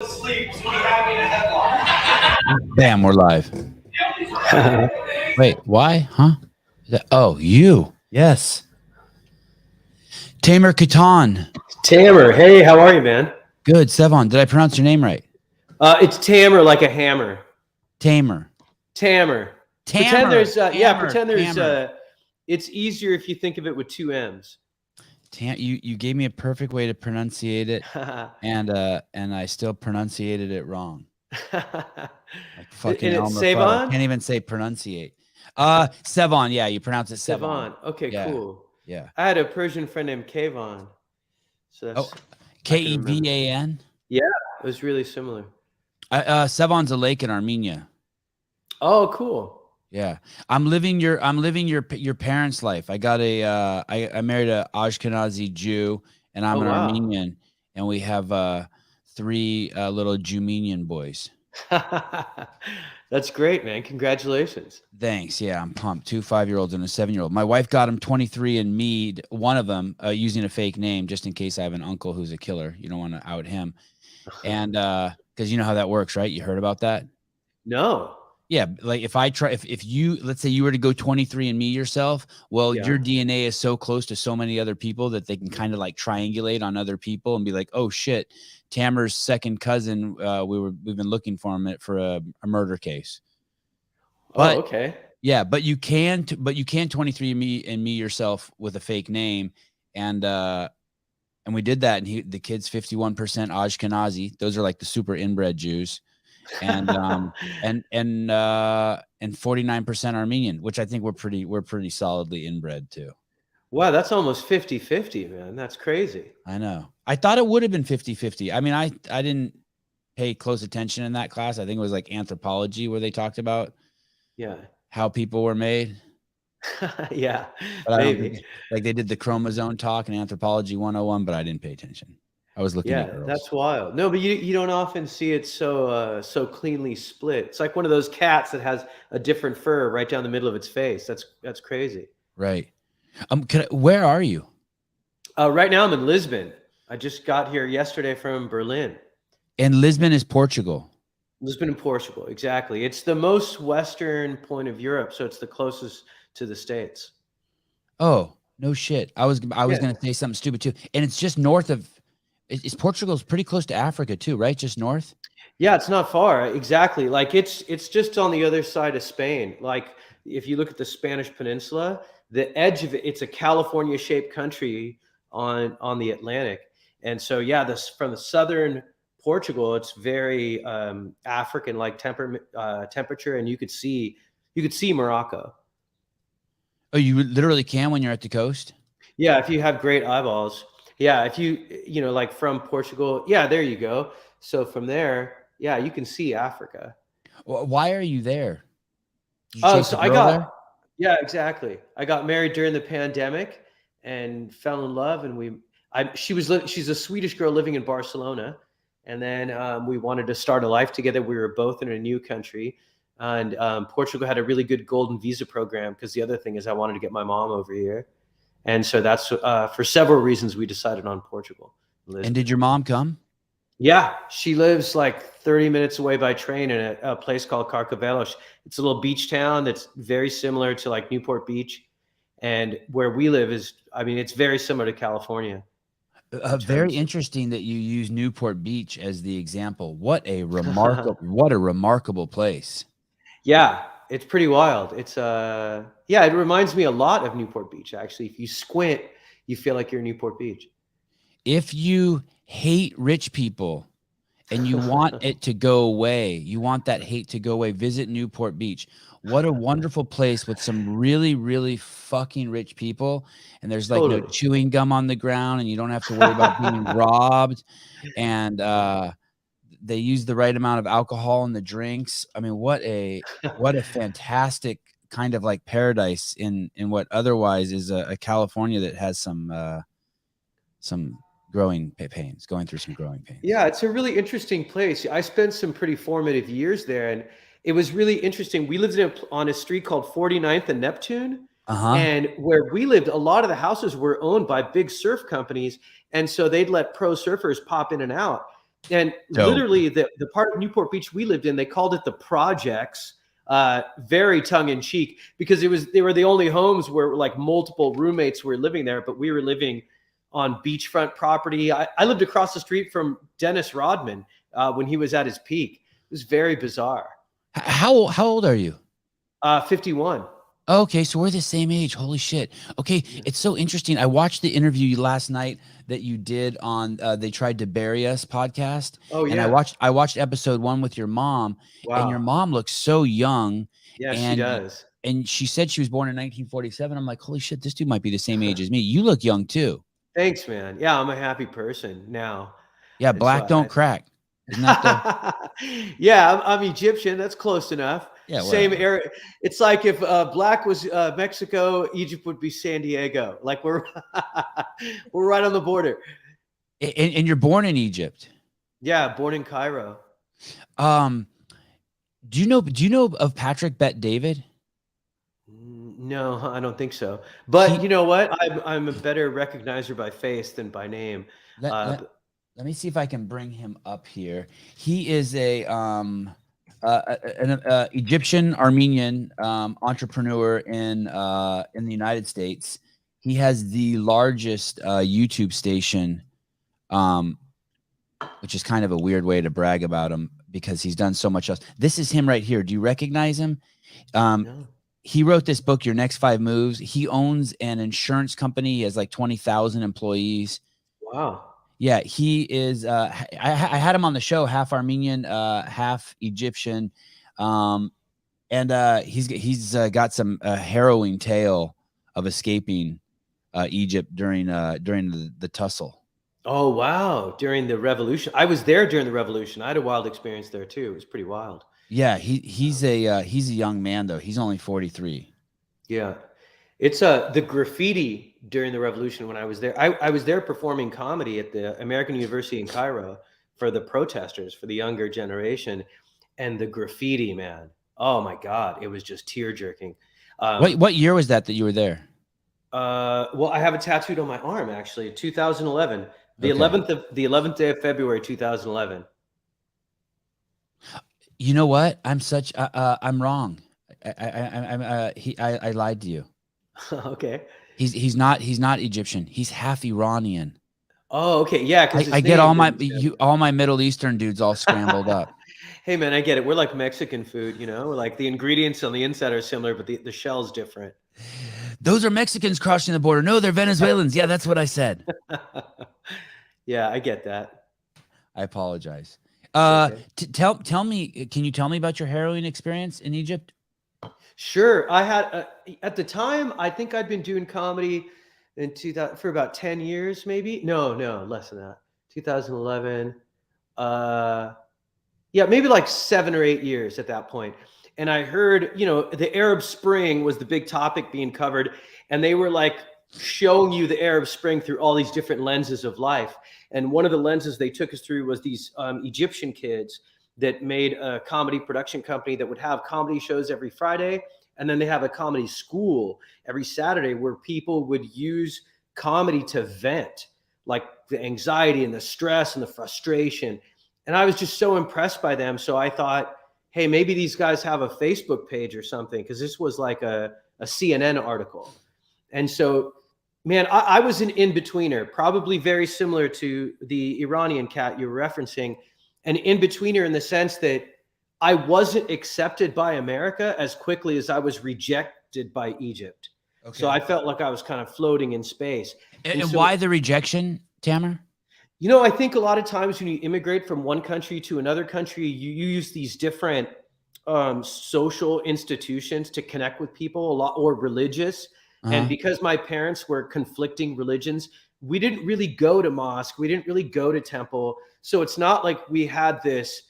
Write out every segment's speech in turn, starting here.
asleep was when he had me in a headlock. Bam, we're live. Wait, why? Huh? Oh, you. Yes. Tamer Kattan. Tamer, hey, how are you, man? Good. Sevon, did I pronounce your name right? It's Tamer, like a hammer. Tamer. Tamer. Tamer. Pretend there's, Tamer. pretend there's, Tamer. it's easier if you think of it with two M's. You gave me a perfect way to pronunciate it, and I still pronunciated it wrong. Like fucking Elmer Fudd. Can't even say pronunciate. Sevon, yeah, you pronounce it Sevon. Okay, yeah. Cool. Yeah. I had a Persian friend named Kayvan. So that's Kevan? Yeah, it was really similar. Sevon's a lake in Armenia. Oh, cool. Yeah, I'm living your parents' life. I got I married a Ashkenazi Jew, and I'm an Armenian, and we have 3 little Jumenian boys. That's great, man. Congratulations. Thanks. Yeah, I'm pumped. 2 5-year-olds and a 7-year-old. My wife got him 23andMe, one of them using a fake name, just in case I have an uncle who's a killer. You don't want to out him, and because you know how that works, right? You heard about that? No. Yeah, like if you, let's say you were to go 23andMe yourself, well, your DNA is so close to so many other people that they can kind of like triangulate on other people and be like, oh shit, Tamer's second cousin, we've been looking for him for a murder case. But, okay. Yeah, but you can 23andMe yourself with a fake name, and we did that, and the kid's 51% Ashkenazi. Those are like the super inbred Jews. And 49% Armenian, which I think we're pretty solidly inbred too. Wow, that's almost 50-50, man. That's crazy. I know. I thought it would have been 50-50. I mean, I didn't pay close attention in that class. I think it was like anthropology where they talked about how people were made. Yeah, but maybe like they did the chromosome talk in Anthropology 101, but I didn't pay attention. I was looking at girls. That's wild. No, but you don't often see it so cleanly split. It's like one of those cats that has a different fur right down the middle of its face. That's crazy. Right. Where are you? Right now I'm in Lisbon. I just got here yesterday from Berlin. And Lisbon is Portugal. Lisbon in Portugal, exactly. It's the most western point of Europe, so it's the closest to the States. Oh, no shit. I was going to say something stupid too. And it's just north of. Portugal's pretty close to Africa too, right? Just north? Yeah, it's not far. Exactly. Like it's just on the other side of Spain. Like if you look at the Spanish Peninsula, the edge of it, it's a California-shaped country on the Atlantic. And so from the southern Portugal, it's very African-like temperature, and you could see Morocco. Oh, you literally can when you're at the coast? Yeah, if you have great eyeballs. Yeah, if you like from Portugal, there you go. So from there, you can see Africa. Well, why are you there? Exactly. I got married during the pandemic and fell in love, and she's a Swedish girl living in Barcelona, and then we wanted to start a life together. We were both in a new country, and Portugal had a really good golden visa program because the other thing is I wanted to get my mom over here. And so that's for several reasons we decided on Portugal. And did your mom come? Yeah, she lives like 30 minutes away by train in a place called Carcavelos. It's a little beach town that's very similar to like Newport Beach. And where we live it's very similar to California. Very interesting that you use Newport Beach as the example. What a remarkable place. Yeah. It's pretty wild. It's it reminds me a lot of Newport Beach, actually. If you squint, you feel like you're in Newport Beach. If you hate rich people and you want it to go away, you want that hate to go away, visit Newport Beach. What a wonderful place with some really, really fucking rich people. And there's like no chewing gum on the ground, and you don't have to worry about being robbed. And they use the right amount of alcohol in the drinks. I mean, what a fantastic kind of like paradise in what otherwise is a California that has some going through some growing pains. Yeah, it's a really interesting place. I spent some pretty formative years there, and it was really interesting. We lived on a street called 49th and Neptune. And where we lived, a lot of the houses were owned by big surf companies. And so they'd let pro surfers pop in and out. And Dope. literally the part of Newport Beach we lived in, they called it the projects, very tongue in cheek, because they were the only homes where like multiple roommates were living there, but we were living on beachfront property. I lived across the street from Dennis Rodman when he was at his peak. It was very bizarre. How old are you? 51. Okay, so we're the same age. Holy shit. Okay, it's so interesting. I watched the interview last night that you did on They Tried to Bury Us podcast. Oh And yeah. I watched episode 1 with your mom. Wow. And your mom looks so young. Yeah, and, she does. And she said she was born in 1947. I'm like, holy shit, this dude might be the same age as me. You look young too. Thanks, man. Yeah, I'm a happy person now. Yeah, And black so don't crack. Isn't that the Yeah, I'm Egyptian. That's close enough. Yeah, Same whatever. area. It's like if black was Mexico, Egypt would be San Diego. Like we're right on the border. And you're born in Egypt. Yeah, born in Cairo. Do you know of Patrick Bet David? No, I don't think so. But He- you know what? I'm a better recognizer by face than by name. Let me see if I can bring him up here. He is an Egyptian Armenian entrepreneur in the United States. He has the largest YouTube station, which is kind of a weird way to brag about him because he's done so much else. This is him right here. Do you recognize him? No. He wrote this book, Your Next 5 Moves. He owns an insurance company. He has like 20,000 employees. Wow. Yeah, he is. I had him on the show, half Armenian, half Egyptian, and he's got some harrowing tale of escaping Egypt during the tussle. Oh wow! During the revolution, I was there during the revolution. I had a wild experience there too. It was pretty wild. Yeah, he's a young man though. He's only 43. Yeah, it's the graffiti during the revolution when I was there. I was there performing comedy at the American University in Cairo for the protesters, for the younger generation, and the graffiti, man. Oh my God, it was just tear jerking. What year was that you were there? Well, I have it tattooed on my arm actually. 2011, the Okay. 11th day of February, 2011. You know what? I'm wrong. I lied to you. Okay. He's not Egyptian. He's half Iranian. Oh, okay. Yeah, I get all my Middle Eastern dudes all scrambled up. Hey man, I get it. We're like Mexican food, you know, like the ingredients on the inside are similar, but the shell's different. Those are Mexicans crossing the border. No, they're Venezuelans. Yeah, that's what I said. Yeah, I get that. I apologize. Okay. Tell me, can you tell me about your harrowing experience in Egypt? Sure. I had at the time, I think I'd been doing comedy in 2000 for about 10 years, maybe. No, less than that. 2011. Yeah, maybe like 7 or 8 years at that point. And I heard, you know, the Arab Spring was the big topic being covered, and they were like showing you the Arab Spring through all these different lenses of life. And one of the lenses they took us through was these Egyptian kids that made a comedy production company that would have comedy shows every Friday. And then they have a comedy school every Saturday where people would use comedy to vent, like the anxiety and the stress and the frustration. And I was just so impressed by them. So I thought, hey, maybe these guys have a Facebook page or something, because this was like a CNN article. And so, man, I was an in-betweener, probably very similar to the Iranian cat you're referencing, an in-betweener in the sense that I wasn't accepted by America as quickly as I was rejected by Egypt. Okay. So I felt like I was kind of floating in space. And so, why the rejection, Tamer? You know, I think a lot of times when you immigrate from one country to another country, you use these different social institutions to connect with people, a lot, or religious. And because my parents were conflicting religions, we didn't really go to mosque. We didn't really go to temple. So it's not like we had this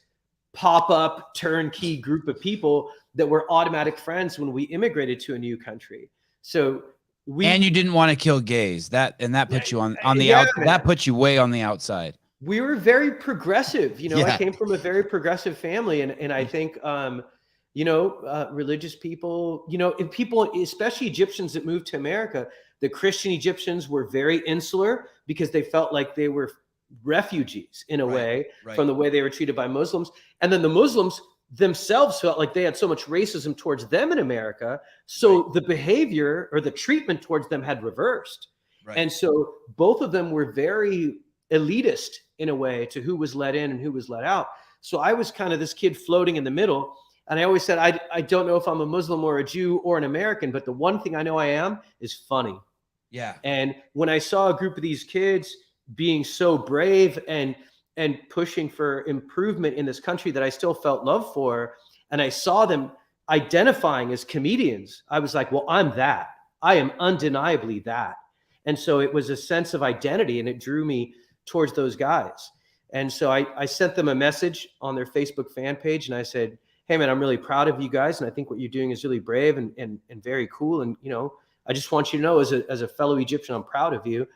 pop-up turnkey group of people that were automatic friends when we immigrated to a new country. So and you didn't want to kill gays. That puts you on the outside. That puts you way on the outside. We were very progressive. You know, I came from a very progressive family. And I think, you know, religious people, you know, and people, especially Egyptians that moved to America, the Christian Egyptians were very insular because they felt like they were refugees in a way right. from the way they were treated by Muslims. And then the Muslims themselves felt like they had so much racism towards them in America. So the behavior or the treatment towards them had reversed. Right. And so both of them were very elitist in a way to who was let in and who was let out. So I was kind of this kid floating in the middle. And I always said, I don't know if I'm a Muslim or a Jew or an American, but the one thing I know I am is funny. Yeah. And when I saw a group of these kids being so brave and pushing for improvement in this country that I still felt love for, and I saw them identifying as comedians, I was like, well, I'm that. I am undeniably that. And so it was a sense of identity, and it drew me towards those guys. And so I sent them a message on their Facebook fan page, and I said, hey man, I'm really proud of you guys. And I think what you're doing is really brave and very cool. And, you know, I just want you to know as a fellow Egyptian, I'm proud of you.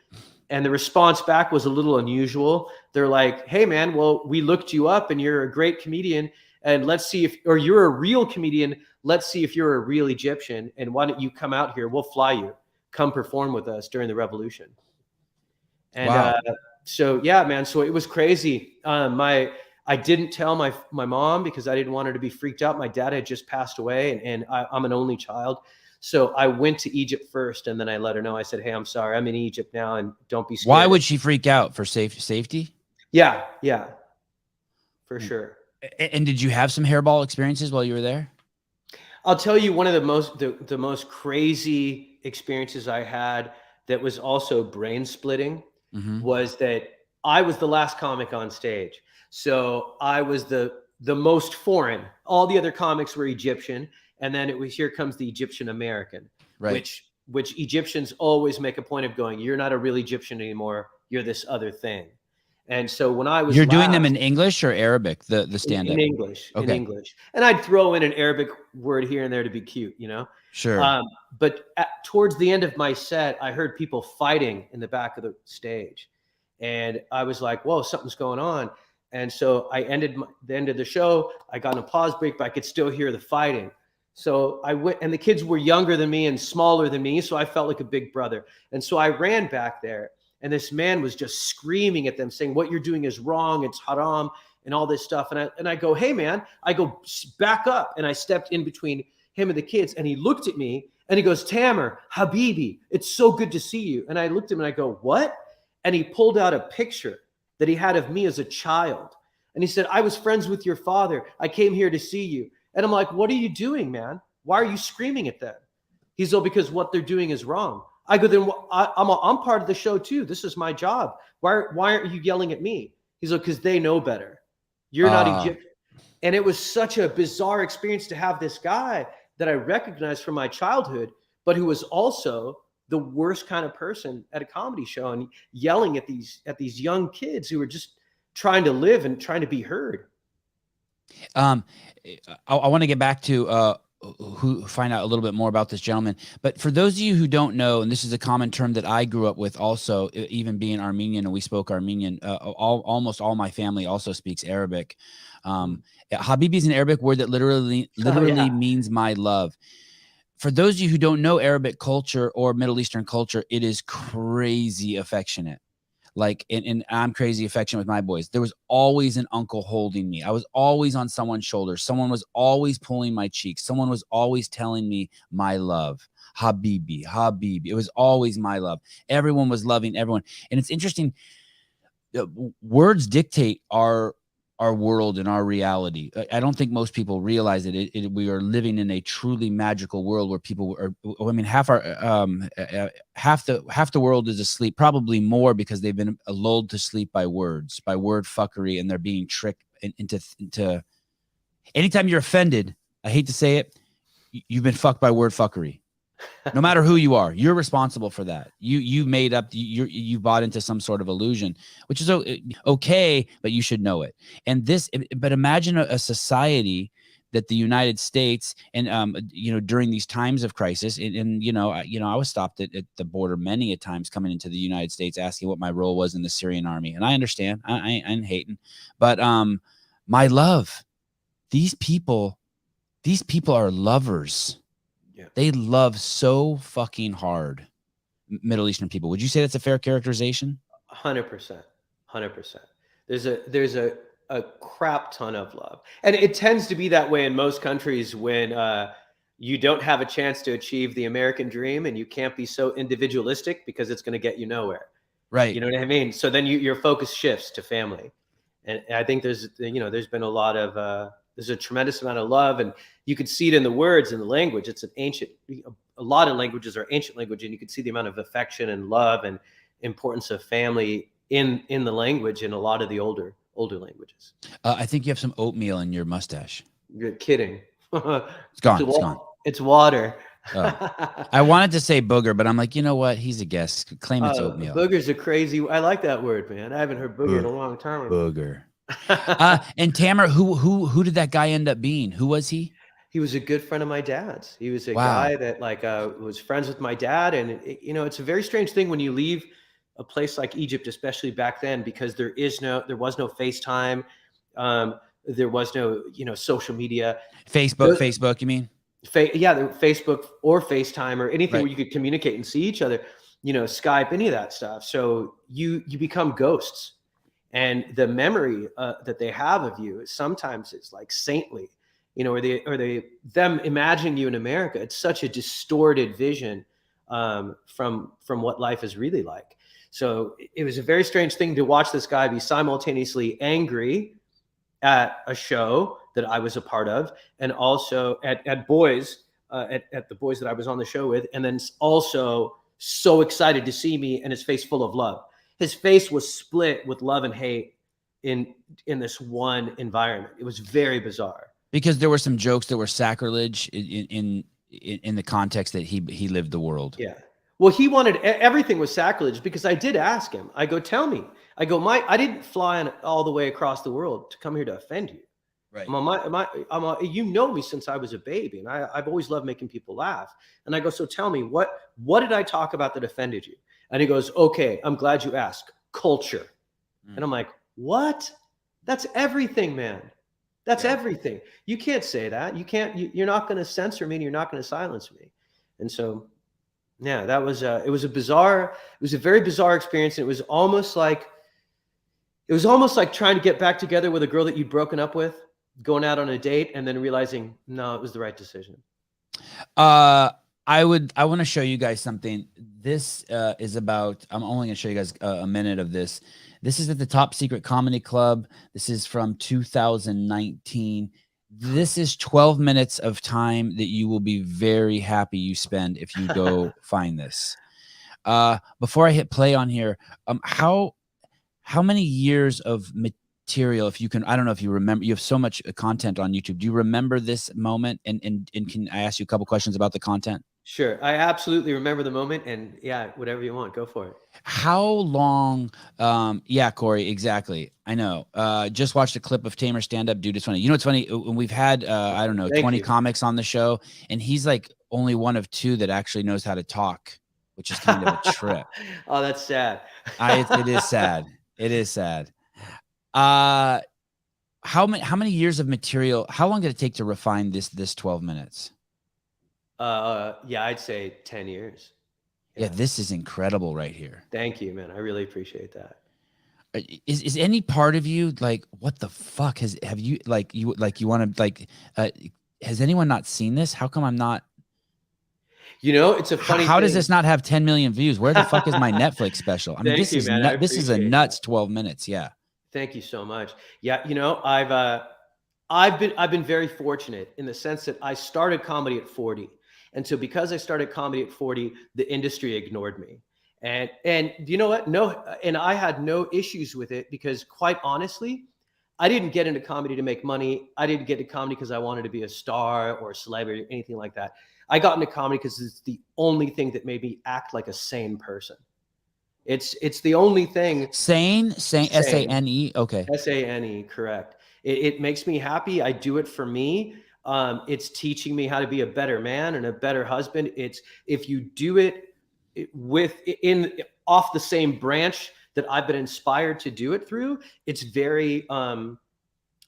And the response back was a little unusual. They're like, hey man, well, we looked you up and you're a great comedian, and let's see if, or you're a real comedian. Let's see if you're a real Egyptian. And why don't you come out here? We'll fly you, come perform with us during the revolution. And, wow. So yeah, man. So it was crazy. I didn't tell my mom because I didn't want her to be freaked out. My dad had just passed away, and I'm an only child. So I went to Egypt first, and then I let her know. I said, hey, I'm sorry. I'm in Egypt now, and don't be scared. Why would she freak out? For safety? Yeah, for sure. And did you have some hairball experiences while you were there? I'll tell you one of the most crazy experiences I had that was also brain splitting was that I was the last comic on stage. So I was the most foreign. All the other comics were Egyptian. And then it was, here comes the Egyptian American, right. which Egyptians always make a point of going, you're not a real Egyptian anymore. You're this other thing. And so when I was, you're doing them in English or Arabic, the stand-up? In English, okay. In English. And I'd throw in an Arabic word here and there to be cute, you know? Sure. But towards the end of my set, I heard people fighting in the back of the stage. And I was like, whoa, something's going on. And so I ended the end of the show. I got an applause break, but I could still hear the fighting. So I went, and the kids were younger than me and smaller than me. So I felt like a big brother. And so I ran back there, and this man was just screaming at them saying, what you're doing is wrong. It's haram and all this stuff. And I go, hey man, I go back up. And I stepped in between him and the kids, and he looked at me and he goes, Tamer, Habibi, it's so good to see you. And I looked at him and I go, what? And he pulled out a picture that he had of me as a child. And he said, I was friends with your father. I came here to see you. And I'm like, what are you doing, man? Why are you screaming at them? He's, oh, because what they're doing is wrong. I go, then I'm part of the show too. This is my job. Why aren't you yelling at me? He's like, because they know better. You're not Egyptian. And it was such a bizarre experience to have this guy that I recognized from my childhood, but who was also the worst kind of person at a comedy show and yelling at these young kids who were just trying to live and trying to be heard. I want to get back to find out a little bit more about this gentleman. But for those of you who don't know, and this is a common term that I grew up with also, even being Armenian, and we spoke Armenian, almost all my family also speaks Arabic. Habibi is an Arabic word that literally means my love. For those of you who don't know Arabic culture or Middle Eastern culture, it is crazy affectionate. Like, and I'm crazy affectionate with my boys. There was always an uncle holding me. I was always on someone's shoulder. Someone was always pulling my cheeks. Someone was always telling me my love. Habibi, Habibi. It was always my love. Everyone was loving everyone. And it's interesting. Words dictate our world and our reality. I don't think most people realize that we are living in a truly magical world where people are, I mean, half the world is asleep, probably more because they've been lulled to sleep by words, by word fuckery, and they're being tricked into anytime you're offended, I hate to say it, you've been fucked by word fuckery. No matter who you are, you're responsible for that. You made up, you bought into some sort of illusion, which is okay, but you should know it. And but imagine a society that the United States and during these times of crisis, and I was stopped at the border many a times coming into the United States asking what my role was in the Syrian army, and I understand, I ain't hating, but my love, these people are lovers. Yeah. They love so fucking hard. Middle Eastern people. Would you say that's a fair characterization? 100%. 100%. There's a crap ton of love, and it tends to be that way in most countries when you don't have a chance to achieve the American dream, and you can't be so individualistic because it's going to get you nowhere. Right. You know what I mean? So then your focus shifts to family, and I think there's been a lot of there's a tremendous amount of love, and you can see it in the words and the language. It's an ancient. A lot of languages are ancient language, and you can see the amount of affection and love and importance of family in the language in a lot of the older languages. I think you have some oatmeal in your mustache. You're kidding. It's gone. It's gone. It's water. Oh. I wanted to say booger, but I'm like, you know what? He's a guest. Claim it's oatmeal. Booger's a crazy. I like that word, man. I haven't heard booger in a long time. Booger. And Tamer, who did that guy end up being? Who was he? He was a good friend of my dad's. He was a guy that was friends with my dad. And it's a very strange thing when you leave a place like Egypt, especially back then, because there was no FaceTime. There was no, social media. Facebook, you mean? Facebook or FaceTime or anything Right. where you could communicate and see each other, Skype, any of that stuff. So you become ghosts, and the memory that they have of you is sometimes it's like saintly, or them imagining you in America. It's such a distorted vision from what life is really like. So it was a very strange thing to watch this guy be simultaneously angry at a show that I was a part of, and also at boys, at the boys that I was on the show with, and then also so excited to see me, and his face full of love. His face was split with love and hate in this one environment. It was very bizarre. Because there were some jokes that were sacrilege in the context that he lived the world. Yeah. Well, he wanted, everything was sacrilege, because I did ask him. I go, tell me. I go, I didn't fly all the way across the world to come here to offend you. Right. You know me since I was a baby, and I've always loved making people laugh. And I go, so tell me, what did I talk about that offended you? And he goes, okay, I'm glad you asked. Culture. And I'm like, what? That's everything, man. That's everything. You can't say that. You can't. You're not going to censor me, and you're not going to silence me. And so, yeah, that was it was a very bizarre experience. And it was almost like trying to get back together with a girl that you'd broken up with, going out on a date, and then realizing, no, it was the right decision. I want to show you guys something. This is about, I'm only going to show you guys a minute of this. This is at the Top Secret Comedy Club. This is from 2019. This is 12 minutes of time that you will be very happy you spend if you go find this. Before I hit play on here, how many years of material, if you can, I don't know if you remember, you have so much content on YouTube. Do you remember this moment? And can I ask you a couple questions about the content? Sure. I absolutely remember the moment, and yeah, whatever you want, go for it. How long? Yeah, Corey, exactly. I know. Just watched a clip of Tamer stand up, dude. It's funny. You know, it's funny. We've had, I don't know, 20 comics on the show, and he's like only one of two that actually knows how to talk, which is kind of a trip. Oh, that's sad. It is sad. It is sad. How many years of material? How long did it take to refine this 12 minutes? Yeah, I'd say 10 years. Yeah, this is incredible right here. Thank you, man. I really appreciate that. Is any part of you like, what the fuck has anyone not seen this? How come I'm not? It's a funny How thing. does this not have 10 million views? Where the fuck is my Netflix special? I mean, this is a nuts 12 minutes. Yeah. Thank you so much. Yeah, I've been very fortunate in the sense that I started comedy at 40. And so because I started comedy at 40, the industry ignored me. And you know what? No, and I had no issues with it, because quite honestly, I didn't get into comedy to make money. I didn't get into comedy because I wanted to be a star or a celebrity or anything like that. I got into comedy because it's the only thing that made me act like a sane person. It's the only thing. Sane, S-A-N-E. Okay. S-A-N-E, correct. It makes me happy. I do it for me. It's teaching me how to be a better man and a better husband. It's, if you do it off the same branch that I've been inspired to do it through, it's very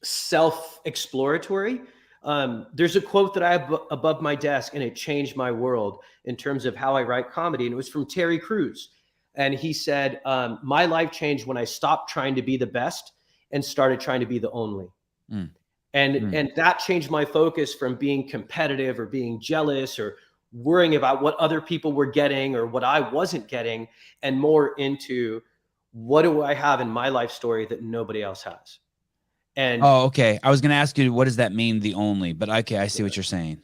self-exploratory. There's a quote that I have above my desk, and it changed my world in terms of how I write comedy. And it was from Terry Crews. And he said, my life changed when I stopped trying to be the best and started trying to be the only. Mm. And that changed my focus from being competitive or being jealous or worrying about what other people were getting or what I wasn't getting, and more into what do I have in my life story that nobody else has. And okay. I was going to ask you, what does that mean, the only? But okay, I see what you're saying.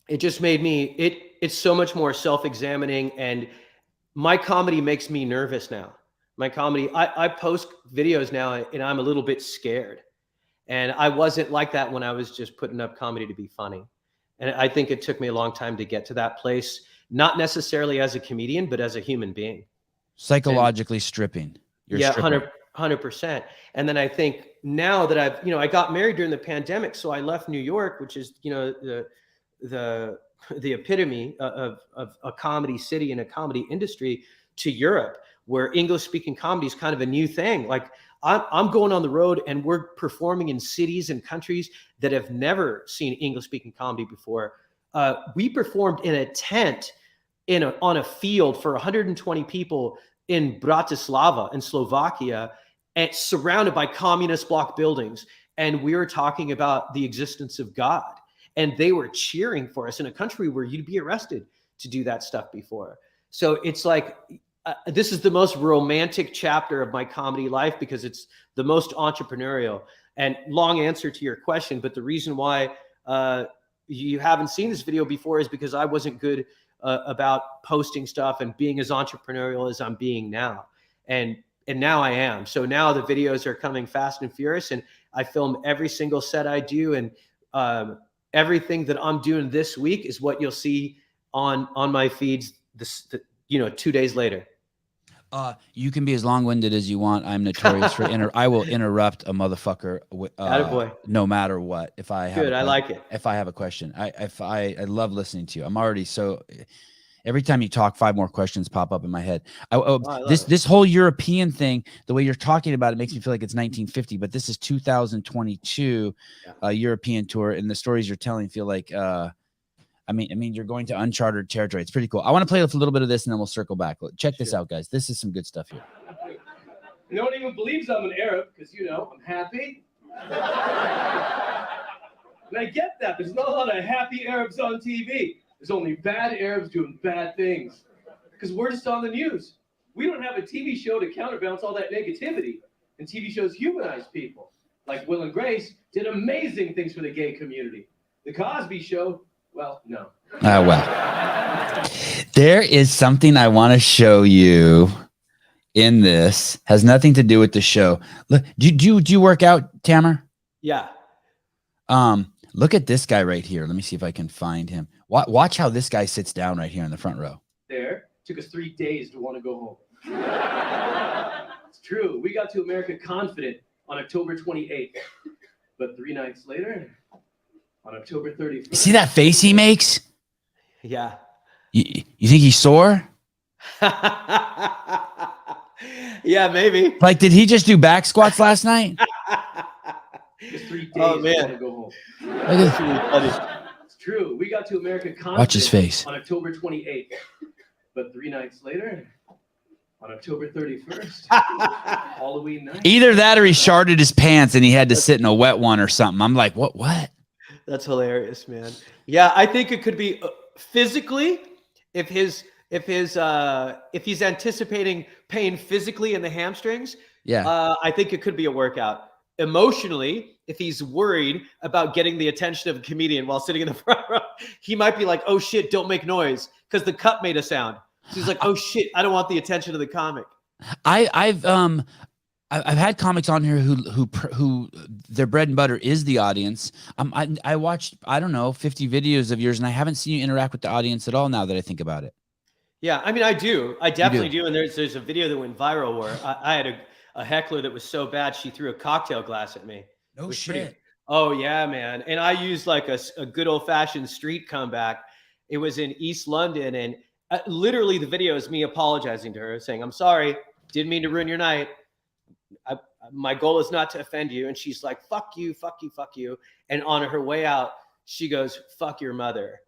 It just made me, it's so much more self-examining, and my comedy makes me nervous now. My comedy, I post videos now and I'm a little bit scared. And I wasn't like that when I was just putting up comedy to be funny. And I think it took me a long time to get to that place, not necessarily as a comedian, but as a human being. Psychologically stripping. Yeah, 100%. And then I think now that I've, I got married during the pandemic, so I left New York, which is, the epitome of a comedy city and a comedy industry, to Europe, where English speaking comedy is kind of a new thing. Like I'm going on the road and we're performing in cities and countries that have never seen English speaking comedy before. We performed in a tent on a field for 120 people in Bratislava in Slovakia, and surrounded by communist block buildings. And we were talking about the existence of God. And they were cheering for us in a country where you'd be arrested to do that stuff before. So it's like, this is the most romantic chapter of my comedy life because it's the most entrepreneurial. And long answer to your question, but the reason why you haven't seen this video before is because I wasn't good about posting stuff and being as entrepreneurial as I'm being now. And now I am. So now the videos are coming fast and furious, and I film every single set I do. And everything that I'm doing this week is what you'll see on my feeds 2 days later. You can be as long-winded as you want. I'm notorious for I will interrupt a motherfucker no matter what. If I have I like it. If I have a question, I love listening to you. I'm already so. Every time you talk, 5 more questions pop up in my head. This whole European thing, the way you're talking about it, makes me feel like it's 1950, but this is 2022 European tour, and the stories you're telling feel like. I mean, you're going to uncharted territory. It's pretty cool. I want to play a little bit of this, and then we'll circle back. Check this out, guys. This is some good stuff here. No one even believes I'm an Arab because, I'm happy. And I get that. There's not a lot of happy Arabs on TV. There's only bad Arabs doing bad things because we're just on the news. We don't have a TV show to counterbalance all that negativity. And TV shows humanize people. Like Will and Grace did amazing things for the gay community. The Cosby Show, well, no. There is something I want to show you in this. Has nothing to do with the show. Look, do you work out, Tamer? Yeah. Look at this guy right here. Let me see if I can find him. Watch how this guy sits down right here in the front row. Took us 3 days to want to go home. It's true. We got to America confident on October 28th. But 3 nights later, on October 31st. See that face he makes? Yeah. You think he's sore? Yeah, maybe. Like, did he just do back squats last night? Just 3 days oh, man. to go home. That's really funny. It's true. We got to America confident. Watch his face. On October 28th. But 3 nights later, on October 31st, Halloween night. Either that or he sharded his pants and he had to sit in a wet one or something. I'm like, what? That's hilarious, man. Yeah, I think it could be physically if he's anticipating pain physically in the hamstrings. Yeah. I think it could be a workout. Emotionally, if he's worried about getting the attention of a comedian while sitting in the front row, he might be like, "Oh shit, don't make noise," because the cut made a sound. So he's like, "Oh shit, I don't want the attention of the comic." I've had comics on here who their bread and butter is the audience. I watched, I don't know, 50 videos of yours, and I haven't seen you interact with the audience at all now that I think about it. Yeah, I mean, I do. I definitely do. And there's a video that went viral where I had a heckler that was so bad she threw a cocktail glass at me. No shit. Oh yeah, man. And I used like a good old fashioned street comeback. It was in East London, and literally the video is me apologizing to her, saying, "I'm sorry, didn't mean to ruin your night. My goal is not to offend you." And she's like, "Fuck you, fuck you, fuck you." And on her way out, she goes, "Fuck your mother."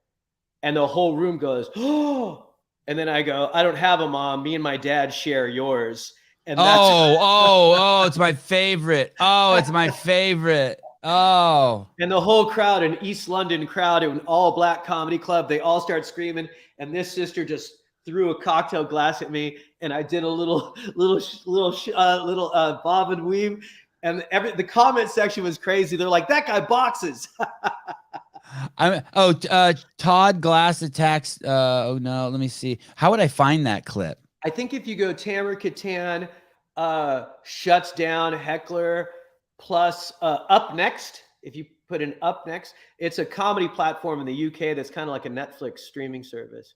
And the whole room goes, "Oh." And then I go, I don't have a mom. Me and my dad share yours. And that's Oh, it's my favorite. Oh, it's my favorite. Oh. and the whole crowd, an East London crowd, an all black comedy club, they all start screaming. And this sister just threw a cocktail glass at me, and I did a little bob and weave. And the comment section was crazy. They're like, that guy boxes. Todd Glass attacks. Oh no, let me see. How would I find that clip? I think if you go Tamer, Kattan, shuts down Heckler, plus Up Next, if you put an Up Next, it's a comedy platform in the UK that's kind of like a Netflix streaming service.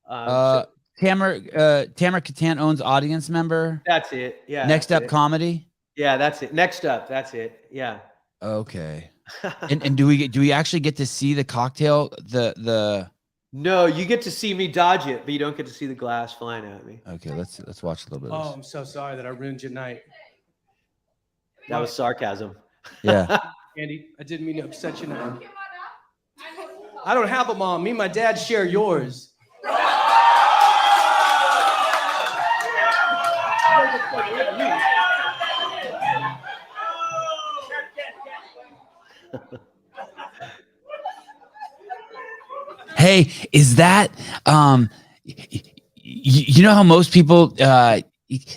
Tamer Kattan owns Audience Member. That's it. Yeah. Next Up Comedy. Yeah, that's it. Next Up. That's it. Yeah. Okay. and do we actually get to see the cocktail? The No, you get to see me dodge it, but you don't get to see the glass flying at me. Okay, let's watch a little bit of this. I'm so sorry that I ruined your night. That was sarcasm. Yeah. Andy, I didn't mean to upset you now. I don't have a mom. Me and my dad share yours. Hey, is that you know how most people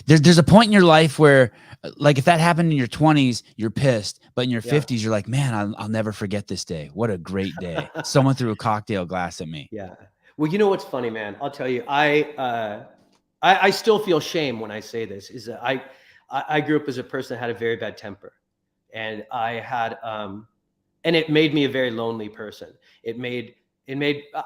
there's a point in your life where like if that happened in your 20s, you're pissed, but in your 50s, you're like, man, I'll never forget this day. What a great day. Someone threw a cocktail glass at me. Yeah. Well, you know what's funny, man? I'll tell you, I still feel shame when I say this. Is that I grew up as a person that had a very bad temper, and I had and it made me a very lonely person.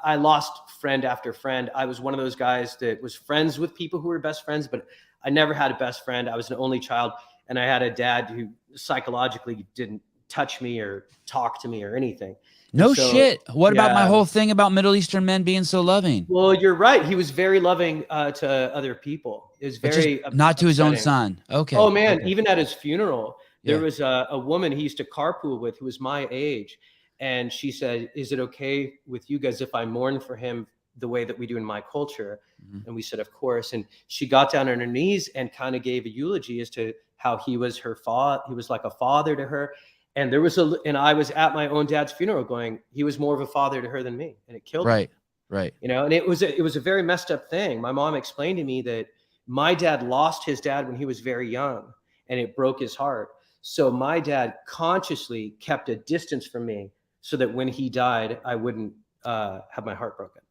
I lost friend after friend. I was one of those guys that was friends with people who were best friends, but I never had a best friend. I was an only child, and I had a dad who psychologically didn't touch me or talk to me or anything. No shit. What about my whole thing about Middle Eastern men being so loving? Well, you're right. He was very loving to other people. It was very not to his own son. Okay. Oh man, even at his funeral, there was a woman he used to carpool with who was my age. And she said, is it okay with you guys if I mourn for him the way that we do in my culture? Mm-hmm. And we said, of course. And she got down on her knees and kind of gave a eulogy as to how he was her father. He was like a father to her. And and I was at my own dad's funeral going, he was more of a father to her than me. And it killed me. Right. You know, and it was a very messed up thing. My mom explained to me that my dad lost his dad when he was very young, and it broke his heart. So my dad consciously kept a distance from me so that when he died, I wouldn't have my heart broken.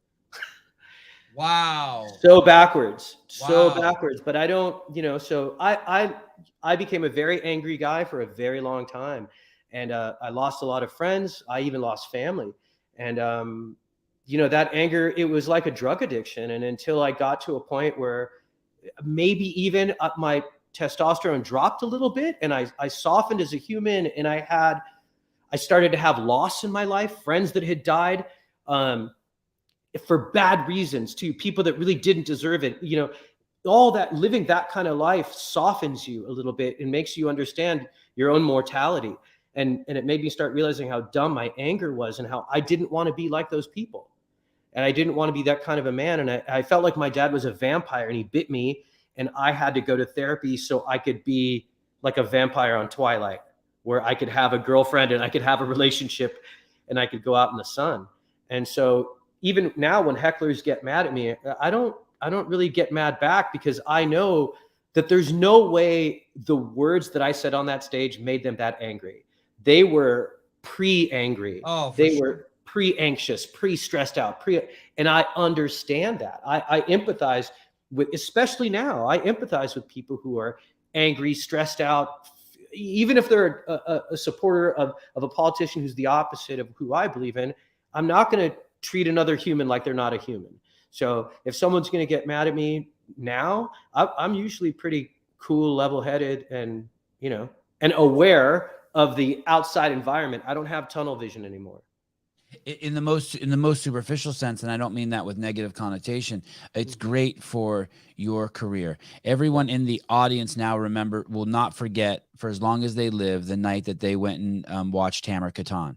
Wow. So backwards. But I don't, so I became a very angry guy for a very long time. And I lost a lot of friends. I even lost family. And, that anger, it was like a drug addiction. And until I got to a point where maybe even my testosterone dropped a little bit and I softened as a human, and I started to have loss in my life, friends that had died for bad reasons too, people that really didn't deserve it. All that, living that kind of life softens you a little bit and makes you understand your own mortality. And it made me start realizing how dumb my anger was and how I didn't want to be like those people. And I didn't want to be that kind of a man. And I felt like my dad was a vampire and he bit me, and I had to go to therapy so I could be like a vampire on Twilight, where I could have a girlfriend and I could have a relationship and I could go out in the sun. And so even now when hecklers get mad at me, I don't really get mad back, because I know that there's no way the words that I said on that stage made them that angry. They were pre-angry. They were pre-anxious, pre-stressed out, and I understand that. I empathize with, especially now, I empathize with people who are angry, stressed out, even if they're a supporter of a politician who's the opposite of who I believe in. I'm not going to treat another human like they're not a human. So if someone's going to get mad at me now, I'm usually pretty cool, level-headed, and aware of the outside environment. I don't have tunnel vision anymore. In the most superficial sense, and I don't mean that with negative connotation, it's great for your career. Everyone in the audience now, will not forget for as long as they live the night that they went and watched Tamer Kattan.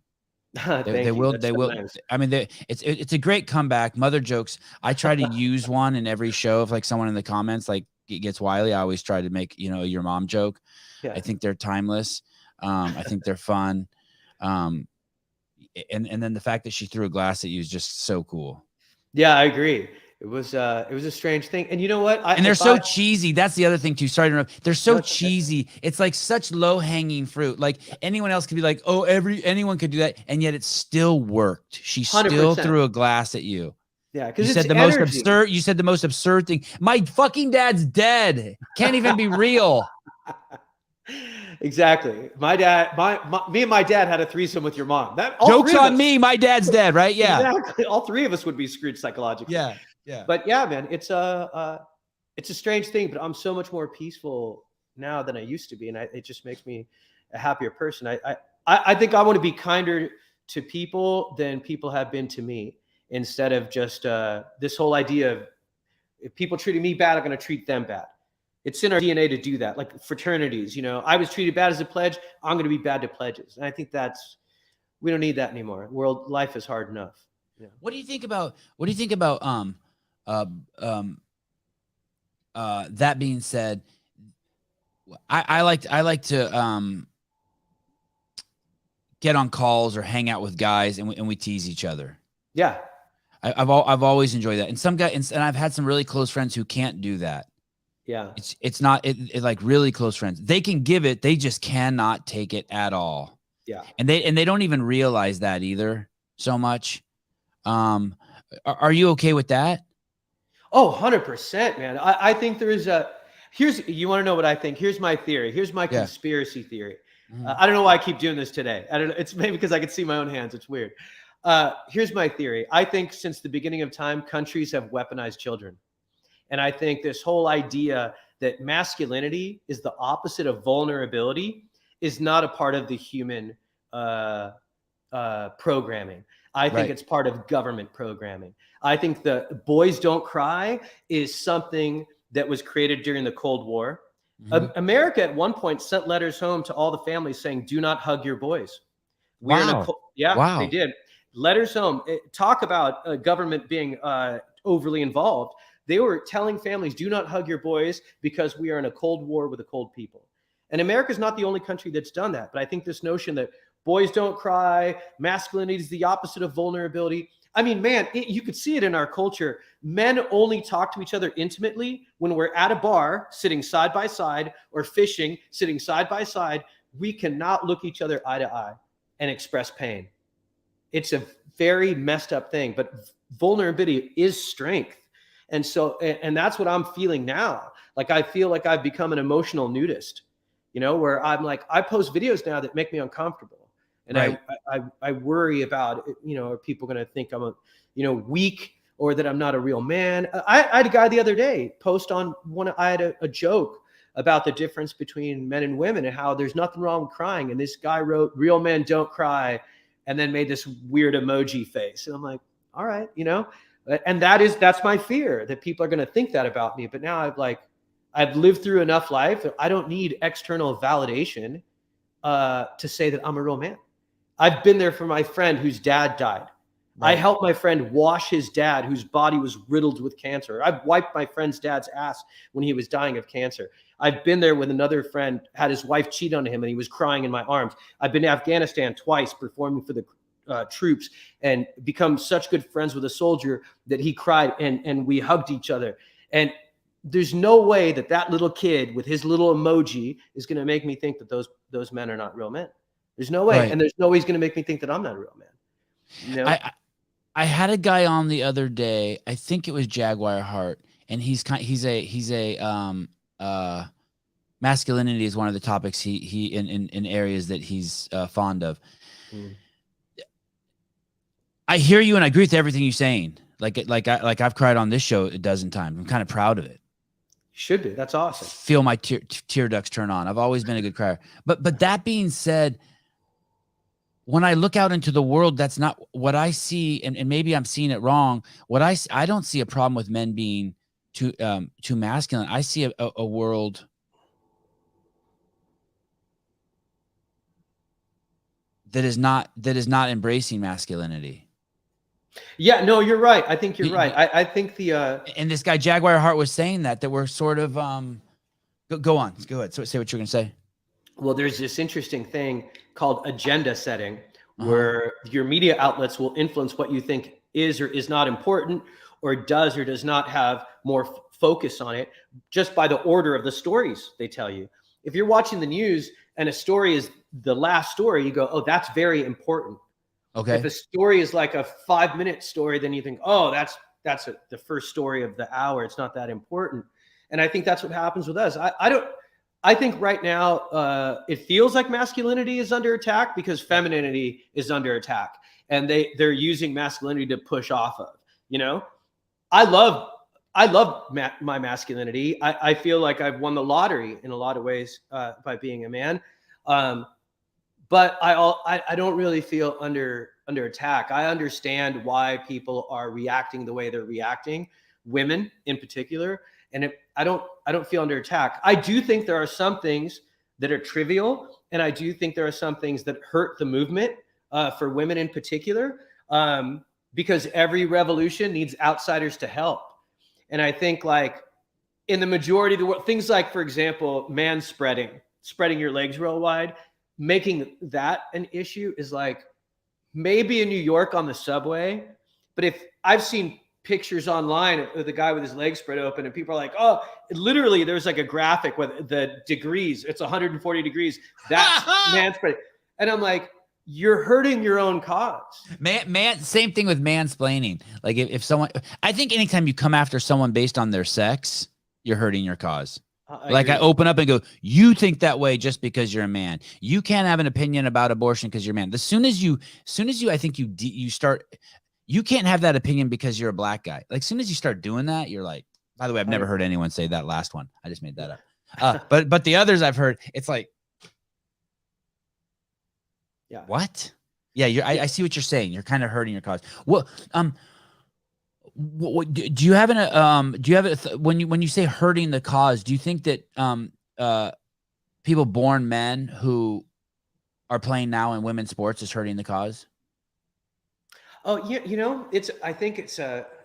Thank you. That's They so will. nice. I mean, it's a great comeback. Mother jokes. I try to use one in every show. If like someone in the comments like it gets wily, I always try to make your mom joke. Yeah. I think they're timeless. I think they're fun. And then the fact that she threw a glass at you is just so cool. Yeah, I agree. It was a strange thing. And you know what? And they're so cheesy. That's the other thing too. Sorry to interrupt. They're so No, it's okay. cheesy. It's like such low hanging fruit. Like anyone else could be like, oh, anyone could do that, and yet it still worked. She still 100%. threw a glass at you. Yeah, You because said it's the energy. most absurd. You said the most absurd thing. My fucking dad's dead. Can't even be real. Exactly. My dad, me and my dad had a threesome with your mom. Joke's on me. My dad's dead, right? Yeah. Exactly. All three of us would be screwed psychologically. Yeah. Yeah. But yeah, man, it's a strange thing, but I'm so much more peaceful now than I used to be, and it just makes me a happier person. I think I want to be kinder to people than people have been to me, instead of just this whole idea of if people treated me bad, I'm going to treat them bad. It's in our DNA to do that. Like fraternities, I was treated bad as a pledge. I'm going to be bad to pledges. And I think we don't need that anymore. Life is hard enough. Yeah. What do you think about that being said, I like to get on calls or hang out with guys and we tease each other. Yeah. I've always enjoyed that. And some guys, and I've had some really close friends who can't do that. Yeah. It's not like really close friends. They can give it, they just cannot take it at all. Yeah. And they don't even realize that either so much. Are you okay with that? Oh, 100%, man. I think there is you want to know what I think? Here's my theory. Here's my conspiracy theory. I don't know why I keep doing this today. I don't know. It's maybe because I can see my own hands. It's weird. Here's my theory. I think since the beginning of time, countries have weaponized children. And I think this whole idea that masculinity is the opposite of vulnerability is not a part of the human programming. I think it's part of government programming. I think the boys don't cry is something that was created during the Cold War. Mm-hmm. America at one point sent letters home to all the families saying, do not hug your boys. They did. Letters home. Talk about government being overly involved. They were telling families, do not hug your boys because we are in a Cold War with a cold people. And America's not the only country that's done that. But I think this notion that boys don't cry, masculinity is the opposite of vulnerability. I mean, man, you could see it in our culture. Men only talk to each other intimately when we're at a bar sitting side by side or fishing, sitting side by side. We cannot look each other eye to eye and express pain. It's a very messed up thing, but vulnerability is strength. And so, and that's what I'm feeling now. Like, I feel like I've become an emotional nudist, where I'm like, I post videos now that make me uncomfortable. And I worry about, are people going to think I'm weak or that I'm not a real man? I had a guy the other day post on I had a joke about the difference between men and women and how there's nothing wrong with crying. And this guy wrote, real men don't cry, and then made this weird emoji face. And I'm like, all right, and that's my fear, that people are going to think that about me. But now I've lived through enough life that I don't need external validation to say that I'm a real man. I've been there for my friend whose dad died. Right. I helped my friend wash his dad, whose body was riddled with cancer. I've wiped my friend's dad's ass when he was dying of cancer. I've been there with another friend, had his wife cheat on him, and he was crying in my arms. I've been to Afghanistan twice performing for the troops and become such good friends with a soldier that he cried and we hugged each other. And there's no way that little kid with his little emoji is going to make me think that those men are not real men. There's no way. Right. And there's no way he's going to make me think that I'm not a real man. I had a guy on the other day. I think it was Jaguar Heart, and he's masculinity is one of the topics he in areas that he's fond of. Mm. I hear you and I agree with everything you're saying. Like I've cried on this show a dozen times. I'm kind of proud of it. You should be. That's awesome. Feel my tear ducts turn on. I've always been a good crier. But that being said, when I look out into the world, that's not what I see, and maybe I'm seeing it wrong. I don't see a problem with men being too masculine. I see a world that is not embracing masculinity. Yeah, no, you're right. I think you're right. I think the and this guy Jaguar Hart was saying that we're sort of go on. Go ahead. So say what you're gonna say. well, there's this interesting thing called agenda setting, where your media outlets will influence what you think is or is not important, or does or does not have more focus on it, just by the order of the stories they tell you. If you're watching the news and a story is the last story, you go, oh, that's very important. Okay. If a story is like a 5-minute story, then you think, oh, that's the first story of the hour. It's not that important. And I think that's what happens with us. I think right now it feels like masculinity is under attack because femininity is under attack, and they're using masculinity to push off of. You know, I love my masculinity. I feel like I've won the lottery in a lot of ways by being a man. But I don't really feel under attack. I understand why people are reacting the way they're reacting, women in particular, and I don't feel under attack. I do think there are some things that are trivial, and I do think there are some things that hurt the movement for women in particular, because every revolution needs outsiders to help. And I think like in the majority of the world, things like, for example, spreading your legs real wide, making that an issue is like maybe in New York on the subway. But if I've seen pictures online of the guy with his legs spread open and people are like, oh, literally there's like a graphic with the degrees. It's 140 degrees. That's man spreading. And I'm like, you're hurting your own cause. Man, same thing with mansplaining. Like if someone, I think anytime you come after someone based on their sex, you're hurting your cause. I open up and go, you think that way just because you're a man. You can't have an opinion about abortion because you're a man. As soon as you, I think you start, you can't have that opinion because you're a black guy. Like as soon as you start doing that, you're like, by the way, I've never heard anyone say that last one. I just made that up. But the others I've heard, it's like, yeah, what? Yeah. I see what you're saying. You're kind of hurting your cause. Well, what, do you have when you say hurting the cause, do you think that people born men who are playing now in women's sports is hurting the cause? Oh, yeah, I think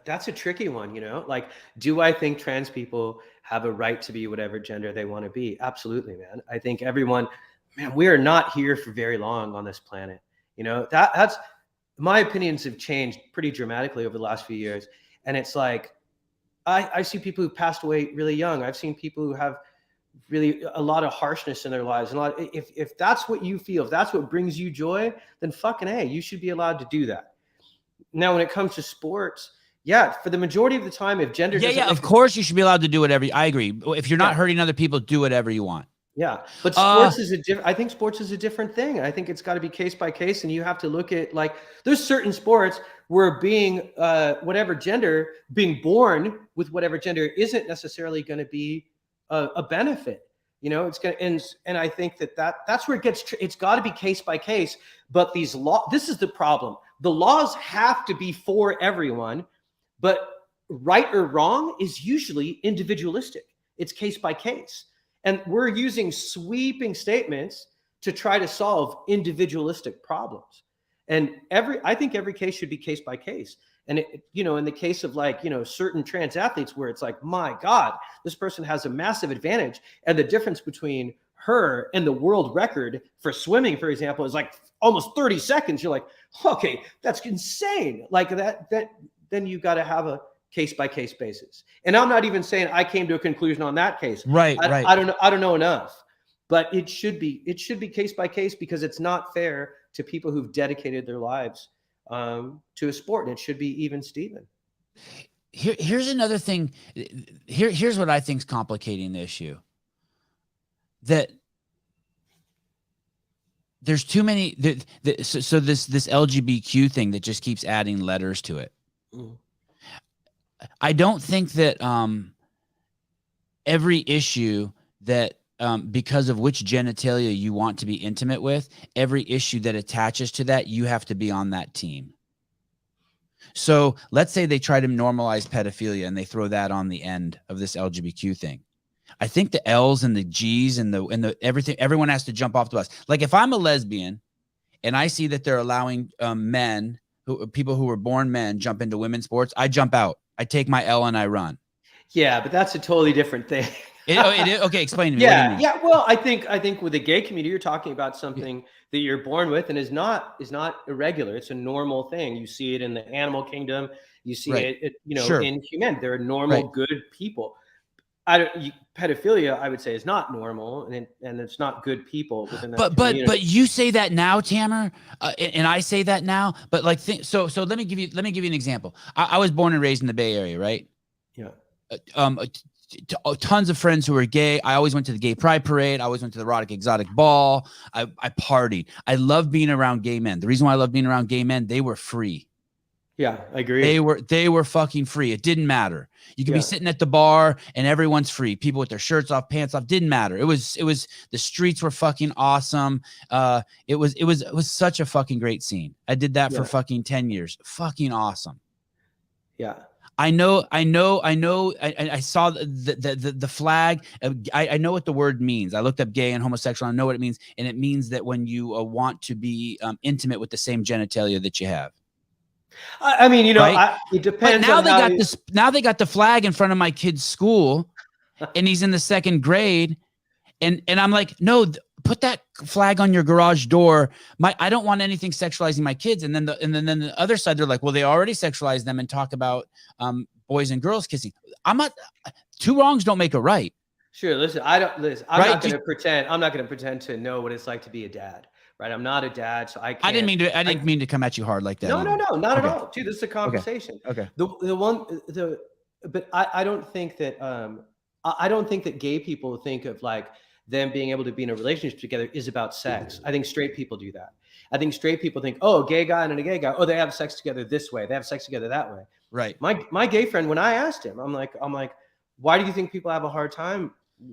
that's a tricky one, like, do I think trans people have a right to be whatever gender they want to be? Absolutely, man. I think everyone, man, we are not here for very long on this planet. That's my opinions have changed pretty dramatically over the last few years. And it's like, I see people who passed away really young. I've seen people who have really a lot of harshness in their lives. And if that's what you feel, if that's what brings you joy, then fucking A, you should be allowed to do that. Now, when it comes to sports, yeah, for the majority of the time, if gender of course you should be allowed to do whatever. I agree. If you're not hurting other people, do whatever you want. Yeah, but sports I think sports is a different thing. I think it's got to be case by case, and you have to look at, like, there's certain sports where being whatever gender, being born with whatever gender isn't necessarily going to be a benefit. It's going to, and I think that's where it's got to be case by case. But this is the problem. The laws have to be for everyone, but right or wrong is usually individualistic. It's case by case. And we're using sweeping statements to try to solve individualistic problems. And I think every case should be case by case. And in the case of certain trans athletes where it's like, my God, this person has a massive advantage. And the difference between her and the world record for swimming, for example, is like almost 30 seconds. You're like, okay, that's insane. Like that, then you got to have a case by case basis. And I'm not even saying I came to a conclusion on that case. Right. I don't know enough, but it should be case by case, because it's not fair to people who've dedicated their lives to a sport, and it should be even Steven. Here's another thing. Here's what I think is complicating the issue. That there's too many. So this LGBTQ thing that just keeps adding letters to it. Mm. I don't think that every issue that because of which genitalia you want to be intimate with, every issue that attaches to that, you have to be on that team. So let's say they try to normalize pedophilia and they throw that on the end of this LGBTQ thing. I think the L's and the G's and the everything, everyone has to jump off the bus. Like if I'm a lesbian and I see that they're allowing people who were born men jump into women's sports, I jump out. I take my L and I run. Yeah, but that's a totally different thing. Okay, explain to me. What do you mean? Yeah. Well, I think with the gay community, you're talking about something that you're born with and is not irregular. It's a normal thing. You see it in the animal kingdom. You see it in humanity. They're normal, good people. Pedophilia, I would say, is not normal, and it's not good people within that community. But you say that now, Tamer, and I say that now. But like, so let me give you an example. I was born and raised in the Bay Area, right? Yeah. Tons of friends who were gay. I always went to the gay pride parade. I always went to the erotic exotic ball. I partied. I loved being around gay men. The reason why I loved being around gay men, they were free. Yeah, I agree. They were fucking free. It didn't matter. You could be sitting at the bar and everyone's free. People with their shirts off, pants off, didn't matter. It was the streets were fucking awesome. It was such a fucking great scene. I did that for fucking 10 years. Fucking awesome. Yeah. I know. I saw the flag. I know what the word means. I looked up gay and homosexual. I know what it means. And it means that when you want to be intimate with the same genitalia that you have. I mean, right? It depends. But now they got the flag in front of my kid's school, and he's in the 2nd grade, and I'm like, no, put that flag on your garage door. I don't want anything sexualizing my kids. And then the other side, they're like, well, they already sexualize them and talk about boys and girls kissing. I'm not. 2 wrongs don't make a right. Sure. Listen, I'm not going to pretend to know what it's like to be a dad. Right, I'm not a dad, so I can't. I didn't mean to come at you hard like that. No, not at all, dude. This is a conversation. Okay. But I don't think that gay people think of like them being able to be in a relationship together is about sex. I think straight people do that. I think straight people think, oh, a gay guy and a gay guy, oh, they have sex together this way, they have sex together that way. Right. My gay friend, when I asked him, I'm like, why do you think people have a hard time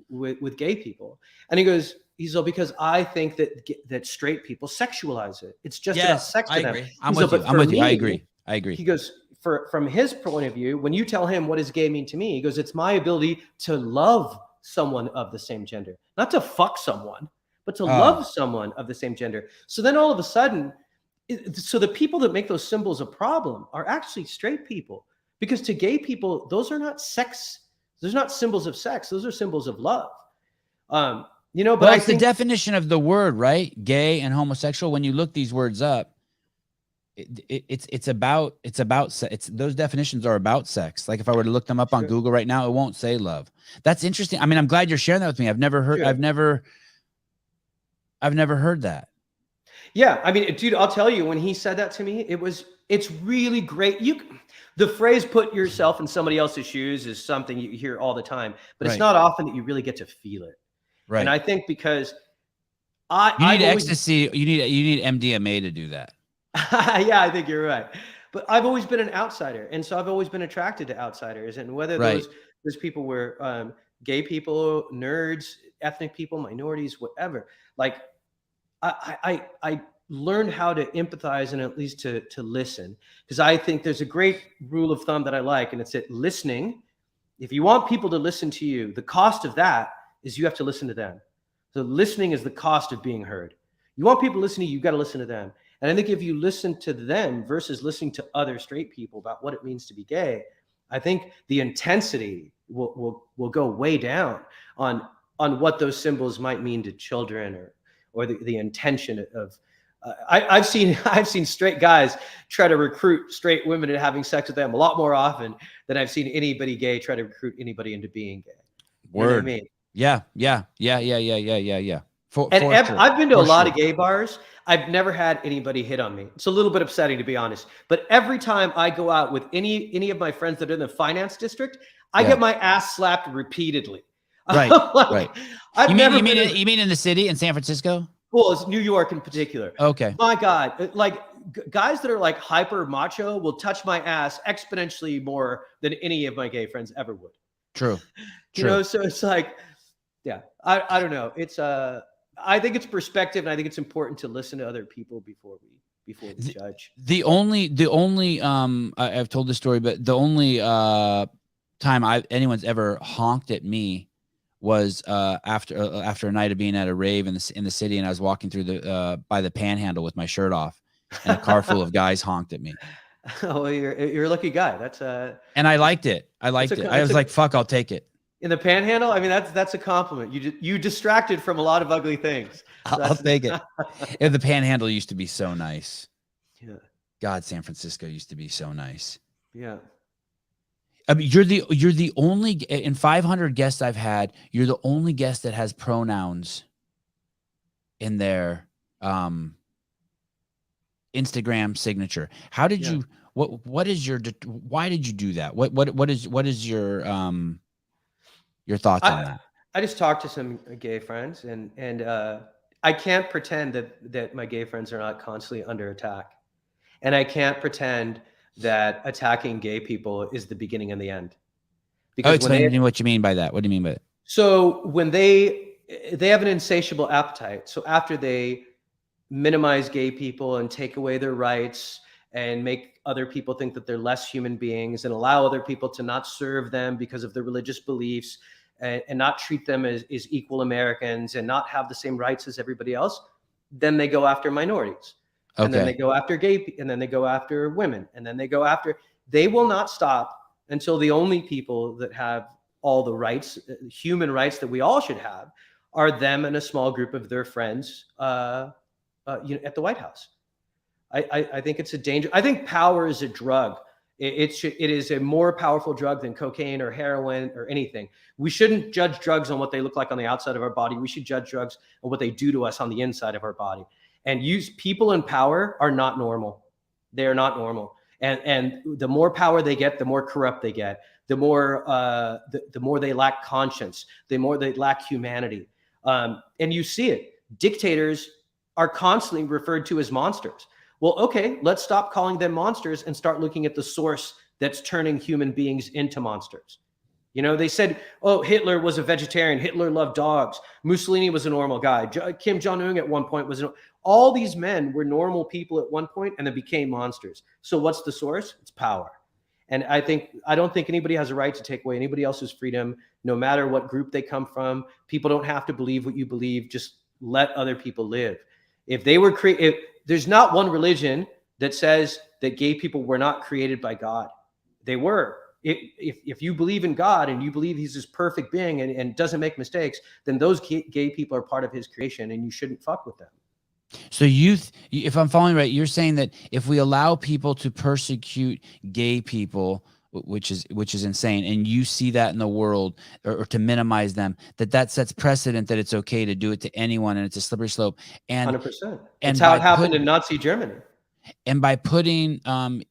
with gay people? And he goes, because I think that straight people sexualize it. It's just about sex to them. Agree. I'm with you. I agree. He goes, from his point of view, when you tell him what does gay mean to me, he goes, it's my ability to love someone of the same gender, not to fuck someone, but to love someone of the same gender. So then all of a sudden, so the people that make those symbols a problem are actually straight people, because to gay people, those are not sex. Those are not symbols of sex. Those are symbols of love. But it's the definition of the word, right? Gay and homosexual. When you look these words up, it's about those definitions are about sex. Like if I were to look them up on Google right now, it won't say love. That's interesting. I mean, I'm glad you're sharing that with me. I've never heard. I've never heard that. Yeah, I mean, dude, I'll tell you, when he said that to me, it's really great. The phrase "put yourself in somebody else's shoes" is something you hear all the time, but it's not often that you really get to feel it. Right. And I think because you need ecstasy, you need MDMA to do that. Yeah, I think you're right. But I've always been an outsider, and so I've always been attracted to outsiders. And whether those people were gay people, nerds, ethnic people, minorities, whatever, like I learned how to empathize and at least to listen, because I think there's a great rule of thumb that I like, and it's that listening. If you want people to listen to you, the cost of that is you have to listen to them. So listening is the cost of being heard. You want people listening, you've got to listen to them. And I think if you listen to them versus listening to other straight people about what it means to be gay, I think the intensity will go way down on what those symbols might mean to children, or the intention of. I've seen straight guys try to recruit straight women into having sex with them a lot more often than I've seen anybody gay try to recruit anybody into being gay. Word. You know what I mean? Yeah. I've been to a lot of gay bars. I've never had anybody hit on me. It's a little bit upsetting, to be honest. But every time I go out with any of my friends that are in the finance district, I get my ass slapped repeatedly. Right, right. You mean in the city, in San Francisco? Well, it's New York in particular. Okay. My God, like guys that are like hyper macho will touch my ass exponentially more than any of my gay friends ever would. True. So it's like, yeah, I don't know. It's I think it's perspective, and I think it's important to listen to other people before we judge. The only I've told this story, but the only time anyone's ever honked at me was after a night of being at a rave in the city, and I was walking through the by the Panhandle with my shirt off, and a car full of guys honked at me. Oh, you're a lucky guy. That's and I liked it. I was like, fuck, I'll take it. In the Panhandle, I mean, that's a compliment. You distracted from a lot of ugly things. So I'll take it. And the Panhandle used to be so nice. Yeah. God, San Francisco used to be so nice. Yeah. I mean, you're the only in 500 guests I've had. You're the only guest that has pronouns in their Instagram signature. How did you? What is your? Why did you do that? What is your thoughts on that? I just talked to some gay friends, and I can't pretend that my gay friends are not constantly under attack, and I can't pretend that attacking gay people is the beginning and the end. Because explain what you mean by that. What do you mean by it? So when they have an insatiable appetite. So after they minimize gay people and take away their rights and make other people think that they're less human beings and allow other people to not serve them because of their religious beliefs and not treat them as equal Americans and not have the same rights as everybody else, then they go after minorities. Okay. And then they go after gay, and then they go after women, and then they will not stop until the only people that have all the rights, human rights that we all should have, are them and a small group of their friends at the White House. I think it's a danger. I think power is a drug. It is a more powerful drug than cocaine or heroin or anything. We shouldn't judge drugs on what they look like on the outside of our body. We should judge drugs on what they do to us on the inside of our body. And people in power are not normal. They are not normal. And the more power they get, the more corrupt they get. The more they lack conscience. The more they lack humanity. And you see it. Dictators are constantly referred to as monsters. Well, okay, let's stop calling them monsters and start looking at the source that's turning human beings into monsters. You know, they said, oh, Hitler was a vegetarian. Hitler loved dogs. Mussolini was a normal guy. Kim Jong-un at one point was all these men were normal people at one point and then became monsters. So what's the source? It's power. And I don't think anybody has a right to take away anybody else's freedom, no matter what group they come from. People don't have to believe what you believe. Just let other people live. If they were there's not one religion that says that gay people were not created by God. They were. If you believe in God and you believe he's this perfect being and doesn't make mistakes, then those gay people are part of his creation and you shouldn't fuck with them. So if I'm following right, you're saying that if we allow people to persecute gay people, which is insane, and you see that in the world, or to minimize them, that sets precedent that it's okay to do it to anyone, and it's a slippery slope. And 100%. That's how it happened in Nazi Germany. And by putting and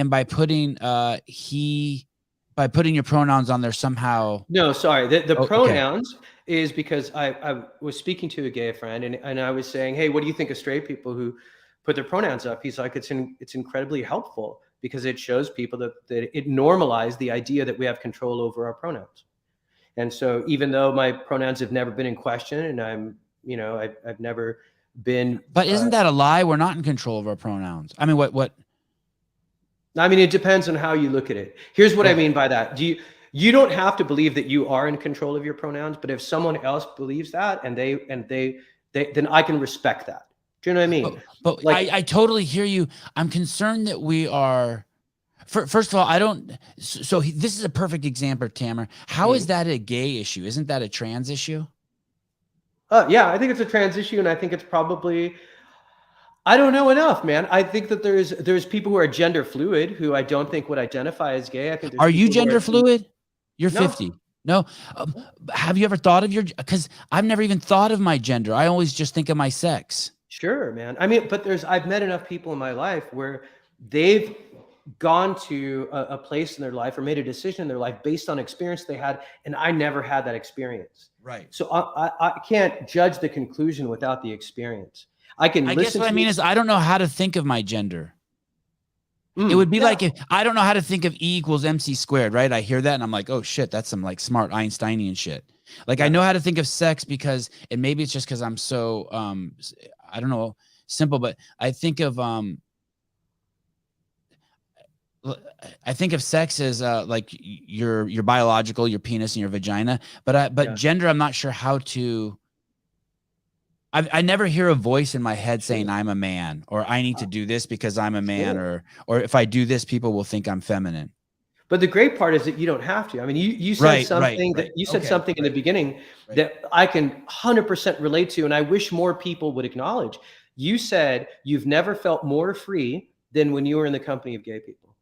by putting your pronouns on there somehow. No, sorry. The pronouns is because I was speaking to a gay friend and I was saying, hey, what do you think of straight people who put their pronouns up? He's like, it's incredibly helpful because it shows people that it normalized the idea that we have control over our pronouns. And so even though my pronouns have never been in question and I've never been. But isn't that a lie? We're not in control of our pronouns. I mean, what? I mean, it depends on how you look at it. Here's what I mean by that. You don't have to believe that you are in control of your pronouns, but if someone else believes that and they then I can respect that. Do you know what I mean? But I totally hear you. I'm concerned that we are. First of all, I don't. So this is a perfect example, Tamer. How is that a gay issue? Isn't that a trans issue? Yeah, I think it's a trans issue, and I think it's probably. I don't know enough, man. I think that there's people who are gender fluid who I don't think would identify as gay. I think. Are you gender fluid? You're 50. No. Have you ever thought of because I've never even thought of my gender. I always just think of my sex. Sure, man. I mean, but I've met enough people in my life where they've gone to a place in their life or made a decision in their life based on experience they had, and I never had that experience. Right. So I can't judge the conclusion without the experience. I guess what I mean is I don't know how to think of my gender. It would be like if I don't know how to think of E equals MC squared, right? I hear that and I'm like, oh shit, that's some like smart Einsteinian shit. Like I know how to think of sex because, and maybe it's just because I'm so I don't know, simple, but I think of I think of sex as like your biological, your penis and your vagina, but Yeah. gender, I'm not sure how to. I never hear a voice in my head saying I'm a man, or I need to do this because I'm a man, or if I do this, people will think I'm feminine. But the great part is that you don't have to. I mean, you said Right, something right. that you said Okay, something in the beginning right. that I can 100% relate to, and I wish more people would acknowledge. You said you've never felt more free than when you were in the company of gay people.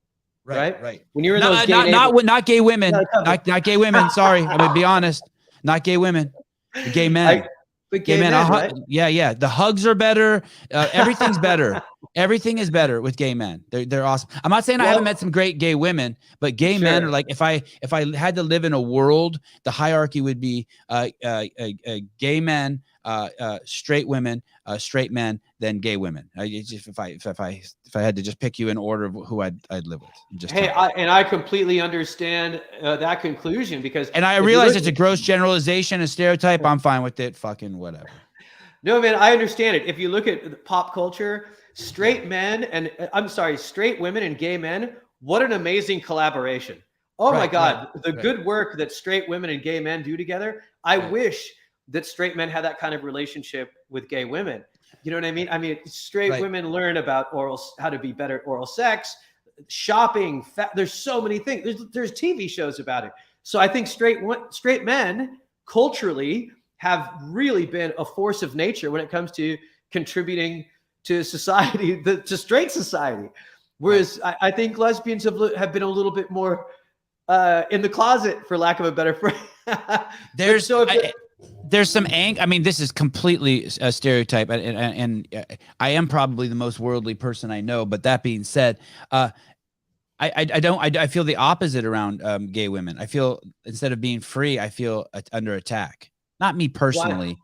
Right? Right. When you're in those gay Not gay women, Yeah, not gay women. Sorry, I'm gonna be honest. Not gay women, the gay men. But gay men, right? Yeah. The hugs are better. Everything's better. Everything is better with gay men. They're awesome. I'm not saying I haven't met some great gay women, but gay men are like, if I had to live in a world, the hierarchy would be gay men, straight women, straight men, then gay women. If I had to just pick you in order of who I'd live with. Just I completely understand that conclusion, because I realize it's a gross generalization, a stereotype. I'm fine with it. Fucking whatever. No, man, I understand it. If you look at pop culture, straight women and gay men, what an amazing collaboration. Oh my God, the good work that straight women and gay men do together. I wish that straight men had that kind of relationship with gay women. You know what I mean? I mean, straight women learn about how to be better at oral sex, shopping. There's so many things. There's TV shows about it. So I think straight men culturally have really been a force of nature when it comes to contributing to society, to straight society. Whereas I think lesbians have been a little bit more in the closet, for lack of a better phrase. There's some I mean, this is completely a stereotype, and I am probably the most worldly person I know. But that being said, I feel the opposite around gay women. I feel instead of being free, I feel under attack. Not me personally.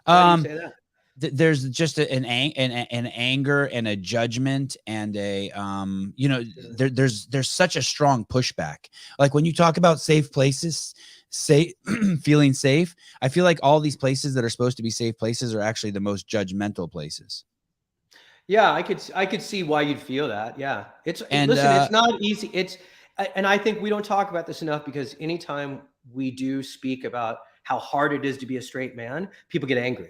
Why do you say that? There's just an anger and a judgment and a there's such a strong pushback. Like when you talk about safe places, feeling safe, I feel like all these places that are supposed to be safe places are actually the most judgmental places. Yeah, I could see why you'd feel that. Yeah, it's not easy. And I think we don't talk about this enough, because anytime we do speak about how hard it is to be a straight man, people get angry.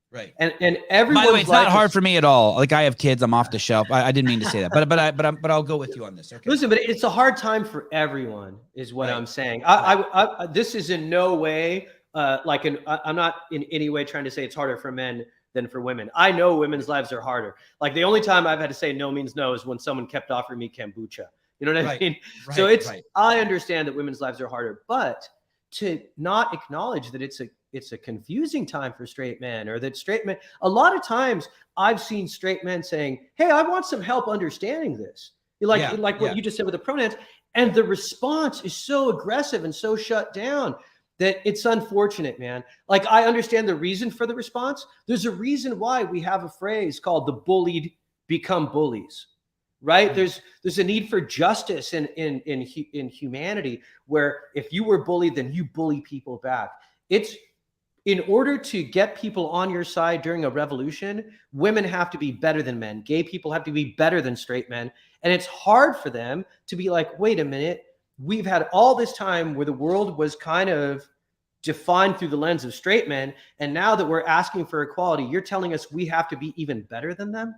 Right. And everyone. By the way, it's not hard for me at all. Like, I have kids. I'm off the shelf. I didn't mean to say that, but I'll go with you on this. Okay. Listen, but it's a hard time for everyone, is what I'm saying. This is in no way I'm not in any way trying to say it's harder for men than for women. I know women's lives are harder. Like, the only time I've had to say no means no is when someone kept offering me kombucha. You know what I mean? Right, so I understand that women's lives are harder, but to not acknowledge that it's a confusing time for straight men, or that straight men, a lot of times I've seen straight men saying, "Hey, I want some help understanding this." Like what you just said with the pronouns. And the response is so aggressive and so shut down that it's unfortunate, man. Like, I understand the reason for the response. There's a reason why we have a phrase called "the bullied become bullies." Right? There's a need for justice in humanity, where if you were bullied, then you bully people back. It's in order to get people on your side during a revolution, women have to be better than men. Gay people have to be better than straight men. And it's hard for them to be like, wait a minute, we've had all this time where the world was kind of defined through the lens of straight men, and now that we're asking for equality, you're telling us we have to be even better than them?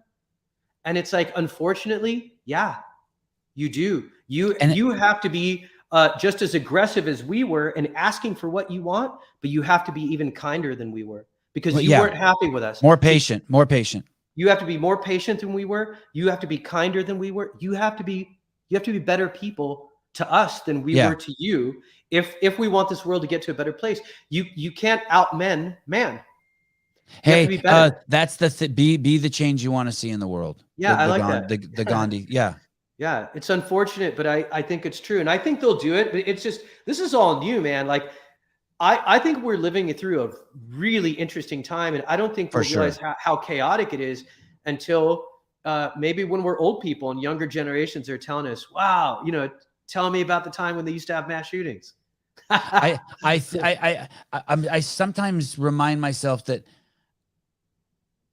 And it's like, unfortunately, yeah, you do. You have to be just as aggressive as we were in asking for what you want, but you have to be even kinder than we were, because you weren't happy with us. More patient. You have to be more patient than we were. You have to be kinder than we were. You have to be better people to us than we were to you. If we want this world to get to a better place, you can't out man. Hey, that's be the change you want to see in the world. Yeah, I like that. The Gandhi. Yeah. Yeah, it's unfortunate, but I think it's true. And I think they'll do it, but it's just, this is all new, man. Like, I think we're living through a really interesting time, and I don't think we'll realize how chaotic it is until maybe when we're old people and younger generations are telling us, wow, telling me about the time when they used to have mass shootings. I sometimes remind myself that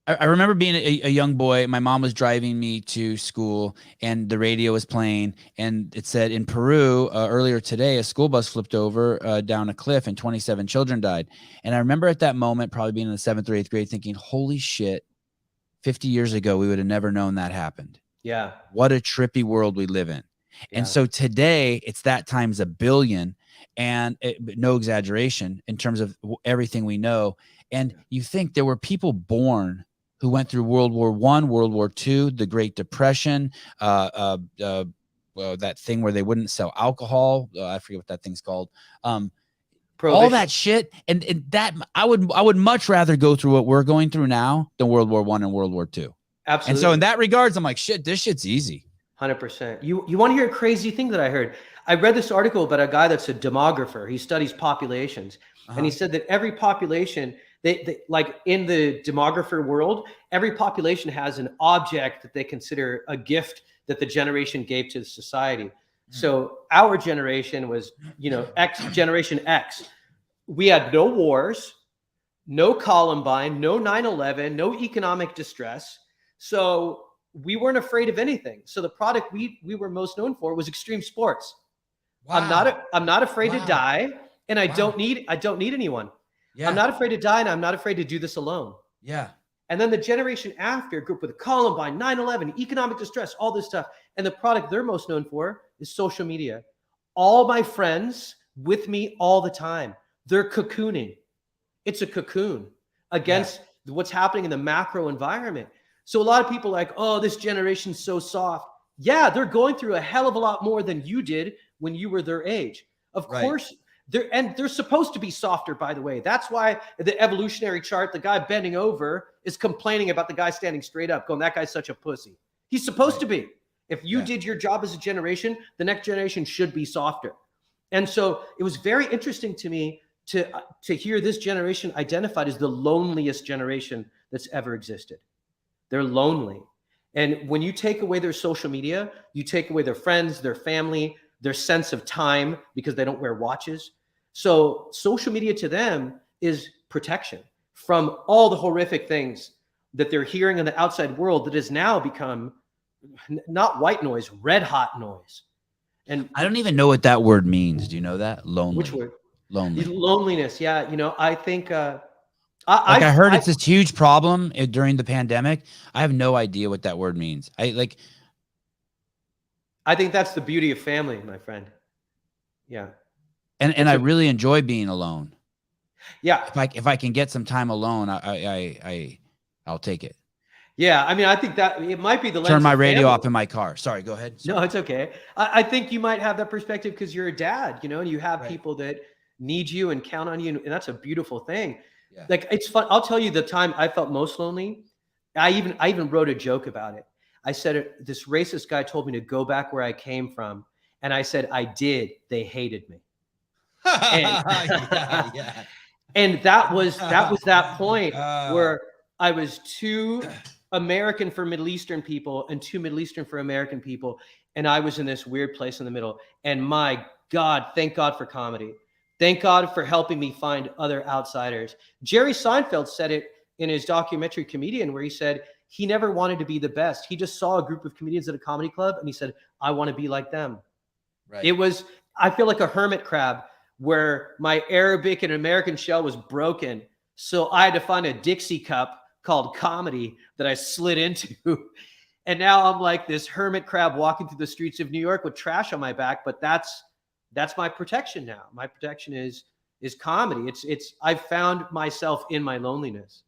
I remember being a young boy. My mom was driving me to school, and the radio was playing, and it said in Peru earlier today, a school bus flipped over down a cliff, and 27 children died. And I remember at that moment, probably being in the 7th or 8th grade, thinking, "Holy shit! 50 years ago, we would have never known that happened." Yeah. What a trippy world we live in. Yeah. And so today, it's that times a billion, and no exaggeration in terms of everything we know. And you think there were people born who went through World War I, World War II, the Great Depression, that thing where they wouldn't sell alcohol. I forget what that thing's called. All that shit, and that I would much rather go through what we're going through now than World War I and World War II. Absolutely. And so in that regards, I'm like, shit, this shit's easy. 100%. You want to hear a crazy thing that I heard? I read this article about a guy that's a demographer. He studies populations, and he said that every population, they like in the demographer world, every population has an object that they consider a gift that the generation gave to society. So our generation was, Generation X. We had no wars, no Columbine, no 9/11, no economic distress. So we weren't afraid of anything. So the product we were most known for was extreme sports. Wow. I'm not afraid to die, and I don't need anyone. Yeah. I'm not afraid to die, and I'm not afraid to do this alone. Yeah. And then the generation after grew up with Columbine, 9/11, economic distress, all this stuff. And the product they're most known for is social media. All my friends with me all the time. They're cocooning. It's a cocoon against what's happening in the macro environment. So a lot of people are like, oh, this generation's so soft. Yeah, they're going through a hell of a lot more than you did when you were their age. Of course, they're supposed to be softer, by the way. That's why the evolutionary chart, the guy bending over is complaining about the guy standing straight up, going, that guy's such a pussy. He's supposed to be. If you did your job as a generation, the next generation should be softer. And so it was very interesting to me to hear this generation identified as the loneliest generation that's ever existed. They're lonely. And when you take away their social media, you take away their friends, their family, their sense of time, because they don't wear watches. So social media to them is protection from all the horrific things that they're hearing in the outside world that has now become not white noise, red hot noise. And I don't even know what that word means. Do you know that? Lonely. Which word? Lonely. Loneliness. Yeah. I think, I heard it's this huge problem during the pandemic. I have no idea what that word means. I think that's the beauty of family, my friend. Yeah. And I really enjoy being alone. Yeah. If I can get some time alone, I'll take it. Yeah. I mean, I think that it might be the lens. Turn my radio off in my car. Sorry, go ahead. Sorry. No, it's okay. I think you might have that perspective because you're a dad, and you have people that need you and count on you. And that's a beautiful thing. Yeah. Like, it's fun. I'll tell you the time I felt most lonely. I even wrote a joke about it. I said, this racist guy told me to go back where I came from. And I said, I did. They hated me. And that was that point where I was too American for Middle Eastern people and too Middle Eastern for American people. And I was in this weird place in the middle. And my God, thank God for comedy. Thank God for helping me find other outsiders. Jerry Seinfeld said it in his documentary Comedian, where he said he never wanted to be the best. He just saw a group of comedians at a comedy club and he said, I want to be like them. Right. It was, I feel like a hermit crab where my Arabic and American shell was broken. So I had to find a Dixie cup called comedy that I slid into. And now I'm like this hermit crab walking through the streets of New York with trash on my back. But that's my protection now. My protection is comedy. I've found myself in my loneliness.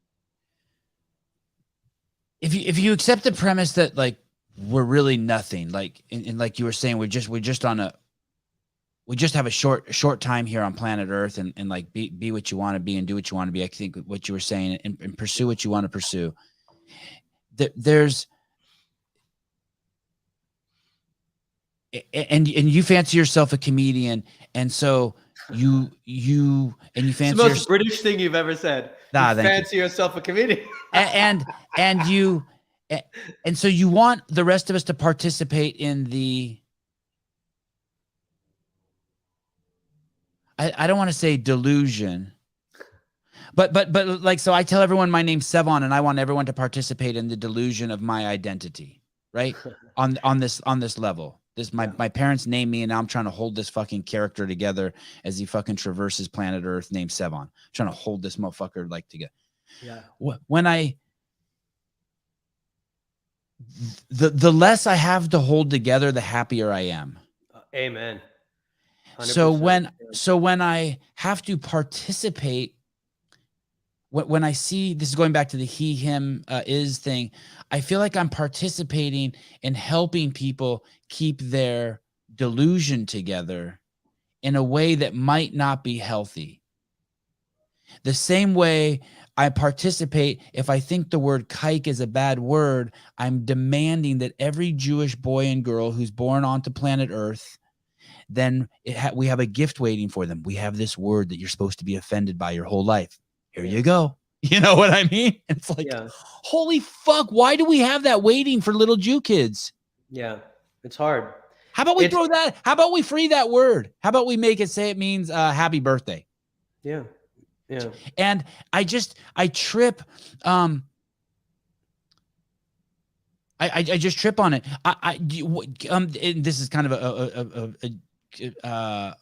If you accept the premise that like we're really nothing, like and like you were saying, we just have a short time here on planet Earth, and like be what you want to be and do what you want to be. I think what you were saying, and pursue what you want to pursue. And you fancy yourself a comedian, and so you fancy it's the most British thing you've ever said. Nah, you fancy yourself a comedian. and so you want the rest of us to participate in the, I don't want to say delusion, But like, so I tell everyone my name's Sevon, and I want everyone to participate in the delusion of my identity, right? on this level. My parents named me, and now I'm trying to hold this fucking character together as he fucking traverses planet Earth named Sevon. I'm trying to hold this motherfucker like together. Yeah. The less I have to hold together, the happier I am. Amen. 100%. So when I have to participate, when I see, this is going back to the he, him, is thing, I feel like I'm participating in helping people keep their delusion together in a way that might not be healthy. The same way I participate, if I think the word kike is a bad word, I'm demanding that every Jewish boy and girl who's born onto planet Earth, then we have a gift waiting for them. We have this word that you're supposed to be offended by your whole life. Here you go. You know what I mean? It's like, holy fuck, why do we have that waiting for little Jew kids? Yeah, it's hard. How about we throw that? How about we free that word? How about we make it say it means happy birthday? Yeah. Yeah. And I trip. I just trip on it. This is kind of a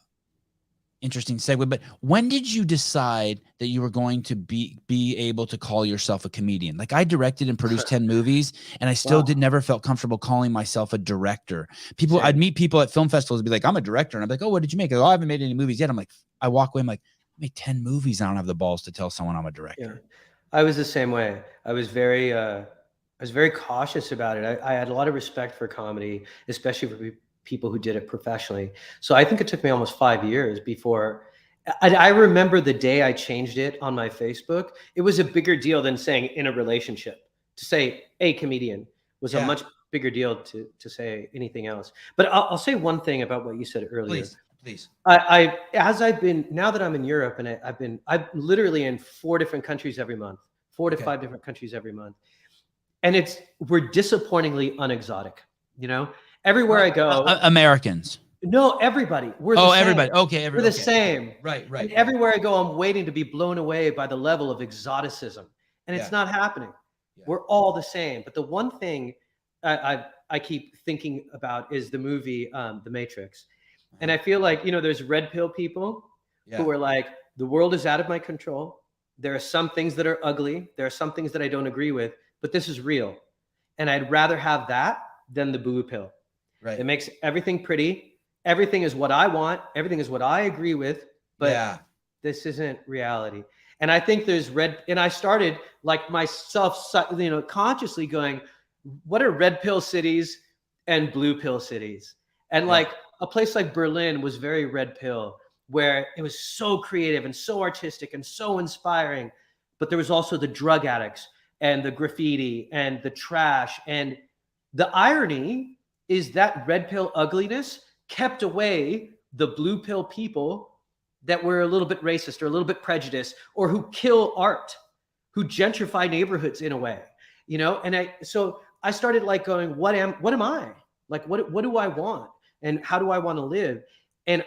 interesting segue, but when did you decide that you were going to be able to call yourself a comedian? Like, I directed and produced 10 movies, and I still never felt comfortable calling myself a director. I'd meet people at film festivals and be like, I'm a director. And I'm like, oh, what did you make? I go, I haven't made any movies yet. I'm like, I walk away, I'm like, I made 10 movies. I don't have the balls to tell someone I'm a director. Yeah. I was the same way. I was very cautious about it. I had a lot of respect for comedy, especially for people who did it professionally. So I think it took me almost 5 years before I remember the day I changed it on my Facebook. It was a bigger deal than saying in a relationship. To say a comedian was a much bigger deal to say anything else. But I'll say one thing about what you said earlier. Please. Now that I'm in Europe, and I'm literally in 4 different countries every month, 4 to 5 different countries every month. And we're disappointingly unexotic, you know? Everywhere I go, Americans. No, everybody. We're the same. Everybody. Okay, we're the same. Right. And everywhere I go, I'm waiting to be blown away by the level of exoticism, and it's not happening. Yeah. We're all the same. But the one thing I keep thinking about is the movie The Matrix, and I feel like, there's red pill people who are like, the world is out of my control. There are some things that are ugly. There are some things that I don't agree with, but this is real, and I'd rather have that than the blue pill. Right. It makes everything pretty. Everything is what I want. Everything is what I agree with. But this isn't reality. And I think and I started like myself, consciously going, what are red pill cities and blue pill cities? And like a place like Berlin was very red pill, where it was so creative and so artistic and so inspiring. But there was also the drug addicts and the graffiti and the trash. And the irony is that red pill ugliness kept away the blue pill people that were a little bit racist or a little bit prejudiced, or who kill art, who gentrify neighborhoods in a way, And so I started like going, what am I? Like, what do I want? And how do I want to live? And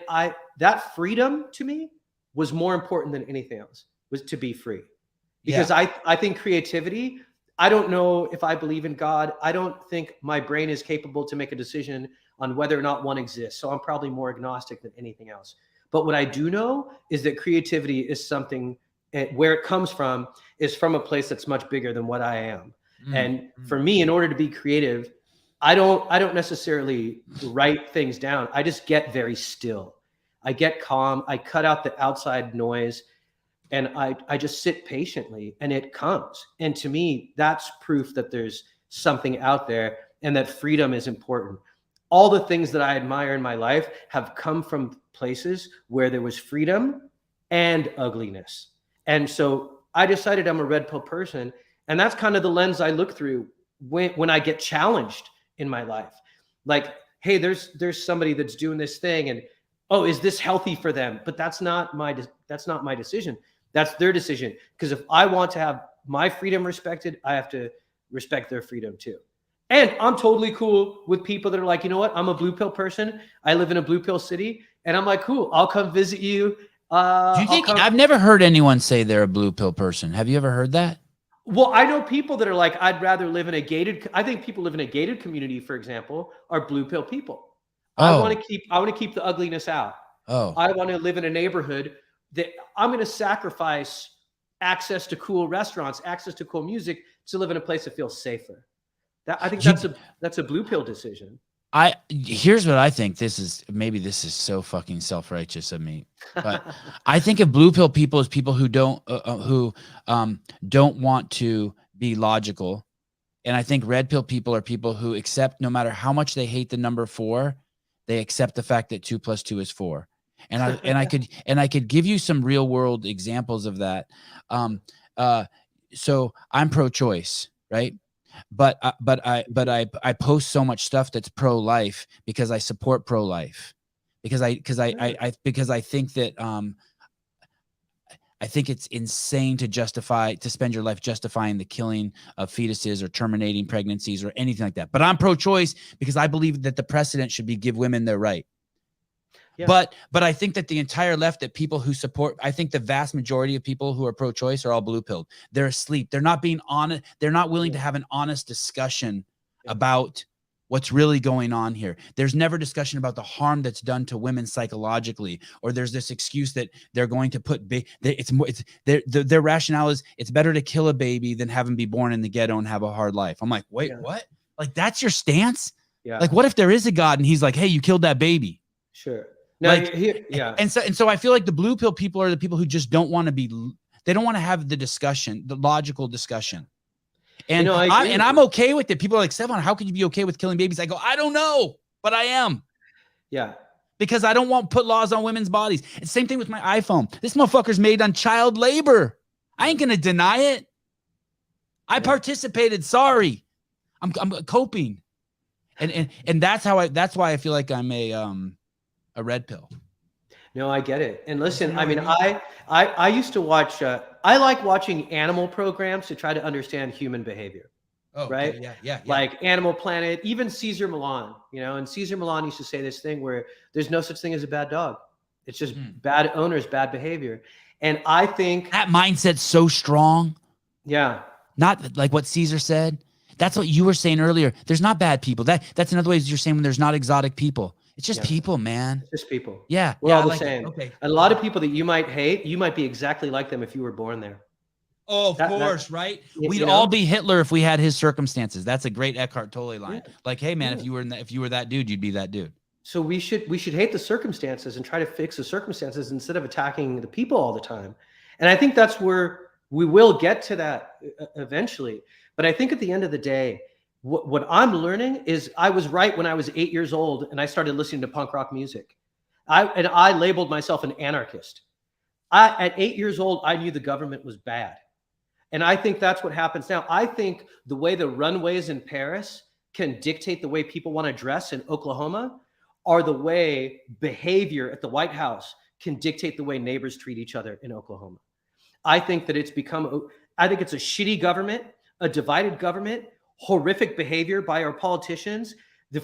that freedom to me was more important than anything else, was to be free. Because I think creativity, I don't know if I believe in God. I don't think my brain is capable to make a decision on whether or not one exists. So I'm probably more agnostic than anything else. But what I do know is that creativity is something, where it comes from is from a place that's much bigger than what I am. And for me, in order to be creative, I don't necessarily write things down. I just get very still. I get calm. I cut out the outside noise. And I just sit patiently, and it comes. And to me, that's proof that there's something out there and that freedom is important. All the things that I admire in my life have come from places where there was freedom and ugliness. And so I decided I'm a red pill person. And that's kind of the lens I look through when I get challenged in my life. Like, hey, there's somebody that's doing this thing, and oh, is this healthy for them? But that's not my decision. That's their decision. Because if I want to have my freedom respected, I have to respect their freedom too. And I'm totally cool with people that are like, you know what? I'm a blue pill person. I live in a blue pill city. And I'm like, cool, I'll come visit you. Do you think I've never heard anyone say they're a blue pill person? Have you ever heard that? Well, I know people that are like, I'd rather live in a gated. I think people live in a gated community, for example, are blue pill people. I want to keep the ugliness out. I want to live in a neighborhood that I'm going to sacrifice access to cool restaurants, access to cool music to live in a place that feels safer. I think that's a blue pill decision. Here's what I think. This is so fucking self-righteous of me, but I think of blue pill people as people who don't want to be logical, and I think red pill people are people who accept, no matter how much they hate the number 4, they accept the fact that 2 + 2 is 4. And I could give you some real world examples of that. So I'm pro-choice, right? But I post so much stuff that's pro-life because I support pro-life, because I think that I think it's insane to spend your life justifying the killing of fetuses or terminating pregnancies or anything like that. But I'm pro-choice because I believe that the precedent should be give women their right. Yeah. But I think that the entire left, that people who support, I think the vast majority of people who are pro-choice are all blue-pilled. They're asleep. They're not being honest. They're not willing to have an honest discussion about what's really going on here. There's never discussion about the harm that's done to women psychologically, or there's this excuse that they're going to put their rationale is it's better to kill a baby than have him be born in the ghetto and have a hard life. I'm like, wait, what? Like, that's your stance? Yeah. Like, what if there is a God and he's like, hey, you killed that baby? Sure. No, And so I feel like the blue pill people are the people who just don't want to they don't want to have the discussion, the logical discussion. And I'm okay with it. People are like, Stefan, how could you be okay with killing babies? I go, I don't know, but I am. Yeah. Because I don't want to put laws on women's bodies. It's the same thing with my iPhone. This motherfucker's made on child labor. I ain't going to deny it. I participated. Sorry. I'm coping. And that's why I feel like I'm a red pill. No, I get it. And listen, I mean, I used to watch, I like watching animal programs to try to understand human behavior. Oh, right. Okay. Yeah. Like Animal Planet, even Cesar Millan, and Cesar Millan used to say this thing where there's no such thing as a bad dog. It's just bad owners, bad behavior. And I think that mindset's so strong. Yeah. Not like what Caesar said. That's what you were saying earlier. There's not bad people. That's another way you're saying when there's not exotic people. It's just people, man. It's just people. Yeah. We're all the same. Okay. A lot of people that you might hate, you might be exactly like them if you were born there. Oh, of course, right? We'd all be Hitler if we had his circumstances. That's a great Eckhart Tolle line. Yeah. Like, hey, man, if you were that dude, you'd be that dude. So we should hate the circumstances and try to fix the circumstances instead of attacking the people all the time. And I think that's where we will get to that eventually. But I think at the end of the day, what I'm learning is I was right when I was 8 years old and I started listening to punk rock music. I labeled myself an anarchist. At 8 years old, I knew the government was bad. And I think that's what happens now. I think the way the runways in Paris can dictate the way people want to dress in Oklahoma are the way behavior at the White House can dictate the way neighbors treat each other in Oklahoma. I think that it's a shitty government, a divided government, horrific behavior by our politicians.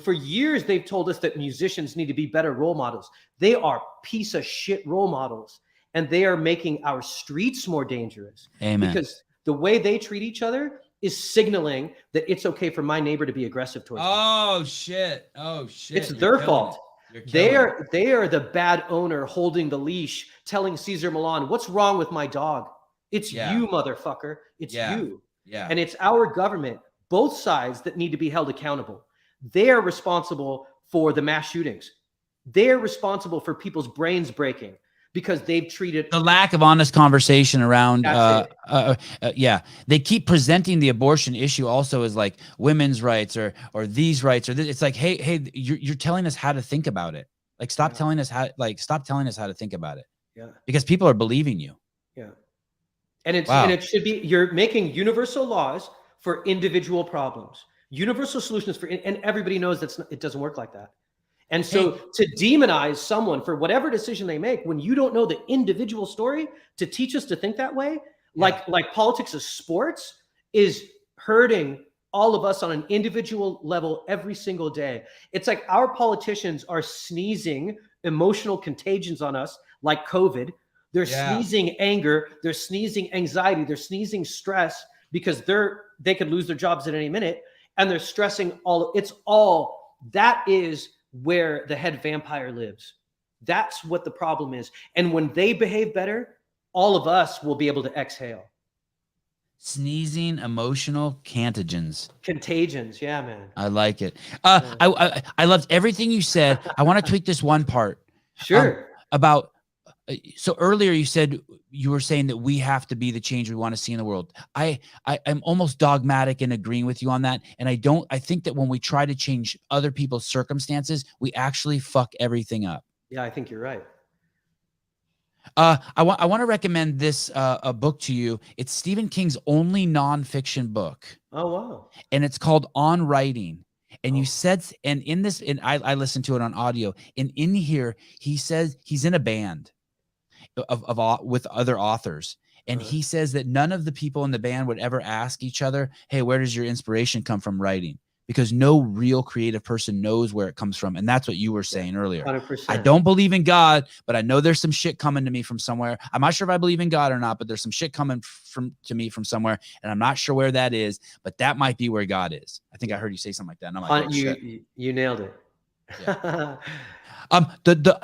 For years, they've told us that musicians need to be better role models. They are piece of shit role models, and they are making our streets more dangerous. Amen. Because the way they treat each other is signaling that it's okay for my neighbor to be aggressive towards me. Oh shit. It's their fault. They are the bad owner holding the leash, telling Cesar Millan, what's wrong with my dog? It's you, motherfucker. It's you. Yeah. And it's our government, both sides, that need to be held accountable. They are responsible for the mass shootings. They are responsible for people's brains breaking because they've treated the lack of honest conversation around. They keep presenting the abortion issue also as like women's rights or these rights, or this. It's like, hey, you're telling us how to think about it. Like, stop telling us how to think about it. Yeah. Because people are believing you. Yeah. And it should be, you're making universal laws for individual problems, universal solutions and everybody knows it doesn't work like that. And so to demonize someone for whatever decision they make, when you don't know the individual story, to teach us to think that way, like politics of sports, is hurting all of us on an individual level every single day. It's like our politicians are sneezing emotional contagions on us, like COVID, They're sneezing anger, they're sneezing anxiety, they're sneezing stress because they could lose their jobs at any minute, and they're stressing that is where the head vampire lives. That's what the problem is. And when they behave better, all of us will be able to exhale. Sneezing emotional contagions. Yeah, man. I like it. I loved everything you said. I want to tweak this one part. Sure. About so earlier you said you were saying that we have to be the change we want to see in the world. I'm almost dogmatic in agreeing with you on that. And I think that when we try to change other people's circumstances, we actually fuck everything up. Yeah, I think you're right. I want to recommend this a book to you. It's Stephen King's only nonfiction book. Oh, wow. And it's called On Writing. And you said, and in this, and I listened to it on audio, and in here, he says he's in a band with other authors. And he says that none of the people in the band would ever ask each other, hey, where does your inspiration come from writing? Because no real creative person knows where it comes from. And that's what you were saying earlier. 100%. I don't believe in God, but I know there's some shit coming to me from somewhere. I'm not sure if I believe in God or not, but there's some shit coming to me from somewhere. And I'm not sure where that is, but that might be where God is. I think I heard you say something like that. And I'm like, oh, you nailed it. Yeah.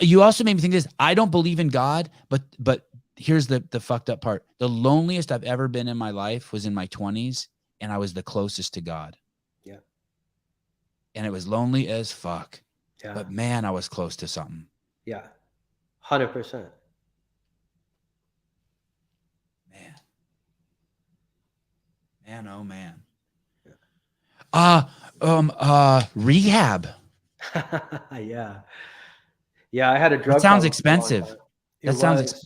You also made me think this. I don't believe in God, but here's the fucked up part. The loneliest I've ever been in my life was in my 20s, and I was the closest to God. Yeah. And it was lonely as fuck. Yeah. But man, I was close to something. Yeah. 100%. Man, oh man. Yeah. Rehab. Yeah. Yeah, I had a drug. That sounds expensive. It was expensive.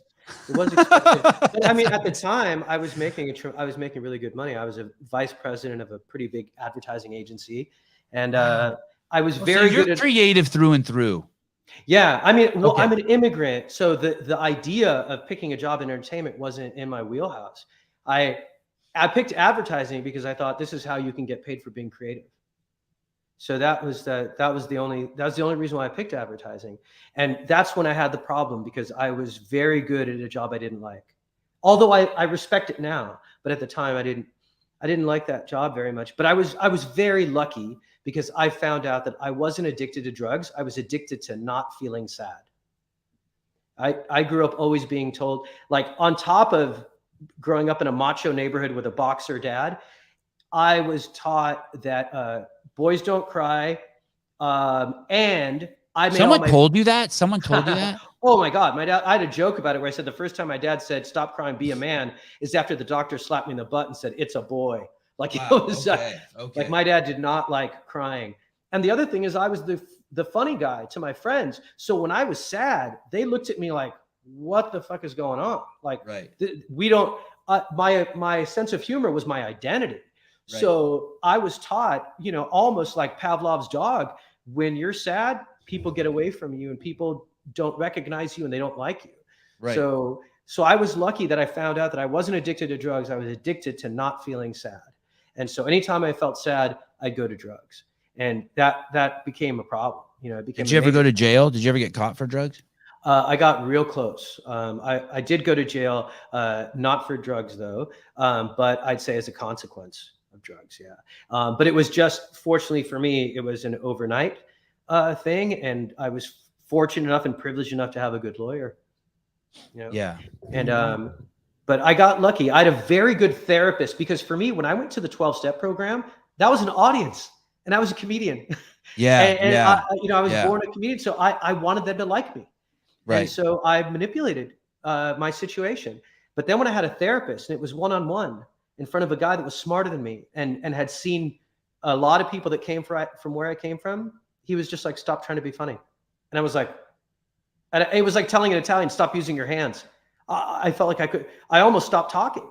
But I mean, at the time, I was making really good money. I was a vice president of a pretty big advertising agency, and I was very good at creative through and through. Yeah, I mean, well, okay. I'm an immigrant, so the idea of picking a job in entertainment wasn't in my wheelhouse. I picked advertising because I thought this is how you can get paid for being creative. So that was the only reason why I picked advertising. And that's when I had the problem, because I was very good at a job I didn't like. Although I respect it now, but at the time I didn't like that job very much. But I was very lucky because I found out that I wasn't addicted to drugs. I was addicted to not feeling sad. I grew up always being told, like, on top of growing up in a macho neighborhood with a boxer dad, I was taught that boys don't cry. And I made Someone told you that? Someone told you that? Oh my God. My dad, I had a joke about it where I said the first time my dad said, stop crying, be a man, is after the doctor slapped me in the butt and said, it's a boy. Like, wow, it was okay. Like, my dad did not like crying. And the other thing is, I was the funny guy to my friends. So when I was sad, they looked at me like, what the fuck is going on? Like, right. We don't, my sense of humor was my identity. Right. So I was taught, almost like Pavlov's dog, when you're sad, people get away from you and people don't recognize you and they don't like you. Right. So I was lucky that I found out that I wasn't addicted to drugs. I was addicted to not feeling sad. And so anytime I felt sad, I'd go to drugs. And that became a problem. Did you ever go to jail? Did you ever get caught for drugs? I got real close. I did go to jail, not for drugs though, but I'd say as a consequence of drugs. Yeah. But it was just, fortunately for me, it was an overnight thing. And I was fortunate enough and privileged enough to have a good lawyer. Yeah. And, but I got lucky. I had a very good therapist, because for me, when I went to the 12-step program, that was an audience and I was a comedian. Yeah. and I was born a comedian. So I wanted them to like me. Right. And so I manipulated my situation. But then when I had a therapist, and it was one-on-one in front of a guy that was smarter than me and had seen a lot of people that came from where I came from, he was just like, stop trying to be funny. And I was like, and it was like telling an Italian, stop using your hands. I felt like I almost stopped talking.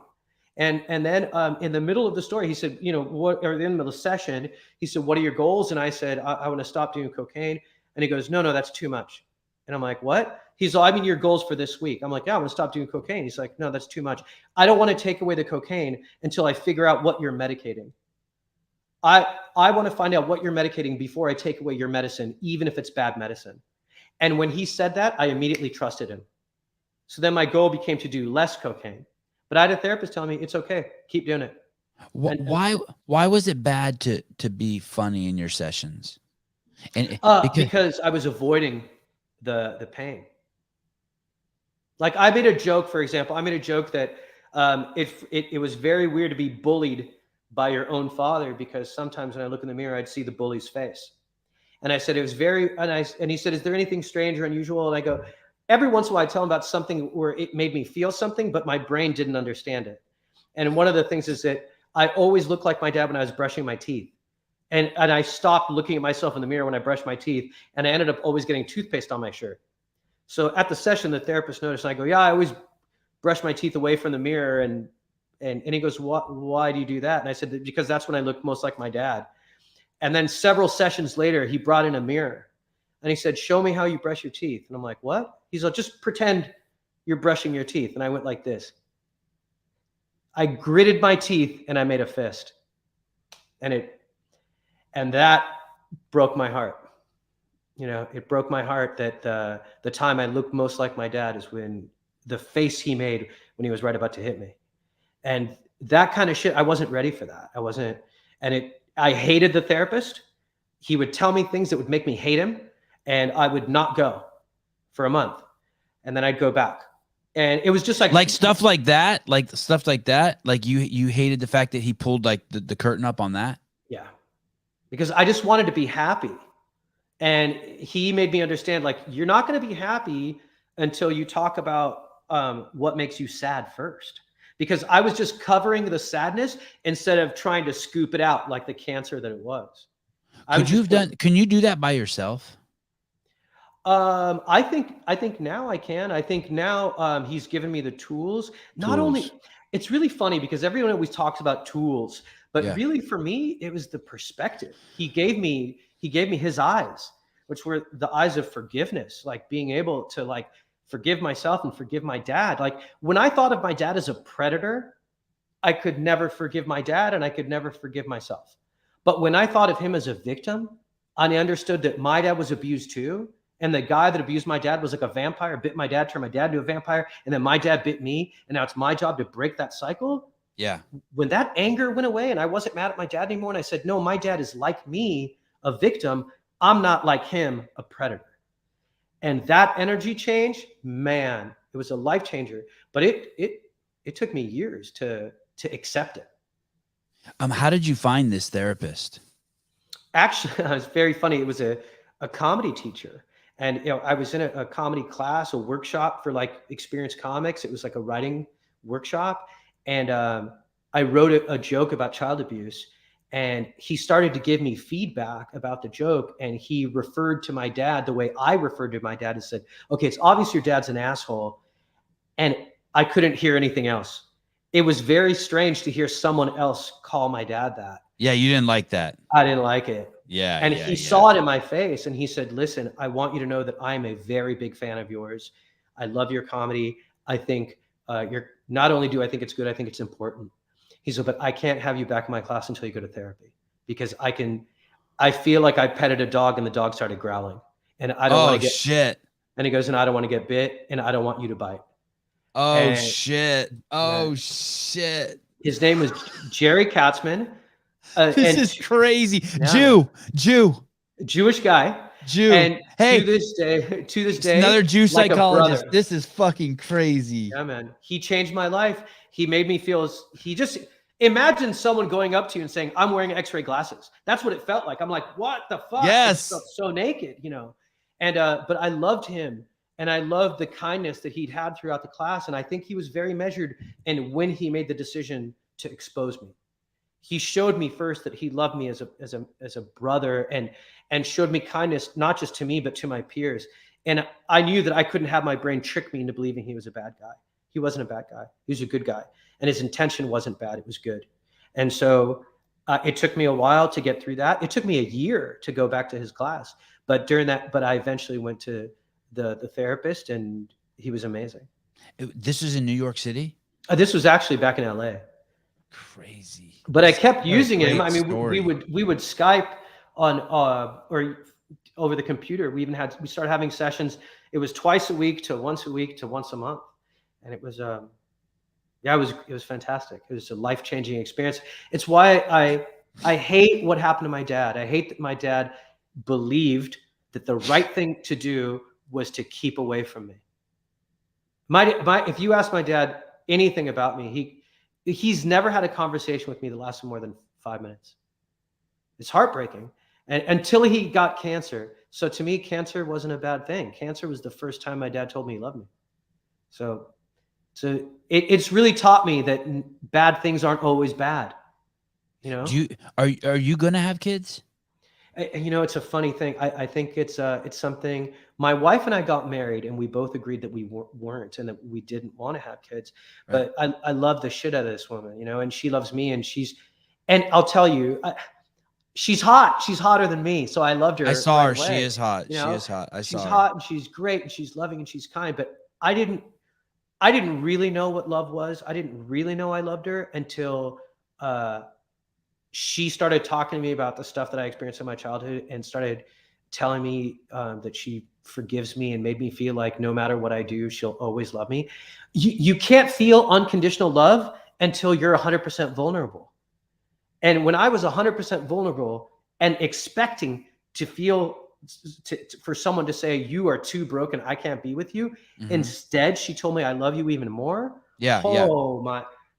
And then in the middle of the story, he said, or in the middle of the session, he said, what are your goals? And I said, I want to stop doing cocaine. And he goes, no, that's too much. And I'm like, what? He's like, I mean, your goals for this week. I'm like, yeah, I'm going to stop doing cocaine. He's like, no, that's too much. I don't want to take away the cocaine until I figure out what you're medicating. I want to find out what you're medicating before I take away your medicine, even if it's bad medicine. And when he said that, I immediately trusted him. So then my goal became to do less cocaine. But I had a therapist telling me, it's okay, keep doing it. Why was it bad to be funny in your sessions? And because I was avoiding the pain. Like I made a joke, for example, I made a joke that it was very weird to be bullied by your own father, because sometimes when I look in the mirror, I'd see the bully's face. And I said, it was very, and he said, is there anything strange or unusual? And I go, every once in a while I tell him about something where it made me feel something, but my brain didn't understand it. And one of the things is that I always looked like my dad when I was brushing my teeth. And I stopped looking at myself in the mirror when I brushed my teeth, and I ended up always getting toothpaste on my shirt. So at the session, the therapist noticed, and I go, yeah, I always brush my teeth away from the mirror. And he goes, why do you do that? And I said, because that's when I look most like my dad. And then several sessions later, he brought in a mirror and he said, show me how you brush your teeth. And I'm like, what? He's like, just pretend you're brushing your teeth. And I went like this. I gritted my teeth and I made a fist. And that broke my heart. You know, it broke my heart that the time I looked most like my dad is when the face he made when he was right about to hit me. And that kind of shit, I wasn't ready for that. I wasn't, I hated the therapist. He would tell me things that would make me hate him, and I would not go for a month. And then I'd go back. And it was just like stuff like that, like you hated the fact that he pulled like the curtain up on that. Yeah. Because I just wanted to be happy. And he made me understand, like, you're not going to be happy until you talk about what makes you sad first. Because I was just covering the sadness instead of trying to scoop it out like the cancer that it was. Can you do that by yourself? I think now I can. I think now he's given me the tools. Not only, it's really funny because everyone always talks about tools, but really for me, it was the perspective. He gave me his eyes, which were the eyes of forgiveness, like being able to like forgive myself and forgive my dad. Like when I thought of my dad as a predator, I could never forgive my dad and I could never forgive myself. But when I thought of him as a victim, I understood that my dad was abused too. And the guy that abused my dad was like a vampire, bit my dad, turned my dad into a vampire. And then my dad bit me. And now it's my job to break that cycle. Yeah. When that anger went away and I wasn't mad at my dad anymore, and I said, no, my dad is like me, a victim. I'm not like him, a predator. And that energy change, man, it was a life changer. But it took me years to accept it. How did you find this therapist? Actually, it was very funny. It was a comedy teacher. And you know, I was in a comedy class, a workshop for like experienced comics. It was like a writing workshop. And I wrote a joke about child abuse. And he started to give me feedback about the joke. And he referred to my dad the way I referred to my dad and said, okay, it's obvious your dad's an asshole. And I couldn't hear anything else. It was very strange to hear someone else call my dad that. Yeah, you didn't like that. I didn't like it. Yeah. And he saw it in my face and he said, listen, I want you to know that I'm a very big fan of yours. I love your comedy. I think you're, not only do I think it's good, I think it's important. He said, but I can't have you back in my class until you go to therapy because I feel like I petted a dog and the dog started growling and I don't want to get shit. And he goes, and I don't want to get bit and I don't want you to bite. Shit. Shit. His name was Jerry Katzman. This is crazy. Yeah. Jewish guy. And hey, to this day, another Jew psychologist. This is fucking crazy. Yeah, man. He changed my life. He made me feel, imagine someone going up to you and saying, I'm wearing X-ray glasses. That's what it felt like. I'm like, what the fuck? Yes. I felt so naked, you know? And, but I loved him and I loved the kindness that he'd had throughout the class. And I think he was very measured. And when he made the decision to expose me, he showed me first that he loved me as a brother and showed me kindness, not just to me, but to my peers. And I knew that I couldn't have my brain trick me into believing he was a bad guy. He wasn't a bad guy. He was a good guy. And his intention wasn't bad. It was good. And so it took me a while to get through that. It took me a year to go back to his class. But I eventually went to the therapist and he was amazing. This was in New York City? This was actually back in LA. Crazy. But I kept using him. I mean, story. we would Skype on or over the computer. We started having sessions. It was twice a week to once a week to once a month. And it was, yeah, it was fantastic. It was a life-changing experience. It's why I hate what happened to my dad. I hate that my dad believed that the right thing to do was to keep away from me. If you ask my dad anything about me, he's never had a conversation with me that lasted more than 5 minutes. It's heartbreaking. And until he got cancer. So to me, cancer wasn't a bad thing. Cancer was the first time my dad told me he loved me. So it's really taught me that bad things aren't always bad. You know? Are you gonna have kids? You know, it's a funny thing. I think it's something. My wife and I got married, and we both agreed that we weren't, and that we didn't want to have kids. Right. But I love the shit out of this woman, you know, and she loves me, and I'll tell you, she's hot. She's hotter than me, so I loved her. I saw her. Right away. She is hot. You She know? is hot. I saw She's her. hot, and she's great, and she's loving, and she's kind. But I didn't really know what love was. I didn't really know I loved her until she started talking to me about the stuff that I experienced in my childhood, and started telling me that she forgives me and made me feel like no matter what I do, she'll always love me. You can't feel unconditional love until you're 100% vulnerable. And when I was 100% vulnerable and expecting to feel for someone to say, you are too broken, I can't be with you. Mhm. Instead, she told me, I love you even more. Yeah.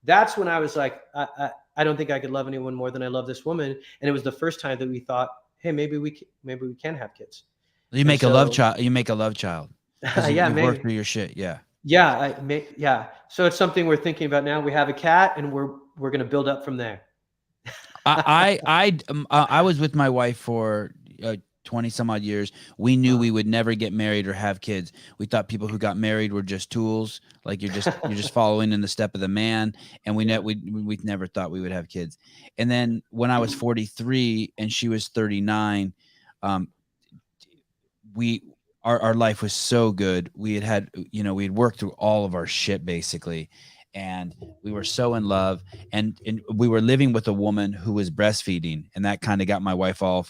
That's when I was like, I don't think I could love anyone more than I love this woman. And it was the first time that we thought, hey, maybe we can have kids. You make a love child. You make a love child. Yeah, you maybe. work through your shit. Yeah. Yeah. So it's something we're thinking about now. We have a cat, and we're going to build up from there. I was with my wife for 20 some odd years. We knew we would never get married or have kids. We thought people who got married were just tools. Like you're just following in the step of the man. And we never thought we would have kids. And then when I was 43 and she was 39, our life was so good. We had worked through all of our shit basically. And we were so in love, and we were living with a woman who was breastfeeding, and that kind of got my wife all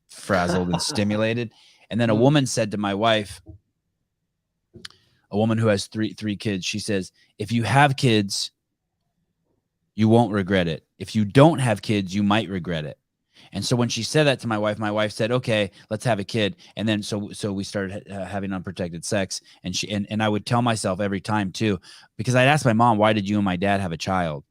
frazzled and stimulated. And then a woman said to my wife, a woman who has three kids, she says, if you have kids, you won't regret it. If you don't have kids, you might regret it. And so when she said that to my wife said, okay, let's have a kid. And then so we started having unprotected sex. And and I would tell myself every time too, because I'd ask my mom, why did you and my dad have a child?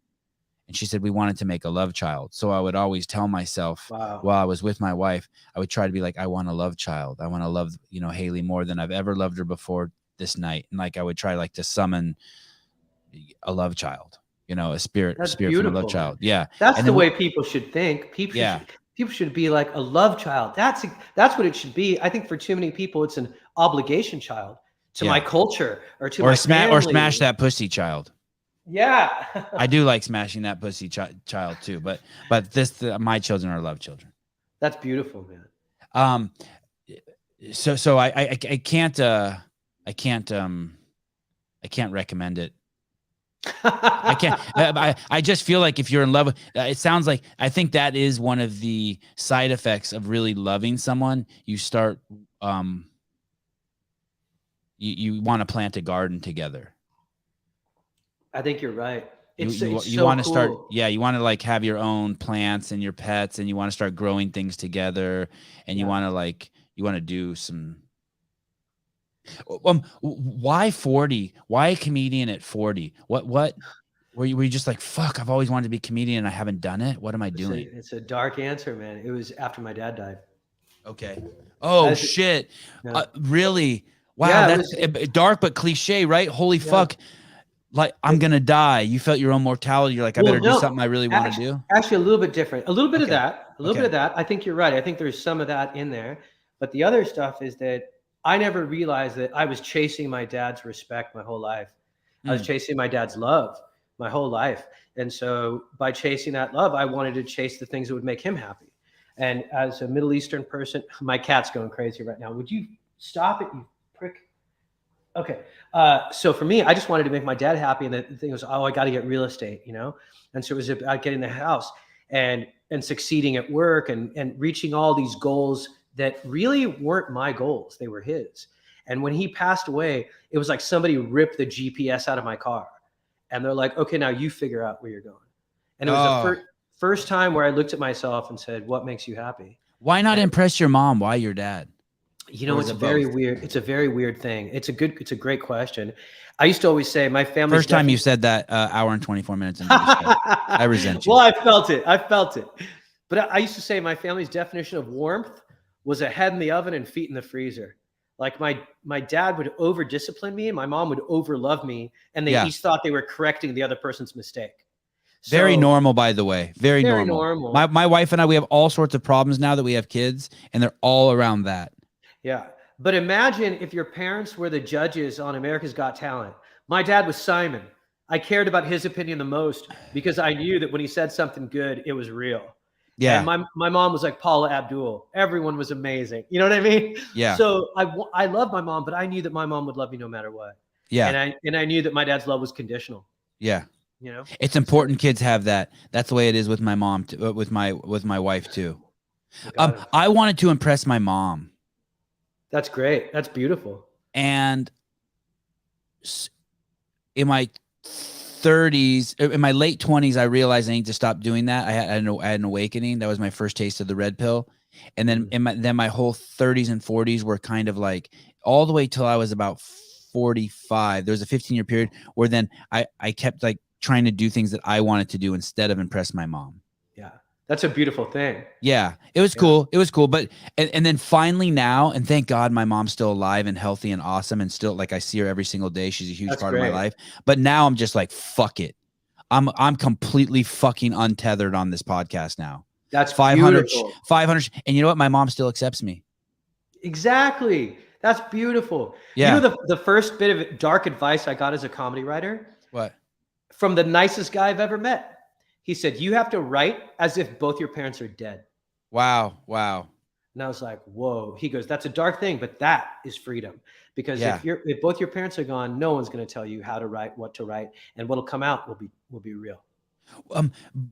And she said, we wanted to make a love child. So I would always tell myself while I was with my wife, I would try to be like, I want a love child. I want to love, Haley more than I've ever loved her before this night. And like, I would try to summon a love child, a spirit from a love child. Yeah. That's the way people should think. People should be like a love child. That's what it should be. I think for too many people, it's an obligation child to my culture or to my family. Or smash that pussy child. Yeah. I do like smashing that pussy child too, but my children are love children. That's beautiful, man. So I can't recommend it. I can't. I just feel like if you're in love with, it sounds like, I think that is one of the side effects of really loving someone. You start, you want to plant a garden together. I think you're right. You want to start, you want to have your own plants and your pets, and you want to start growing things together, and you want to do some. Why 40? Why a comedian at 40? What were you just like, fuck, I've always wanted to be a comedian and I haven't done it? What am I doing? It's a dark answer, man. It was after my dad died. Okay. Oh shit. Yeah. Really? Wow. Yeah, that's dark, but cliche, right? Holy fuck. Like, I'm going to die. You felt your own mortality. You're like, I better do something I really want to do. Actually, a little bit different. A little bit of that. A little bit of that. I think you're right. I think there's some of that in there. But the other stuff is that I never realized that I was chasing my dad's respect my whole life. I was chasing my dad's love my whole life. And so by chasing that love, I wanted to chase the things that would make him happy. And as a Middle Eastern person, my cat's going crazy right now. Would you stop it, you prick? Okay. So for me, I just wanted to make my dad happy. And the thing was, I got to get real estate, And so it was about getting the house and succeeding at work and reaching all these goals that really weren't my goals. They were his. And when he passed away, it was like somebody ripped the GPS out of my car. And they're like, okay, now you figure out where you're going. And it was the first time where I looked at myself and said, what makes you happy? Why not impress your mom? Why your dad? You know, it's very weird. It's a very weird thing. It's a great question. I used to always say my family. First time you said that hour and 24 minutes into this show. I resent you. Well, I felt it. But I used to say my family's definition of warmth was a head in the oven and feet in the freezer. Like my dad would over discipline me and my mom would over love me. And they each thought they were correcting the other person's mistake. So, very normal, by the way. Very normal. My wife and I, we have all sorts of problems now that we have kids, and they're all around that. Yeah. But imagine if your parents were the judges on America's Got Talent. My dad was Simon. I cared about his opinion the most because I knew that when he said something good, it was real. Yeah. And my mom was like Paula Abdul. Everyone was amazing. You know what I mean? Yeah. So I love my mom, but I knew that my mom would love me no matter what. Yeah. And I knew that my dad's love was conditional. Yeah. You know, it's important kids have that. That's the way it is with my mom, with my wife too. I wanted to impress my mom. That's great. That's beautiful. And in my 30s, in my late 20s, I realized I need to stop doing that. I had an awakening. That was my first taste of the red pill. And then my whole 30s and 40s were kind of like all the way till I was about 45. There was a 15-year period where then I kept like trying to do things that I wanted to do instead of impress my mom. Yeah. That's a beautiful thing. Yeah, it was cool. It was cool. But, and then finally now, and thank God my mom's still alive and healthy and awesome. And still, like, I see her every single day. She's a huge part of my life. But now I'm just like, fuck it. I'm completely fucking untethered on this podcast now. That's 500, beautiful. 500. And you know what? My mom still accepts me. Exactly. That's beautiful. Yeah. You know, the first bit of dark advice I got as a comedy writer? What? From the nicest guy I've ever met. He said, you have to write as if both your parents are dead. Wow. Wow. And I was like, whoa. He goes, that's a dark thing, but that is freedom. Because if both your parents are gone, no one's going to tell you how to write, what to write, and what'll come out will be real.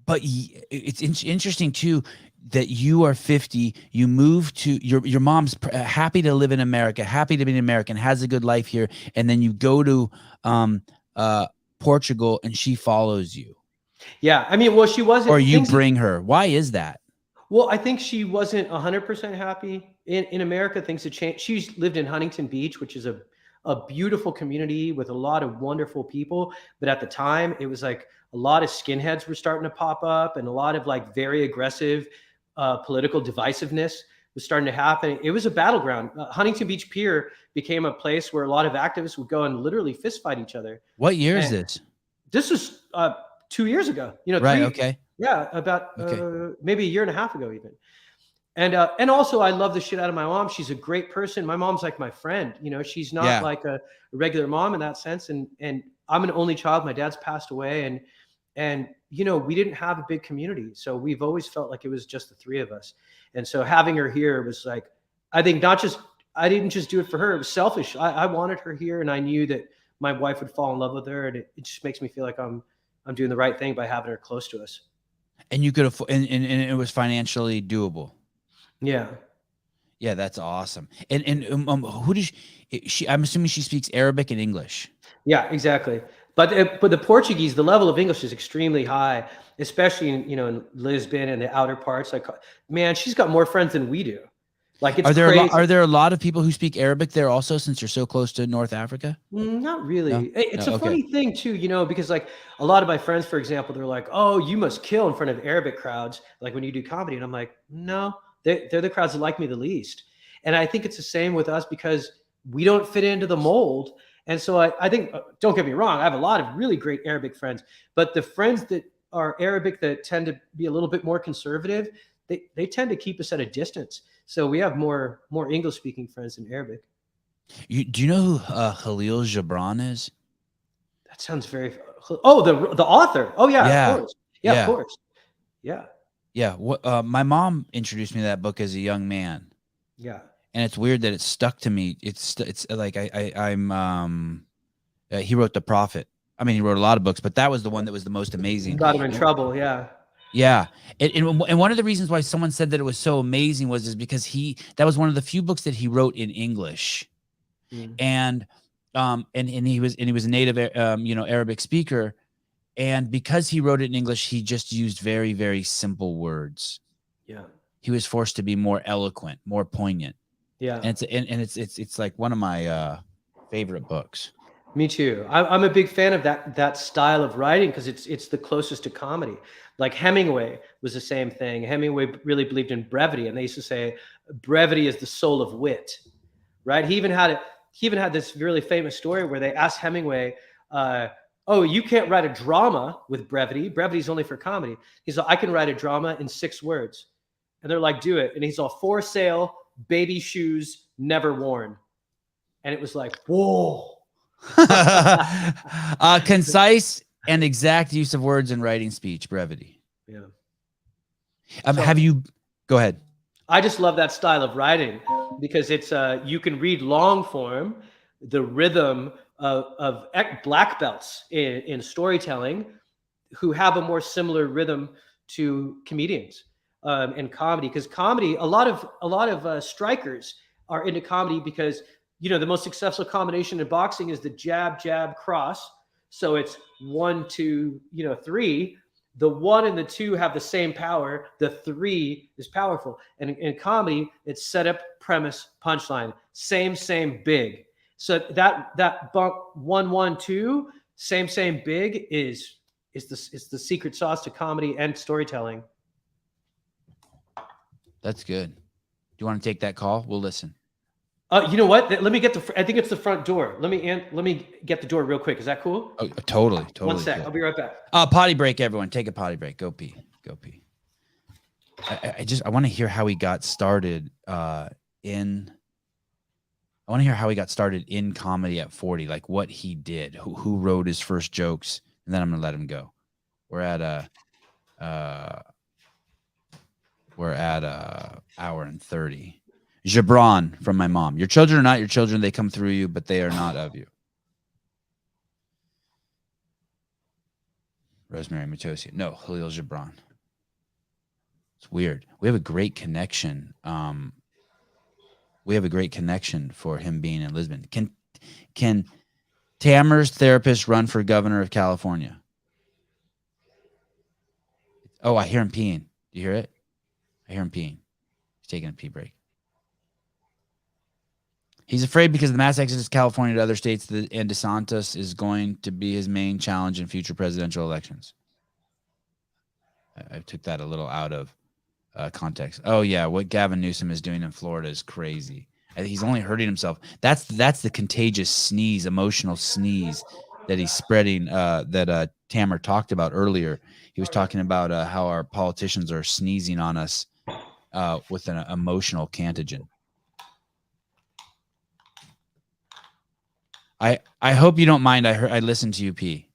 But it's interesting too that you are 50. You move to your mom's happy to live in America, happy to be an American, has a good life here, and then you go to Portugal, and she follows you. Yeah, I mean, well, she wasn't. Or you bring her. Why is that? Well, I think she wasn't 100% happy in America. Things had changed. She's lived in Huntington Beach, which is a beautiful community with a lot of wonderful people. But at the time, it was like a lot of skinheads were starting to pop up, and a lot of like very aggressive political divisiveness was starting to happen. It was a battleground. Huntington Beach Pier became a place where a lot of activists would go and literally fist fight each other. What year is this? This was 2 years ago. You know, right? Okay. Yeah, about maybe a year and a half ago even. And also I love the shit out of my mom. She's a great person. My mom's like my friend. You know, she's not like a regular mom in that sense. And I'm an only child. My dad's passed away, and you know, we didn't have a big community. So we've always felt like it was just the three of us. And so having her here was like, I think I didn't just do it for her. It was selfish. I wanted her here, and I knew that my wife would fall in love with her. And it just makes me feel like I'm doing the right thing by having her close to us. And you could afford, and it was financially doable. Yeah. Yeah, that's awesome. And who does she? I'm assuming she speaks Arabic and English. Yeah, exactly. But the Portuguese, the level of English is extremely high, especially in Lisbon and the outer parts. Like, man, she's got more friends than we do. Like, it's crazy. Are there a lot of people who speak Arabic there also, since you're so close to North Africa? Not really. No? It's a funny thing too, because like a lot of my friends, for example, they're like, "Oh, you must kill in front of Arabic crowds, like when you do comedy." And I'm like, "No, they're the crowds that like me the least." And I think it's the same with us because we don't fit into the mold. And so I think, don't get me wrong, I have a lot of really great Arabic friends, but the friends that are Arabic that tend to be a little bit more conservative, they tend to keep us at a distance. So we have more English-speaking friends than Arabic. Do you know who Khalil Gibran is? That sounds very. Oh, the author. Oh yeah, of course. Yeah, of course. Yeah. Yeah. My mom introduced me to that book as a young man. Yeah. And it's weird that it stuck to me. It's like he wrote The Prophet. I mean, he wrote a lot of books, but that was the one that was the most amazing. Got him in trouble. Yeah. Yeah. And one of the reasons why someone said that it was so amazing was because that was one of the few books that he wrote in English. and he was a native Arabic speaker, and because he wrote it in English, he just used very, very simple words. Yeah. He was forced to be more eloquent, more poignant. Yeah. And it's like one of my favorite books. Me too. I'm a big fan of that style of writing because it's the closest to comedy. Like Hemingway was the same thing. Hemingway really believed in brevity, and they used to say brevity is the soul of wit, right? He even had this really famous story where they asked Hemingway, "Oh, you can't write a drama with brevity. Brevity is only for comedy." He's like, "I can write a drama in 6 words," and they're like, "Do it." And he's all, "For sale, baby shoes, never worn," and it was like, whoa. Concise and exact use of words in writing speech, brevity. Yeah. Have you go ahead? I just love that style of writing because it's you can read long form, the rhythm of black belts in storytelling who have a more similar rhythm to comedians in comedy, because comedy, a lot of strikers are into comedy because the most successful combination in boxing is the jab, jab, cross. So it's 1, 2, 3. The 1 and the 2 have the same power. The 3 is powerful. And in comedy, it's setup, premise, punchline. Same, big. So that bump 1, 1, 2, same, big is the secret sauce to comedy and storytelling. That's good. Do you want to take that call? We'll listen. You know what? Let me get I think it's the front door. Let me get the door real quick. Is that cool? Oh, totally. 1 sec. Good. I'll be right back. Potty break, everyone. Take a potty break. Go pee. I want to hear how he got started in comedy at 40, like what he did, who wrote his first jokes, and then I'm gonna let him go. We're at hour and 30. Gibran from my mom. Your children are not your children. They come through you, but they are not of you. Rosemary Matosia. No, Khalil Gibran. It's weird. We have a great connection. For him being in Lisbon. Can Tamer's therapist run for governor of California? Oh, I hear him peeing. Do you hear it? I hear him peeing. He's taking a pee break. He's afraid because of the mass exodus of California to other states, and DeSantis is going to be his main challenge in future presidential elections. I took that a little out of context. Oh yeah, what Gavin Newsom is doing in Florida is crazy. He's only hurting himself. That's the contagious sneeze, emotional sneeze that he's spreading. That Tamer talked about earlier. He was talking about how our politicians are sneezing on us with an emotional contagion. I hope you don't mind. I listened to you pee.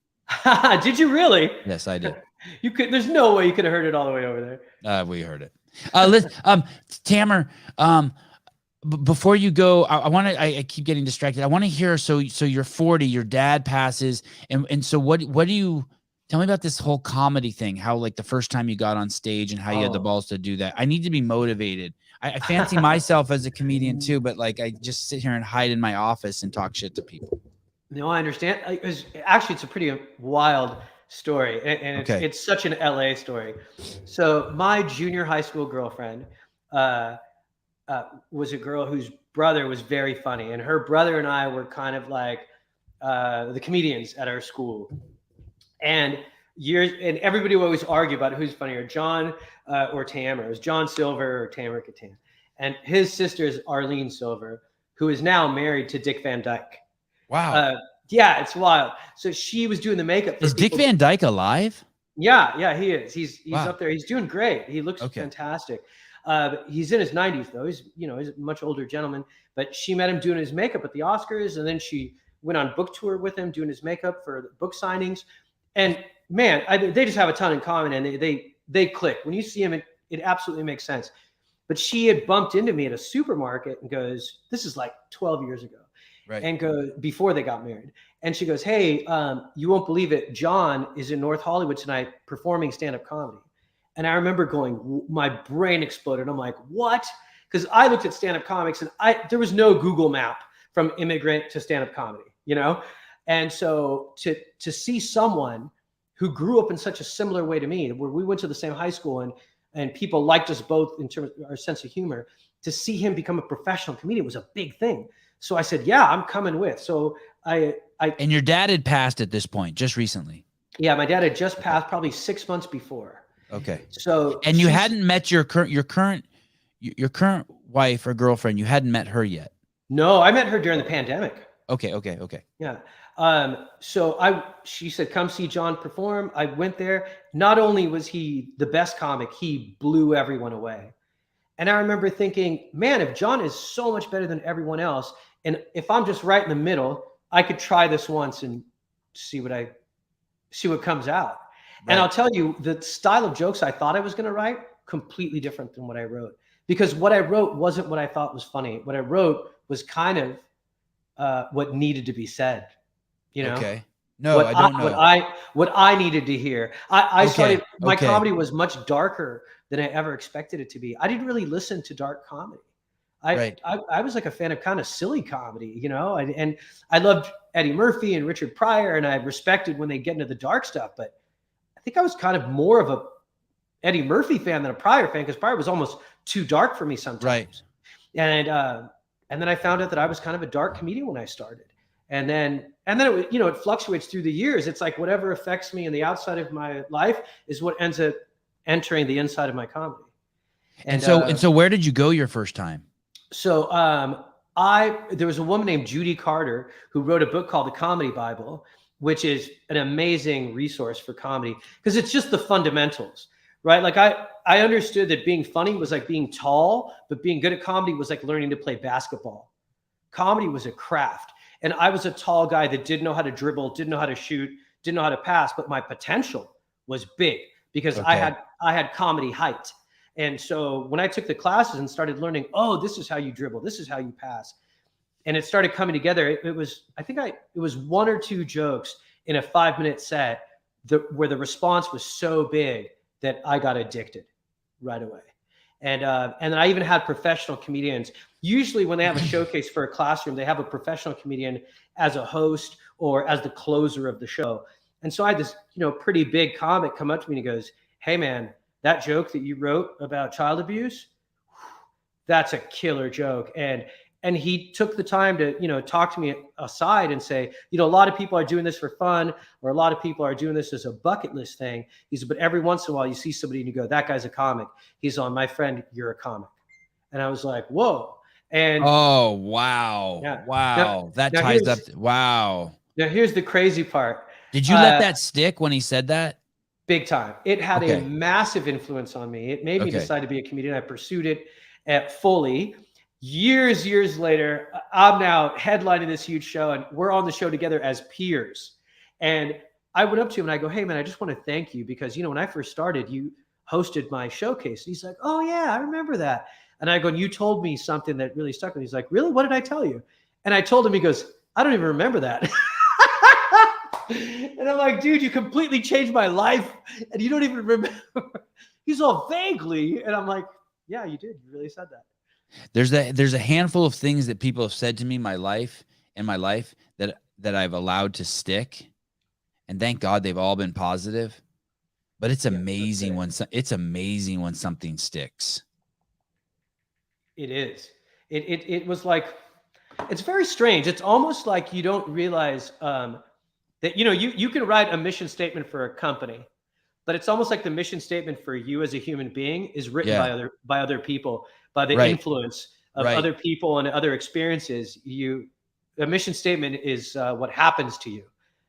Did you really? Yes, I did. You could. There's no way you could have heard it all the way over there. We heard it. Listen, Tamer. Before you go, I keep getting distracted. I want to hear. So you're 40. Your dad passes, and so what do you tell me about this whole comedy thing? How like the first time you got on stage and how you had the balls to do that? I need to be motivated. I fancy myself as a comedian too, but like I just sit here and hide in my office and talk shit to people. No, I understand. It's a pretty wild story, and it's such an LA story. So my junior high school girlfriend was a girl whose brother was very funny, and her brother and I were kind of like the comedians at our school. And everybody would always argue about who's funnier, John or Tamer. It was John Silver or Tamer Kattan. And his sister is Arlene Silver, who is now married to Dick Van Dyke. Wow. Yeah, it's wild. So she was doing the makeup. Is Dick Van Dyke alive? Yeah, he is. He's wow. up there. He's doing great. He looks fantastic. He's in his 90s though. He's a much older gentleman. But she met him doing his makeup at the Oscars, and then she went on book tour with him doing his makeup for the book signings. And man, they just have a ton in common, and they click. When you see him, it absolutely makes sense. But she had bumped into me at a supermarket and goes, this is like 12 years ago. Right. And before they got married. And she goes, hey, you won't believe it. John is in North Hollywood tonight performing stand-up comedy. And I remember going, my brain exploded. I'm like, what? Because I looked at stand-up comics and there was no Google map from immigrant to stand-up comedy, you know? And so to see someone who grew up in such a similar way to me, where we went to the same high school and people liked us both in terms of our sense of humor, to see him become a professional comedian was a big thing. So I said, yeah, I'm coming with. So And your dad had passed at this point, just recently. yeah, my dad had just passed probably 6 months before. Okay. So And you hadn't met your current wife or girlfriend. You hadn't met her yet. No, I met her during the pandemic. Okay. Yeah. So she said, come see John perform. I went there. Not only was he the best comic, he blew everyone away. And I remember thinking, man, if John is so much better than everyone else, and if I'm just right in the middle, I could try this once and see what comes out. Right. And I'll tell you, the style of jokes I thought I was going to write, completely different than what I wrote. Because what I wrote wasn't what I thought was funny. What I wrote was kind of what needed to be said. You know? Okay. No, I don't know. What I needed to hear. I started, my okay. comedy was much darker than I ever expected it to be. I didn't really listen to dark comedy. I was like a fan of kind of silly comedy, you know, and I loved Eddie Murphy and Richard Pryor, and I respected when they get into the dark stuff. But I think I was kind of more of a Eddie Murphy fan than a Pryor fan, because Pryor was almost too dark for me sometimes. Right. And then I found out that I was kind of a dark comedian when I started. And then it, you know, it fluctuates through the years. It's like whatever affects me in the outside of my life is what ends up entering the inside of my comedy. And so where did you go your first time? So there was a woman named Judy Carter who wrote a book called The Comedy Bible, which is an amazing resource for comedy because it's just the fundamentals, right? Like I understood that being funny was like being tall, but being good at comedy was like learning to play basketball. Comedy was a craft. And I was a tall guy that didn't know how to dribble, didn't know how to shoot, didn't know how to pass, but my potential was big because I had comedy height. And so when I took the classes and started learning, oh, this is how you dribble, this is how you pass, and it started coming together. It was one or two jokes in a 5-minute set where the response was so big that I got addicted right away. And then I even had professional comedians. Usually when they have a showcase for a classroom, they have a professional comedian as a host or as the closer of the show. And so I had this, you know, pretty big comic come up to me and he goes, hey man, that joke that you wrote about child abuse, that's a killer joke. And he took the time to, you know, talk to me aside and say, you know, a lot of people are doing this for fun, or a lot of people are doing this as a bucket list thing. He said, but every once in a while you see somebody and you go, that guy's a comic. He's on, my friend, you're a comic. And I was like, whoa. And oh, wow. Yeah. Wow. That ties up. Wow. Now here's the crazy part. Did you let that stick when he said that? Big time. It had a massive influence on me. It made me decide to be a comedian. I pursued it fully. Years later, I'm now headlining this huge show and we're on the show together as peers. And I went up to him and I go, hey man, I just want to thank you because, you know, when I first started, you hosted my showcase. And he's like, oh yeah, I remember that. And I go, and you told me something that really stuck with me. He's like, really? What did I tell you? And I told him, he goes, I don't even remember that. And I'm like, dude, you completely changed my life and you don't even remember. He's all vaguely. And I'm like, yeah, you did. You really said that. There's a handful of things that people have said to me in my life that I've allowed to stick. And thank God they've all been positive. But it's amazing when something sticks. It is. It was like, it's very strange. It's almost like you don't realize that, you know, you can write a mission statement for a company, but it's almost like the mission statement for you as a human being is written by other people, by the influence of other people and other experiences. A mission statement is what happens to you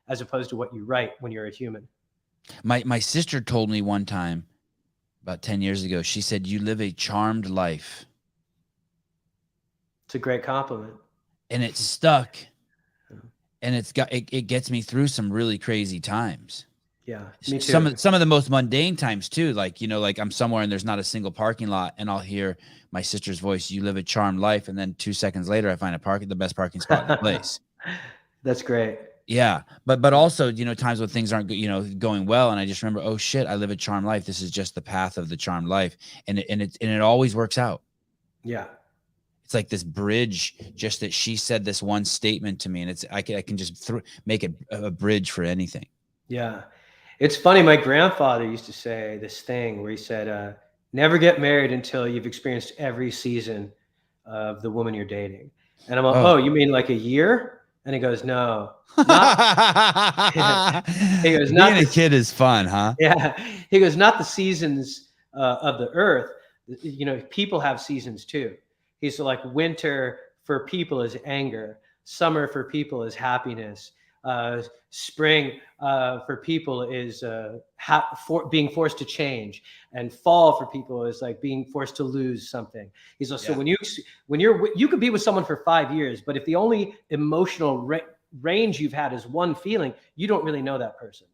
as opposed to what you write when you're a human. My sister told me one time about 10 years ago, she said, you live a charmed life. It's a great compliment. And it stuck. And it gets me through some really crazy times. Yeah, me too. Some of the most mundane times too. Like, you know, like I'm somewhere and there's not a single parking lot and I'll hear my sister's voice, you live a charmed life. And then 2 seconds later, I find the best parking spot in the place. That's great. Yeah. But also, you know, times when things aren't, you know, going well. And I just remember, oh shit, I live a charmed life. This is just the path of the charmed life. And it always works out. Yeah. It's like this bridge, just that she said this one statement to me, and I can just make it a bridge for anything. Yeah. It's funny. My grandfather used to say this thing where he said, never get married until you've experienced every season of the woman you're dating. And I'm like, oh, you mean like a year? And he goes, no, not. He goes, being a kid is fun, huh? Yeah. He goes, not the seasons of the earth. You know, people have seasons too. He's like, winter for people is anger. Summer for people is happiness. Spring for people is being forced to change, and fall for people is like being forced to lose something. He's like, so when you could be with someone for 5 years, but if the only emotional range you've had is one feeling, you don't really know that person.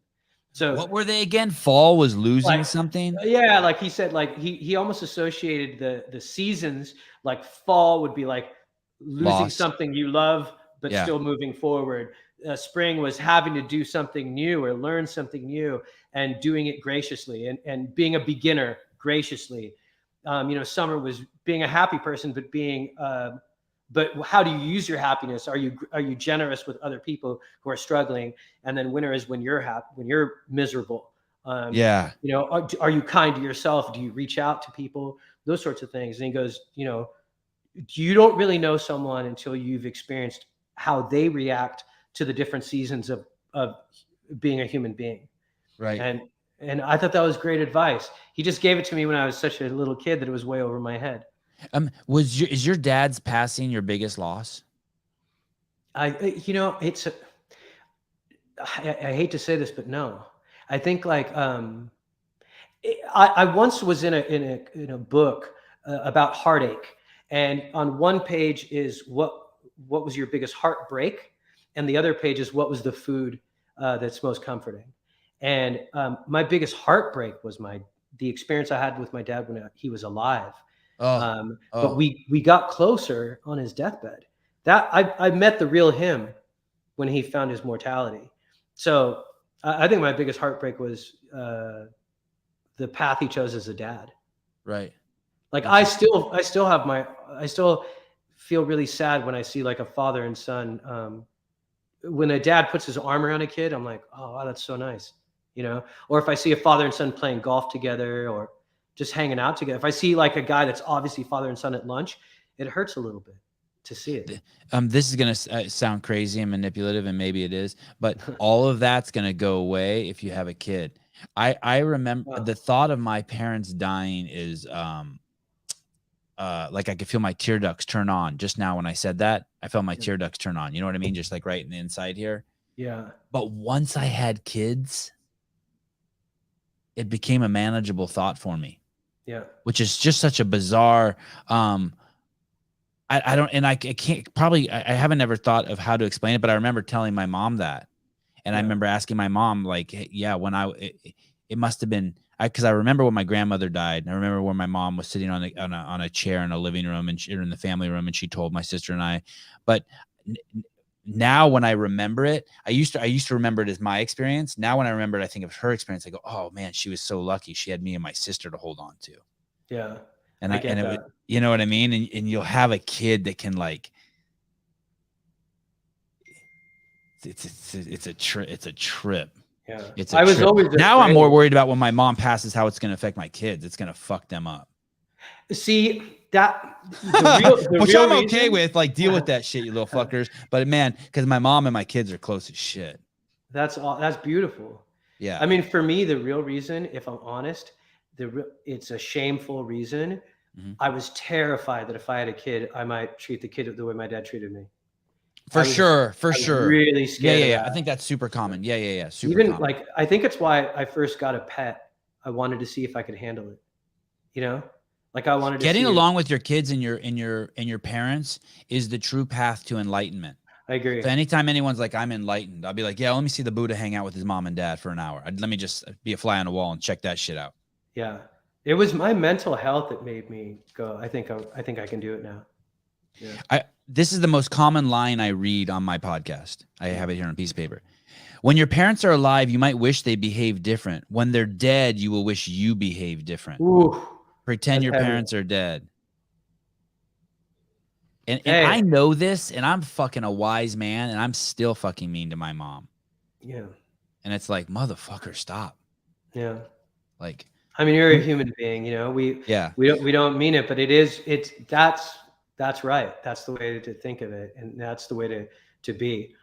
So what were they again? Fall was losing something. Yeah, like he said, like he almost associated the seasons. Like fall would be like losing something you love, but still moving forward. Spring was having to do something new or learn something new and doing it graciously and being a beginner graciously. You know, summer was being a happy person, but being but how do you use your happiness? Are you generous with other people who are struggling? And then winter is when you're happy, when you're miserable. You know, are you kind to yourself? Do you reach out to people? Those sorts of things. And he goes, you know, you don't really know someone until you've experienced how they react to the different seasons of being a human being. Right. And I thought that was great advice. He just gave it to me when I was such a little kid that it was way over my head. Is your dad's passing your biggest loss? You know, I hate to say this, but no. I think like I once was in a book about heartache, and on one page is what was your biggest heartbreak, and the other page is what was the food that's most comforting. And my biggest heartbreak was the experience I had with my dad when he was alive. But we got closer on his deathbed. That I met the real him when he found his mortality. So I think my biggest heartbreak was the path he chose as a dad. Right. Like I still feel really sad when I see like a father and son. When a dad puts his arm around a kid, I'm like, oh, wow, that's so nice, you know. Or if I see a father and son playing golf together or just hanging out together. If I see like a guy that's obviously father and son at lunch, it hurts a little bit to see it. This is going to sound crazy and manipulative, and maybe it is, but all of that's going to go away if you have a kid. I remember the thought of my parents dying is like I could feel my tear ducts turn on just now when I said that. I felt my tear ducts turn on. You know what I mean? Just like right in the inside here. Yeah. But once I had kids, it became a manageable thought for me. Yeah. Which is just such a bizarre, I don't, and I can't probably, I haven't ever thought of how to explain it, but I remember telling my mom that. And I remember asking my mom, like, hey, yeah, when it must have been, because I remember when my grandmother died. And I remember when my mom was sitting on a chair in a living room and in the family room, and she told my sister and I. But now when I remember it, I used to remember it as my experience. Now when I remember it, I think of her experience. I go, oh man, she was so lucky. She had me and my sister to hold on to. Yeah, and you know what I mean. And you'll have a kid that can like. It's a trip. Yeah. I was always now I'm more worried about when my mom passes, how it's going to affect my kids. It's going to fuck them up. See that, which I'm okay with, like, deal with that shit, you little fuckers. But man, because my mom and my kids are close as shit. That's beautiful. Yeah. I mean, for me, the real reason, if I'm honest, it's a shameful reason. Mm-hmm. I was terrified that if I had a kid, I might treat the kid the way my dad treated me. For sure. Really scared. Yeah. I think that's super common. Yeah. Super Even common. like, I think it's why I first got a pet. I wanted to see if I could handle it. You know, like I wanted to getting along with your kids and your parents is the true path to enlightenment. I agree. So anytime anyone's like, I'm enlightened, I'll be like, yeah, let me see the Buddha hang out with his mom and dad for an hour. Let me just be a fly on the wall and check that shit out. Yeah. It was my mental health that made me go, I think I can do it now. Yeah. This is the most common line I read on my podcast. I have it here on a piece of paper. When your parents are alive, you might wish they behaved different. When they're dead, you will wish you behaved different. Ooh, pretend your parents are dead. And Hey. I know this, and I'm fucking a wise man, and I'm still fucking mean to my mom. Yeah. And it's like, motherfucker, stop. Yeah. Like, I mean, you're a human being, you know, we don't mean it, but that's right. That's the way to think of it. And that's the way to be,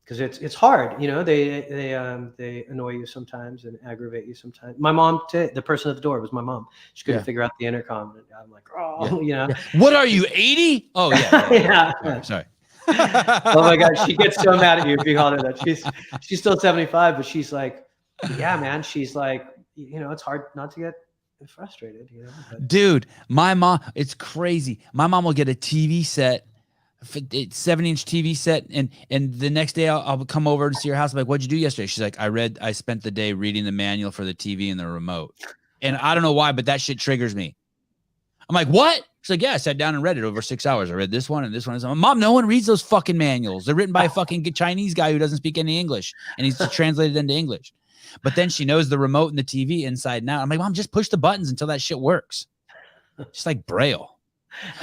because it's hard, you know, they annoy you sometimes and aggravate you sometimes. My mom, the person at the door was my mom. She couldn't figure out the intercom. And I'm like, oh, you know, what are you, 80? Oh yeah. Sorry. Oh my God, she gets so mad at you if you call her that. She's still 75, but she's like, yeah, man. She's like, you know, it's hard not to get frustrated, you know. But. Dude, my mom, it's crazy. My mom will get a TV set, 7-inch TV set, and the next day I'll come over to see her house. I'm like, what'd you do yesterday? She's like, I spent the day reading the manual for the TV and the remote. And I don't know why, but that shit triggers me. I'm like, what? She's like, yeah, I sat down and read it over 6 hours. I read this one and this one. I'm, Mom, no one reads those fucking manuals. They're written by a fucking Chinese guy who doesn't speak any English, and he's translated into English. But then she knows the remote and the TV inside and out. I'm like, Mom, just push the buttons until that shit works. Just like Braille.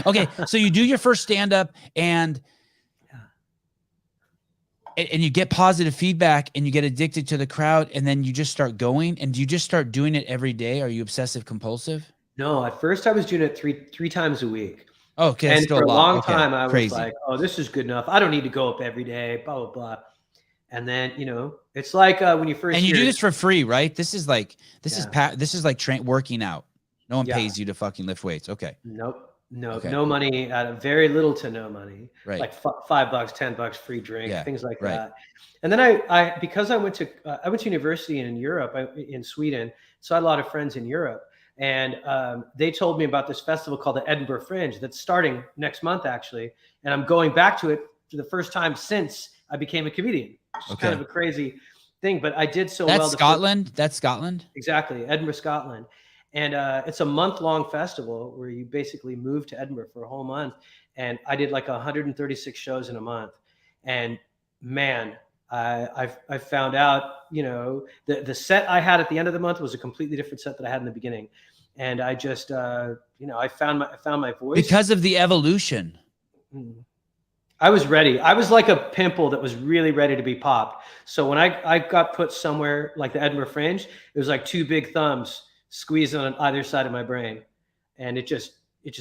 Okay, so you do your first stand-up and you get positive feedback and you get addicted to the crowd, and then you just start going. And do you just start doing it every day? Are you obsessive compulsive? No, at first I was doing it three times a week. Oh, okay, and still for a long okay. time I Crazy. was like, oh, this is good enough. I don't need to go up every day, blah, blah, blah. And then, you know, it's like when you first and you do this for free, right? This is like this is like working out. No one pays you to fucking lift weights. Okay. Nope. No, okay. No money, very little to no money. Right. Like $5, $10 free drink, things like that. And then because I went to university in Europe, in Sweden, so I had a lot of friends in Europe. And they told me about this festival called the Edinburgh Fringe that's starting next month, actually. And I'm going back to it for the first time since I became a comedian. It's kind of a crazy thing, but I did so well. That's Scotland? That's Scotland? Exactly, Edinburgh, Scotland. And it's a month-long festival where you basically move to Edinburgh for a whole month. And I did like 136 shows in a month. And man, I found out, you know, the set I had at the end of the month was a completely different set that I had in the beginning. And I just, you know, I found my voice. Because of the evolution. I was ready. I was like a pimple that was really ready to be popped. So when I got put somewhere like the Edinburgh Fringe, it was like two big thumbs squeezed on either side of my brain. And it just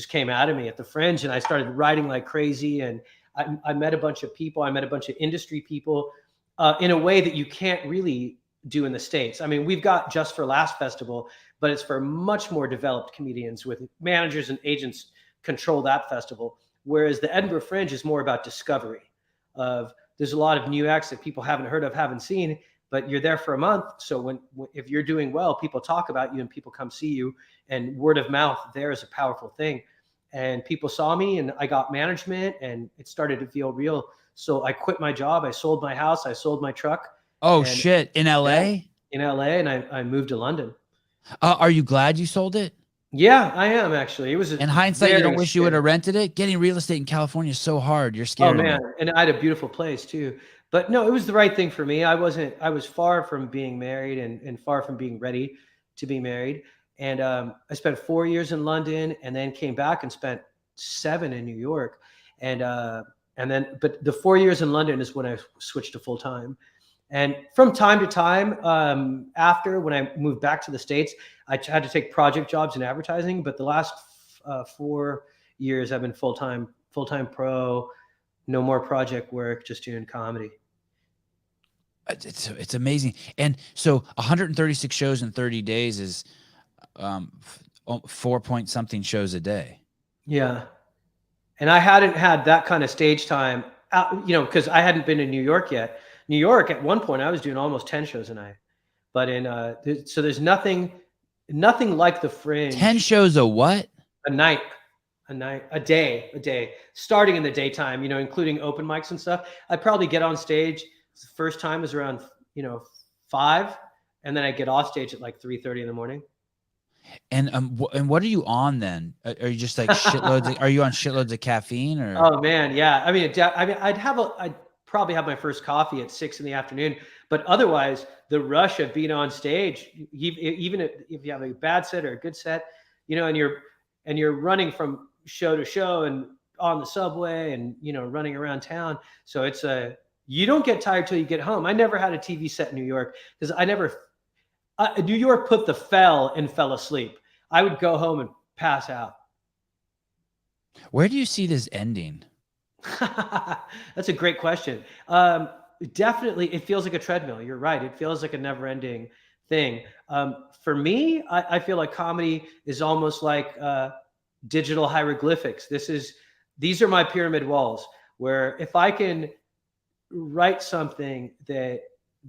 came out of me at the Fringe. And I started writing like crazy. And I met a bunch of people. I met a bunch of industry people in a way that you can't really do in the States. I mean, we've got Just for Laughs Festival, but it's for much more developed comedians with managers and agents control that festival. Whereas the Edinburgh Fringe is more about discovery of there's a lot of new acts that people haven't heard of, haven't seen, but you're there for a month. So if you're doing well, people talk about you and people come see you, and word of mouth there is a powerful thing. And people saw me and I got management and it started to feel real. So I quit my job. I sold my house. I sold my truck. Oh, shit. In LA? Yeah, in LA. And I moved to London. Are you glad you sold it? Yeah, I am actually. It was in hindsight, you don't wish you would have rented it? Getting real estate in California is so hard. You're scared. Oh man, and I had a beautiful place too. But no, it was the right thing for me. I was far from being married and far from being ready to be married. And I spent 4 years in London and then came back and spent 7 in New York. And then, but the 4 years in London is when I switched to full time. And from time to time, after when I moved back to the States, I had to take project jobs in advertising. But the last 4 years, I've been full-time pro, no more project work, just doing comedy. It's amazing. And so 136 shows in 30 days is 4-point-something shows a day. Yeah. And I hadn't had that kind of stage time, you know, because I hadn't been in New York yet. New York, at one point, I was doing almost 10 shows a night. But so there's nothing like the Fringe. 10 shows a what? A day, starting in the daytime, you know, including open mics and stuff. I'd probably get on stage. The first time was around, 5, and then I get off stage at like 3:30 in the morning. And what are you on then? Are you just like shitloads? Are you on shitloads of caffeine or? Oh man, yeah. I mean, I'd probably have my first coffee at 6 in the afternoon, but otherwise the rush of being on stage, even if you have a bad set or a good set, and you're running from show to show and on the subway and, running around town. So you don't get tired till you get home. I never had a TV set in New York because New York put the fell and fell asleep. I would go home and pass out. Where do you see this ending? That's a great question. Definitely, it feels like a treadmill. You're right. It feels like a never-ending thing. For me, I feel like comedy is almost like digital hieroglyphics. These are my pyramid walls, where if I can write something that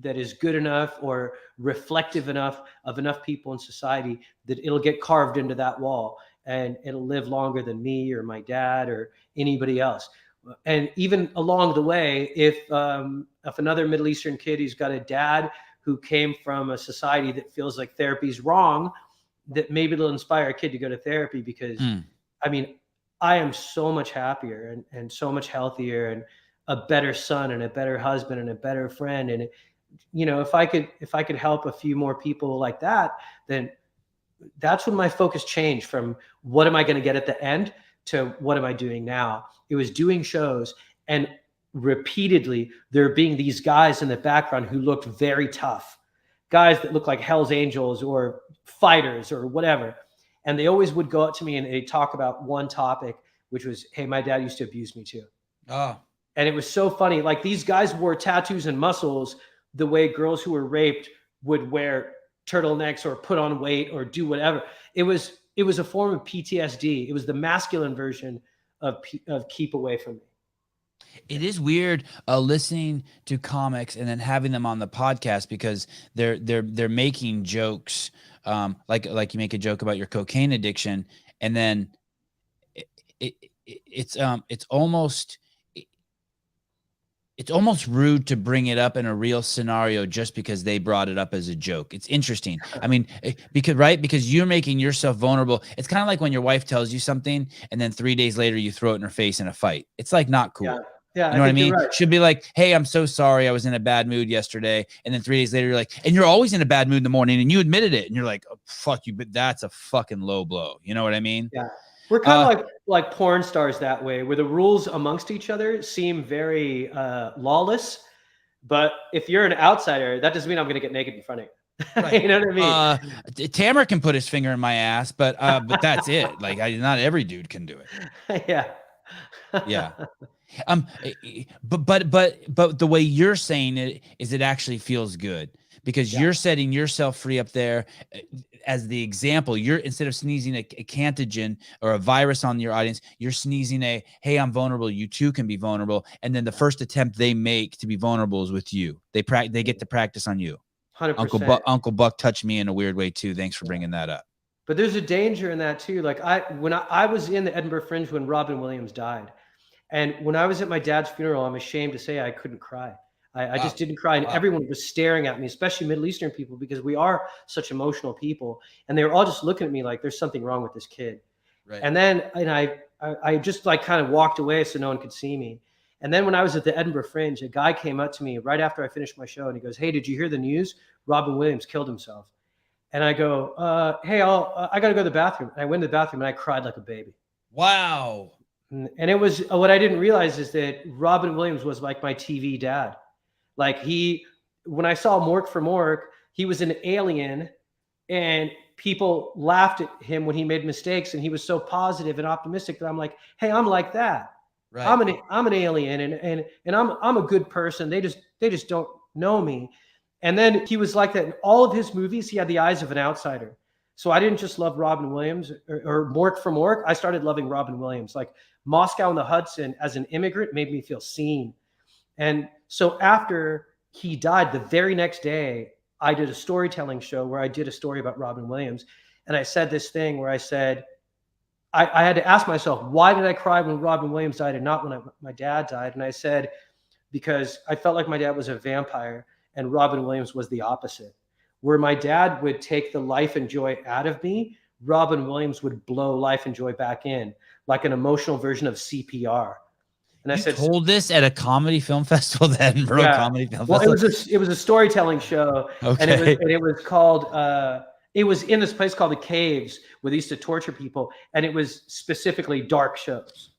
is good enough or reflective enough of enough people in society, that it'll get carved into that wall and it'll live longer than me or my dad or anybody else. And even along the way, if another Middle Eastern kid who's got a dad who came from a society that feels like therapy's wrong, that maybe it'll inspire a kid to go to therapy, because I mean, I am so much happier and so much healthier and a better son and a better husband and a better friend. And, if I could help a few more people like that, then that's when my focus changed from what am I going to get at the end to what am I doing now? It was doing shows, and repeatedly there being these guys in the background who looked very tough, guys that looked like Hell's Angels or fighters or whatever. And they always would go up to me and they'd talk about one topic, which was, hey, my dad used to abuse me too. Oh. And it was so funny. Like, these guys wore tattoos and muscles the way girls who were raped would wear turtlenecks or put on weight or do whatever. It was a form of PTSD. It was the masculine version of keep away from me. It is weird listening to comics and then having them on the podcast, because they're making jokes, like you make a joke about your cocaine addiction, and then it's almost rude to bring it up in a real scenario just because they brought it up as a joke. It's interesting. I mean, because you're making yourself vulnerable. It's kind of like when your wife tells you something and then 3 days later you throw it in her face in a fight. It's like not cool. Yeah, you know what I mean? Right. Should be like, hey, I'm so sorry, I was in a bad mood yesterday. And then 3 days later, you're like, and you're always in a bad mood in the morning, and you admitted it. And you're like, oh, fuck you, but that's a fucking low blow. You know what I mean? Yeah. We're kind of like porn stars that way, where the rules amongst each other seem very lawless. But if you're an outsider, that doesn't mean I'm going to get naked in front of you. Right. You know what I mean? Tamer can put his finger in my ass, but that's it. Like, not every dude can do it. Yeah. Yeah. But the way you're saying it is, it actually feels good, because you're setting yourself free up there as the example. You're, instead of sneezing a contagion or a virus on your audience, you're sneezing hey, I'm vulnerable. You too can be vulnerable. And then the first attempt they make to be vulnerable is with you. They get to practice on you. 100%. Uncle Buck touched me in a weird way too. Thanks for bringing that up. But there's a danger in that too. Like, when I was in the Edinburgh Fringe when Robin Williams died, and when I was at my dad's funeral, I'm ashamed to say I couldn't cry. I just didn't cry. And everyone was staring at me, especially Middle Eastern people, because we are such emotional people. And they were all just looking at me like, there's something wrong with this kid. Right. And then I just like kind of walked away so no one could see me. And then when I was at the Edinburgh Fringe, a guy came up to me right after I finished my show, and he goes, hey, did you hear the news? Robin Williams killed himself. And I go, hey, I got to go to the bathroom. And I went to the bathroom and I cried like a baby. Wow. And it was, what I didn't realize is that Robin Williams was like my TV dad. Like, when I saw Mork for Mork, he was an alien, and people laughed at him when he made mistakes, and he was so positive and optimistic that I'm like, hey, I'm like that. Right. I'm an alien, and I'm a good person. They just don't know me. And then he was like that in all of his movies. He had the eyes of an outsider. So I didn't just love Robin Williams or Mork for Mork. I started loving Robin Williams. Like, Moscow on the Hudson as an immigrant made me feel seen. And so after he died, the very next day, I did a storytelling show where I did a story about Robin Williams. And I said this thing where I said, I had to ask myself, why did I cry when Robin Williams died and not when my dad died? And I said, because I felt like my dad was a vampire and Robin Williams was the opposite. Where my dad would take the life and joy out of me, Robin Williams would blow life and joy back in, like an emotional version of CPR. And I said, told this at a comedy film festival, the Edinburgh Comedy Film Festival? It was a storytelling show. Okay. And it was called, it was in this place called the Caves, where they used to torture people. And it was specifically dark shows.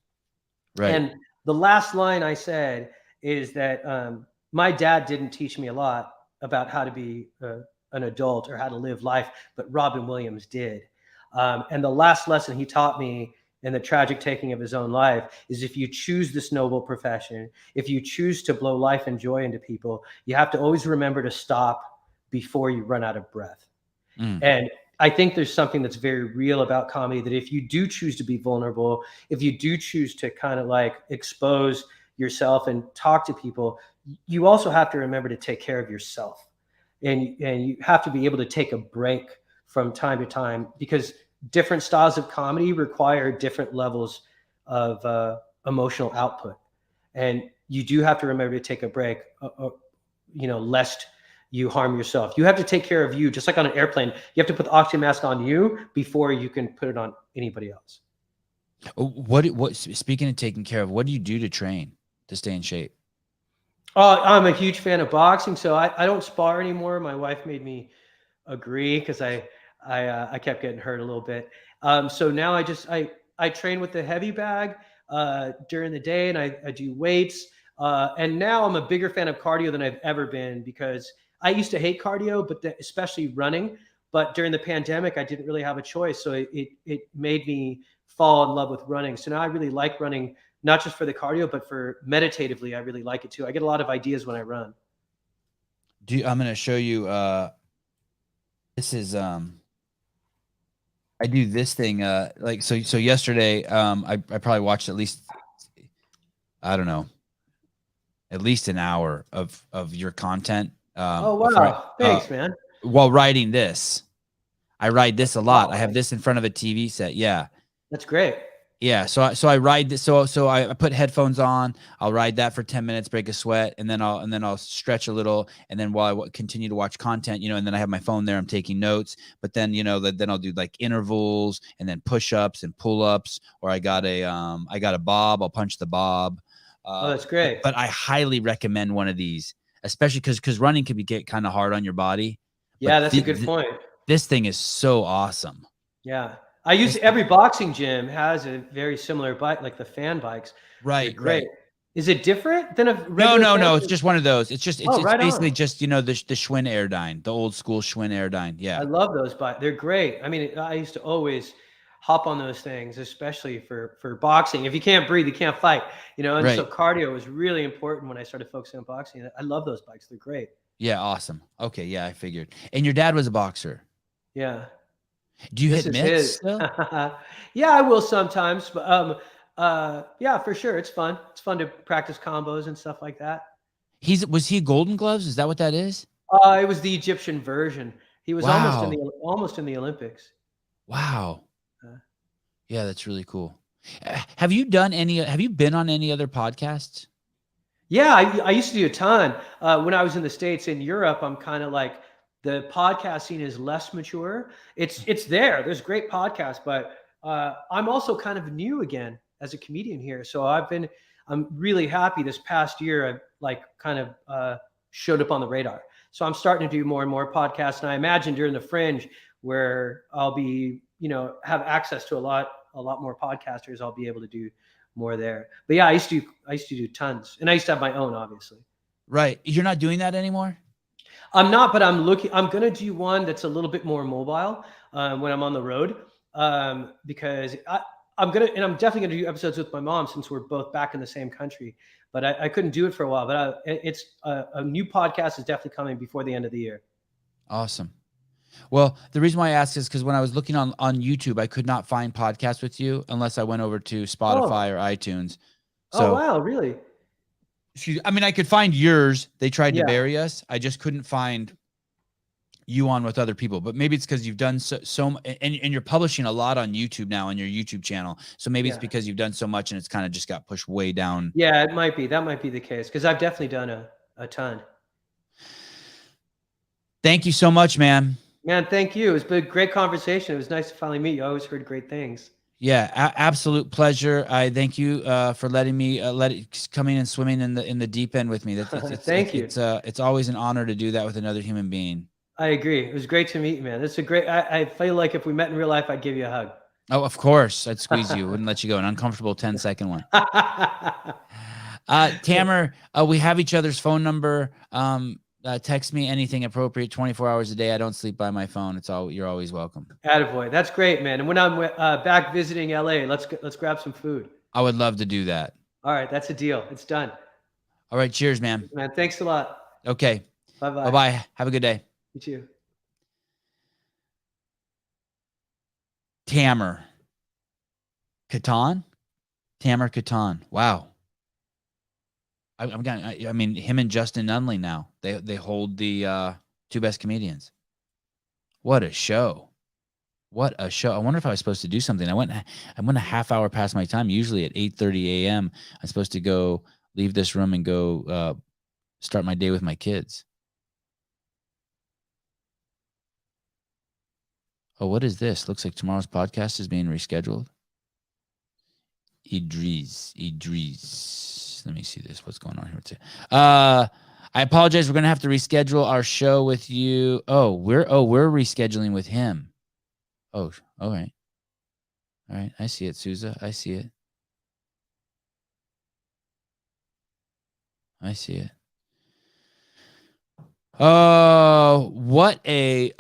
Right. And the last line I said is that my dad didn't teach me a lot about how to be an adult or how to live life, but Robin Williams did. And the last lesson he taught me in the tragic taking of his own life is, if you choose this noble profession, if you choose to blow life and joy into people, you have to always remember to stop before you run out of breath. And I think there's something that's very real about comedy, that if you do choose to be vulnerable, if you do choose to kind of like expose yourself and talk to people, you also have to remember to take care of yourself. And you have to be able to take a break from time to time, because different styles of comedy require different levels of emotional output. And you do have to remember to take a break, lest you harm yourself. You have to take care of you, just like on an airplane. You have to put the oxygen mask on you before you can put it on anybody else. What speaking of taking care of, what do you do to train to stay in shape? I'm a huge fan of boxing, so I don't spar anymore. My wife made me agree, because I kept getting hurt a little bit. So now I train with the heavy bag during the day, and I do weights. And now I'm a bigger fan of cardio than I've ever been, because I used to hate cardio, but especially running. But during the pandemic, I didn't really have a choice. So it made me fall in love with running. So now I really like running, not just for the cardio, but for meditatively. I really like it too. I get a lot of ideas when I run. I'm going to show you. This is I do this thing so yesterday I probably watched at least, I don't know, at least an hour of your content. Oh wow, thanks, man. While writing this, I ride this a lot. Wow. I have this in front of a TV set. Yeah, That's great. yeah. So I ride this. So I put headphones on. I'll ride that for 10 minutes, break a sweat, and then I'll stretch a little, and then while I continue to watch content, and then I have my phone there. I'm taking notes, but then then I'll do like intervals and then push-ups and pull-ups, or I got a bob. I'll punch the bob. Oh, that's great. But I highly recommend one of these, especially because running can get kind of hard on your body. Yeah, that's a good point. This thing is so awesome. Yeah. Every boxing gym has a very similar bike, like the fan bikes. Right. Great. Right. Is it different than a regular No. It's just one of those. It's right basically on. just, the Schwinn Airdyne, the old school Schwinn Airdyne. Yeah. I love those bikes. They're great. I mean, I used to always hop on those things, especially for boxing. If you can't breathe, you can't fight, and Right. so cardio was really important when I started focusing on boxing. I love those bikes. They're great. Yeah. Awesome. Okay. Yeah, I figured. And your dad was a boxer. Yeah. Do you hit mitts still? Yeah, I will sometimes. But yeah, for sure. It's fun. It's fun to practice combos and stuff like that. Was he Golden Gloves? Is that what that is? It was the Egyptian version. He was almost in the Olympics. Wow. Yeah, that's really cool. Have you been on any other podcasts? Yeah, I used to do a ton. When I was in the States. In Europe, I'm kind of like, the podcast scene is less mature. It's there. There's great podcasts, but I'm also kind of new again as a comedian here. So I'm really happy this past year. I've like kind of showed up on the radar. So I'm starting to do more and more podcasts. And I imagine during the Fringe, where I'll be, have access to a lot more podcasters, I'll be able to do more there. But yeah, I used to do tons, and I used to have my own, obviously. Right. You're not doing that anymore? I'm not, but I'm going to do one that's a little bit more mobile when I'm on the road, because I'm definitely going to do episodes with my mom, since we're both back in the same country. But I couldn't do it for a while. But it's a new podcast is definitely coming before the end of the year. Awesome. Well, the reason why I asked is because when I was looking on YouTube, I could not find podcasts with you unless I went over to Spotify or iTunes. So, oh, wow. Really? I mean, I could find yours. They tried to bury us. I just couldn't find you on with other people. But maybe it's because you've done so and you're publishing a lot on YouTube now on your YouTube channel. So maybe it's because you've done so much and it's kind of just got pushed way down. Yeah, it might be. That might be the case, because I've definitely done a ton. Thank you so much, man. Man, thank you. It's been a great conversation. It was nice to finally meet you. I always heard great things. Yeah, absolute pleasure. I thank you for letting me coming and swimming in the deep end with me. Thank you. It's always an honor to do that with another human being. I agree. It was great to meet you, man. It's a great. I feel like if we met in real life, I'd give you a hug. Oh, of course. I'd squeeze you. Wouldn't let you go. An uncomfortable 10-second one. Tamer, we have each other's phone number. Text me anything appropriate 24 hours a day. I don't sleep by my phone. You're always welcome. Attaboy. That's great, man. And when I'm back visiting LA, let's grab some food. I would love to do that. All right, that's a deal. It's done. All right, cheers, man. Man, thanks a lot. Okay. Bye-bye. Bye-bye. Have a good day. You too. Tamer. Kattan? Tamer Kattan. Wow. I mean, him and Justin Nunley now. They hold the two best comedians. What a show. What a show. I wonder if I was supposed to do something. I went a half hour past my time. Usually at 8:30 a.m. I'm supposed to go leave this room and go start my day with my kids. Oh, what is this? Looks like tomorrow's podcast is being rescheduled. Idris. Let me see this. What's going on here? I apologize. We're gonna have to reschedule our show with you. We're rescheduling with him. Oh, all right. All right. I see it, Souza. I see it. Oh, what a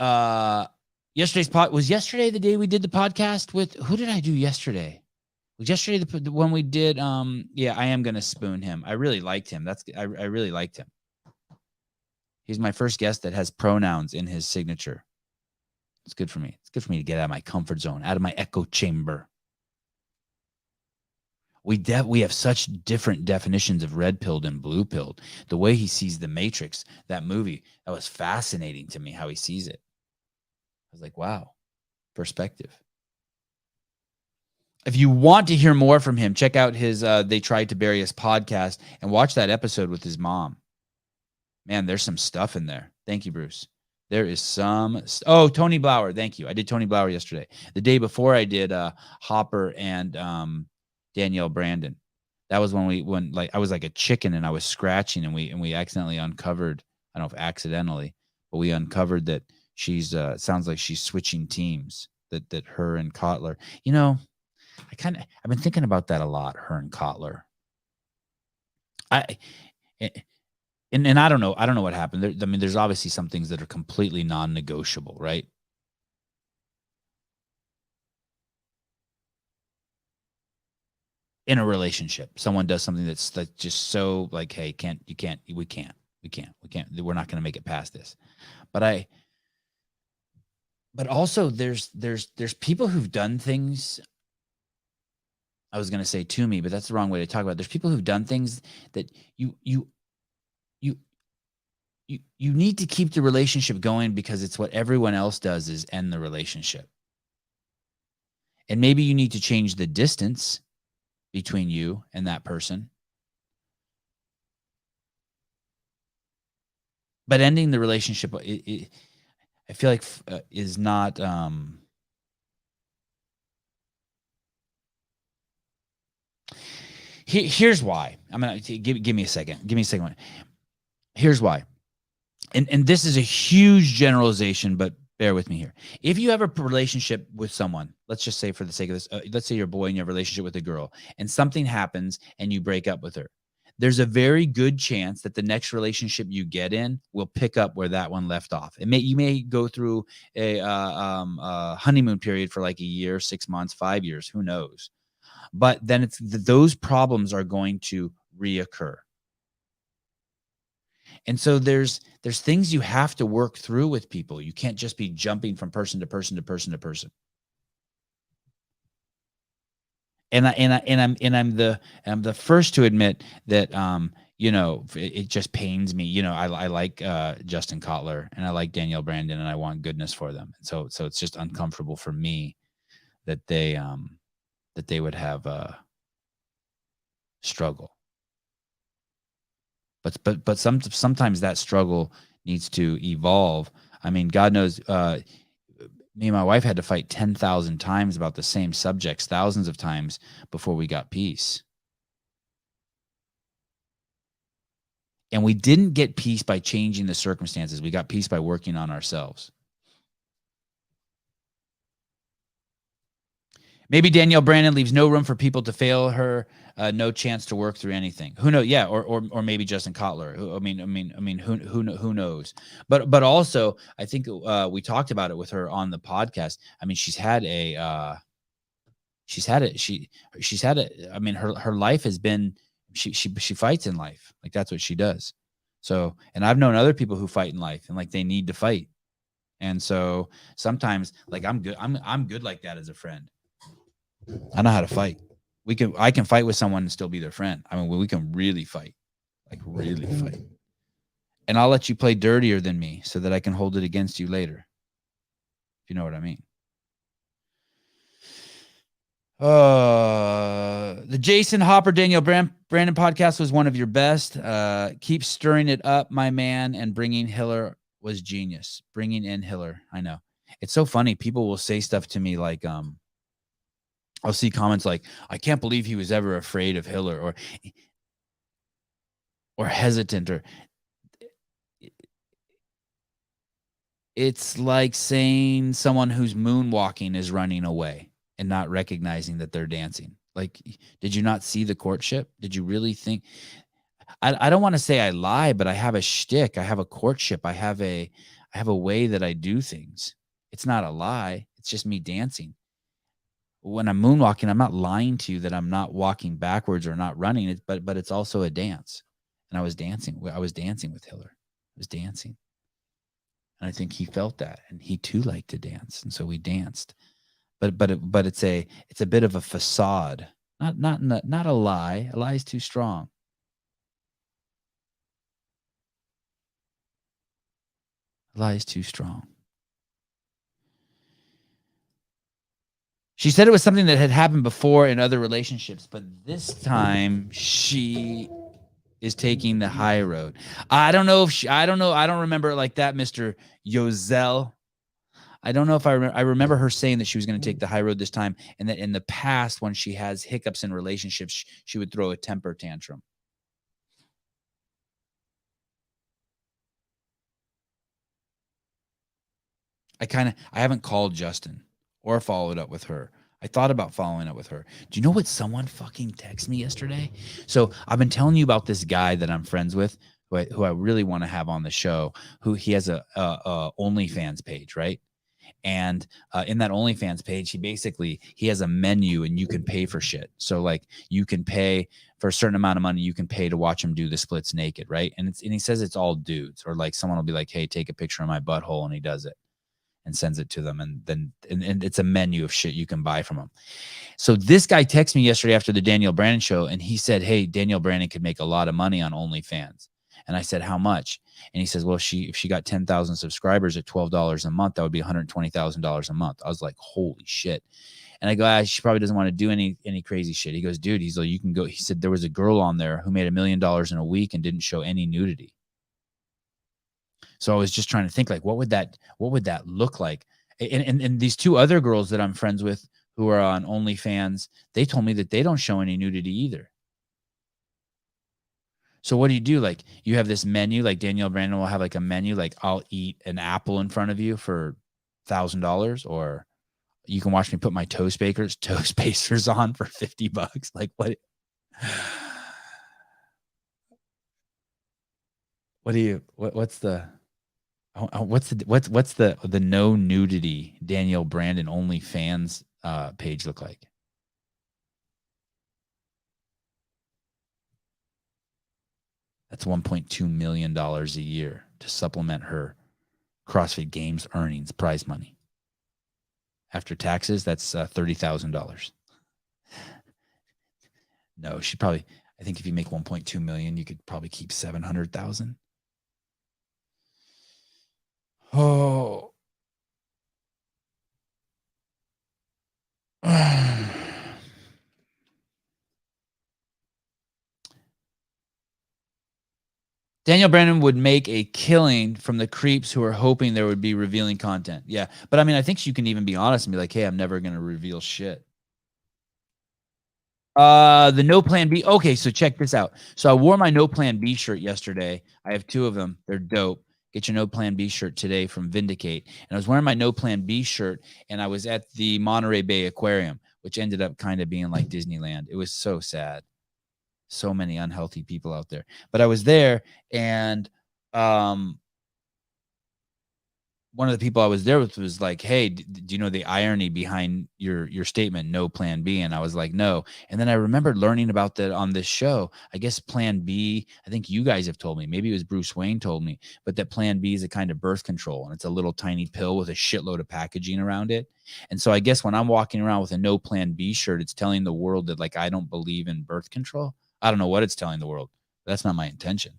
was yesterday the day we did the podcast with who did I do yesterday? Was yesterday when we did yeah, I am gonna spoon him. I really liked him. I really liked him. He's my first guest that has pronouns in his signature. It's good for me. It's good for me to get out of my comfort zone, out of my echo chamber. We have such different definitions of red pilled and blue pilled. The way he sees The Matrix, that movie, that was fascinating to me how he sees it. I was like, wow, perspective. If you want to hear more from him, check out his They Tried to Bury Us podcast and watch that episode with his mom. Man, there's some stuff in there. Thank you, Bruce. There is some. Oh, Tony Blauer. Thank you. I did Tony Blauer yesterday. The day before I did Hopper and Danielle Brandon. That was when like I was like a chicken and I was scratching and we accidentally uncovered. I don't know if accidentally, but we uncovered that she's sounds like she's switching teams. That her and Kotler. You know, I've been thinking about that a lot. Her and Kotler. And I don't know what happened. I mean, there's obviously some things that are completely non-negotiable, right? In a relationship, someone does something that's just so like, hey, we can't, we're not going to make it past this. But also there's people who've done things. I was going to say to me, but that's the wrong way to talk about it. There's people who've done things that you need to keep the relationship going because it's what everyone else does is end the relationship. And maybe you need to change the distance between you and that person. But ending the relationship, I feel like is not... Here's why. I'm going to give me a second. Give me a second. Here's why. And this is a huge generalization, but bear with me here. If you have a relationship with someone, let's just say for the sake of this, let's say you're a boy and you have a relationship with a girl and something happens and you break up with her. There's a very good chance that the next relationship you get in will pick up where that one left off. You may go through a honeymoon period for like a year, 6 months, 5 years, who knows? But then those problems are going to reoccur. And so there's things you have to work through with people. You can't just be jumping from person to person to person to person. And I'm the first to admit that you know, it just pains me. You know, I like Justin Kotler and I like Danielle Brandon and I want goodness for them. And so it's just uncomfortable for me that they would have a struggle. But sometimes that struggle needs to evolve. I mean, God knows, me and my wife had to fight 10,000 times about the same subjects, thousands of times before we got peace. And we didn't get peace by changing the circumstances. We got peace by working on ourselves. Maybe Danielle Brandon leaves no room for people to fail her, no chance to work through anything. Who knows? Yeah, or maybe Justin Kotler. Who knows? But also, I think we talked about it with her on the podcast. I mean, she's had a. I mean, her life has been. She fights in life. Like that's what she does. So, and I've known other people who fight in life, and like they need to fight. And so sometimes, like I'm good. I'm good like that as a friend. I know how to fight. I can fight with someone and still be their friend. I mean, we can really fight, like really fight. And I'll let you play dirtier than me so that I can hold it against you later. If you know what I mean. The Jason Hopper, Danielle Brandon podcast was one of your best. Keep stirring it up, my man. And bringing Hiller was genius. Bringing in Hiller. I know. It's so funny. People will say stuff to me like, I'll see comments like, I can't believe he was ever afraid of Hiller or hesitant, or it's like saying someone who's moonwalking is running away and not recognizing that they're dancing. Like, did you not see the courtship? Did you really think? I don't want to say I lie, but I have a shtick. I have a courtship. I have a way that I do things. It's not a lie. It's just me dancing. When I'm moonwalking, I'm not lying to you that I'm not walking backwards or not running it, but it's also a dance. And I was dancing with Hiller. I was dancing. And I think he felt that, and he too liked to dance. And so we danced. But it's a bit of a facade. Not a lie. A lie is too strong. A lie is too strong. She said it was something that had happened before in other relationships, but this time she is taking the high road. I don't know. I don't remember it like that, Mr. Yozel. I don't know if I remember her saying that she was going to take the high road this time, and that in the past, when she has hiccups in relationships, she would throw a temper tantrum. I haven't called Justin or followed up with her. I thought about following up with her. Do you know what someone fucking texted me yesterday? So I've been telling you about this guy that I'm friends with, who I really want to have on the show, who he has a OnlyFans page, right? And in that OnlyFans page, he has a menu and you can pay for shit. So like you can pay for a certain amount of money, you can pay to watch him do the splits naked, right? And he says it's all dudes, or like someone will be like, hey, take a picture of my butthole, and he does it and sends it to them. And it's a menu of shit you can buy from him. So this guy texted me yesterday after the Danielle Brandon show, and he said, hey, Danielle Brandon could make a lot of money on OnlyFans. And I said, how much? And he says, well, if she got 10,000 subscribers at $12 a month, that would be $120,000 a month. I was like, holy shit. And I go, she probably doesn't want to do any crazy shit. He goes, dude, he's like, you can go. He said there was a girl on there who made $1 million in a week and didn't show any nudity. So I was just trying to think, like, what would that look like? And these two other girls that I'm friends with who are on OnlyFans, they told me that they don't show any nudity either. So what do you do? Like, you have this menu, like Danielle Brandon will have like a menu, like I'll eat an apple in front of you for $1,000, or you can watch me put my toast pacers on for $50. Like what? What's the no nudity Danielle Brandon OnlyFans page look like? That's $1.2 million a year to supplement her CrossFit Games earnings, prize money. After taxes, that's $30,000. No, she probably. I think if you make 1.2 million, you could probably keep 700,000. Oh. Danielle Brandon would make a killing from the creeps who are hoping there would be revealing content. Yeah. But I mean, I think you can even be honest and be like, hey, I'm never going to reveal shit. The No Plan B. Okay, so check this out. So I wore my No Plan B shirt yesterday. I have two of them. They're dope. Get your No Plan B shirt today from Vindicate. And I was wearing my No Plan B shirt, and I was at the Monterey Bay Aquarium, which ended up kind of being like Disneyland. It was so sad. So many unhealthy people out there. But I was there, and one of the people I was there with was like, "Hey, do you know the irony behind your statement, no plan B?" And I was like, "No." And then I remembered learning about that on this show. I guess plan B, I think you guys have told me, maybe it was Bruce Wayne told me, but that plan B is a kind of birth control, and it's a little tiny pill with a shitload of packaging around it. And so I guess when I'm walking around with a no plan B shirt, it's telling the world that like I don't believe in birth control. I don't know what it's telling the world. That's not my intention.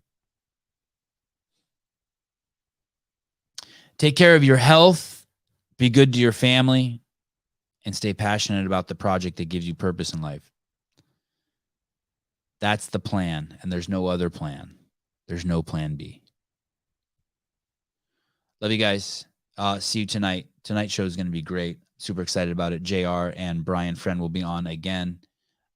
Take care of your health, be good to your family, and stay passionate about the project that gives you purpose in life. That's the plan, and there's no other plan. There's no plan B. Love you guys. See you tonight. Tonight's show is going to be great. Super excited about it. JR and Brian Friend will be on again.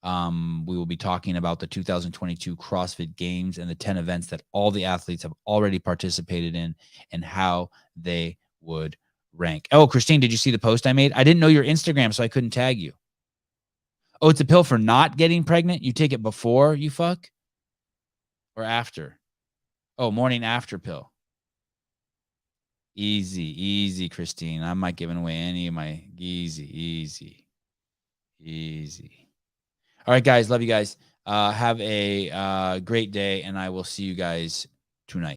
We will be talking about the 2022 CrossFit Games and the 10 events that all the athletes have already participated in and how they would rank. Oh, Christine, did you see the post I made? I didn't know your Instagram, so I couldn't tag you. Oh, it's a pill for not getting pregnant? You take it before you fuck? Or after? Oh, morning after pill. Easy, Christine. I'm not giving away any of my easy. All right, guys. Love you guys. Have a great day, and I will see you guys tonight.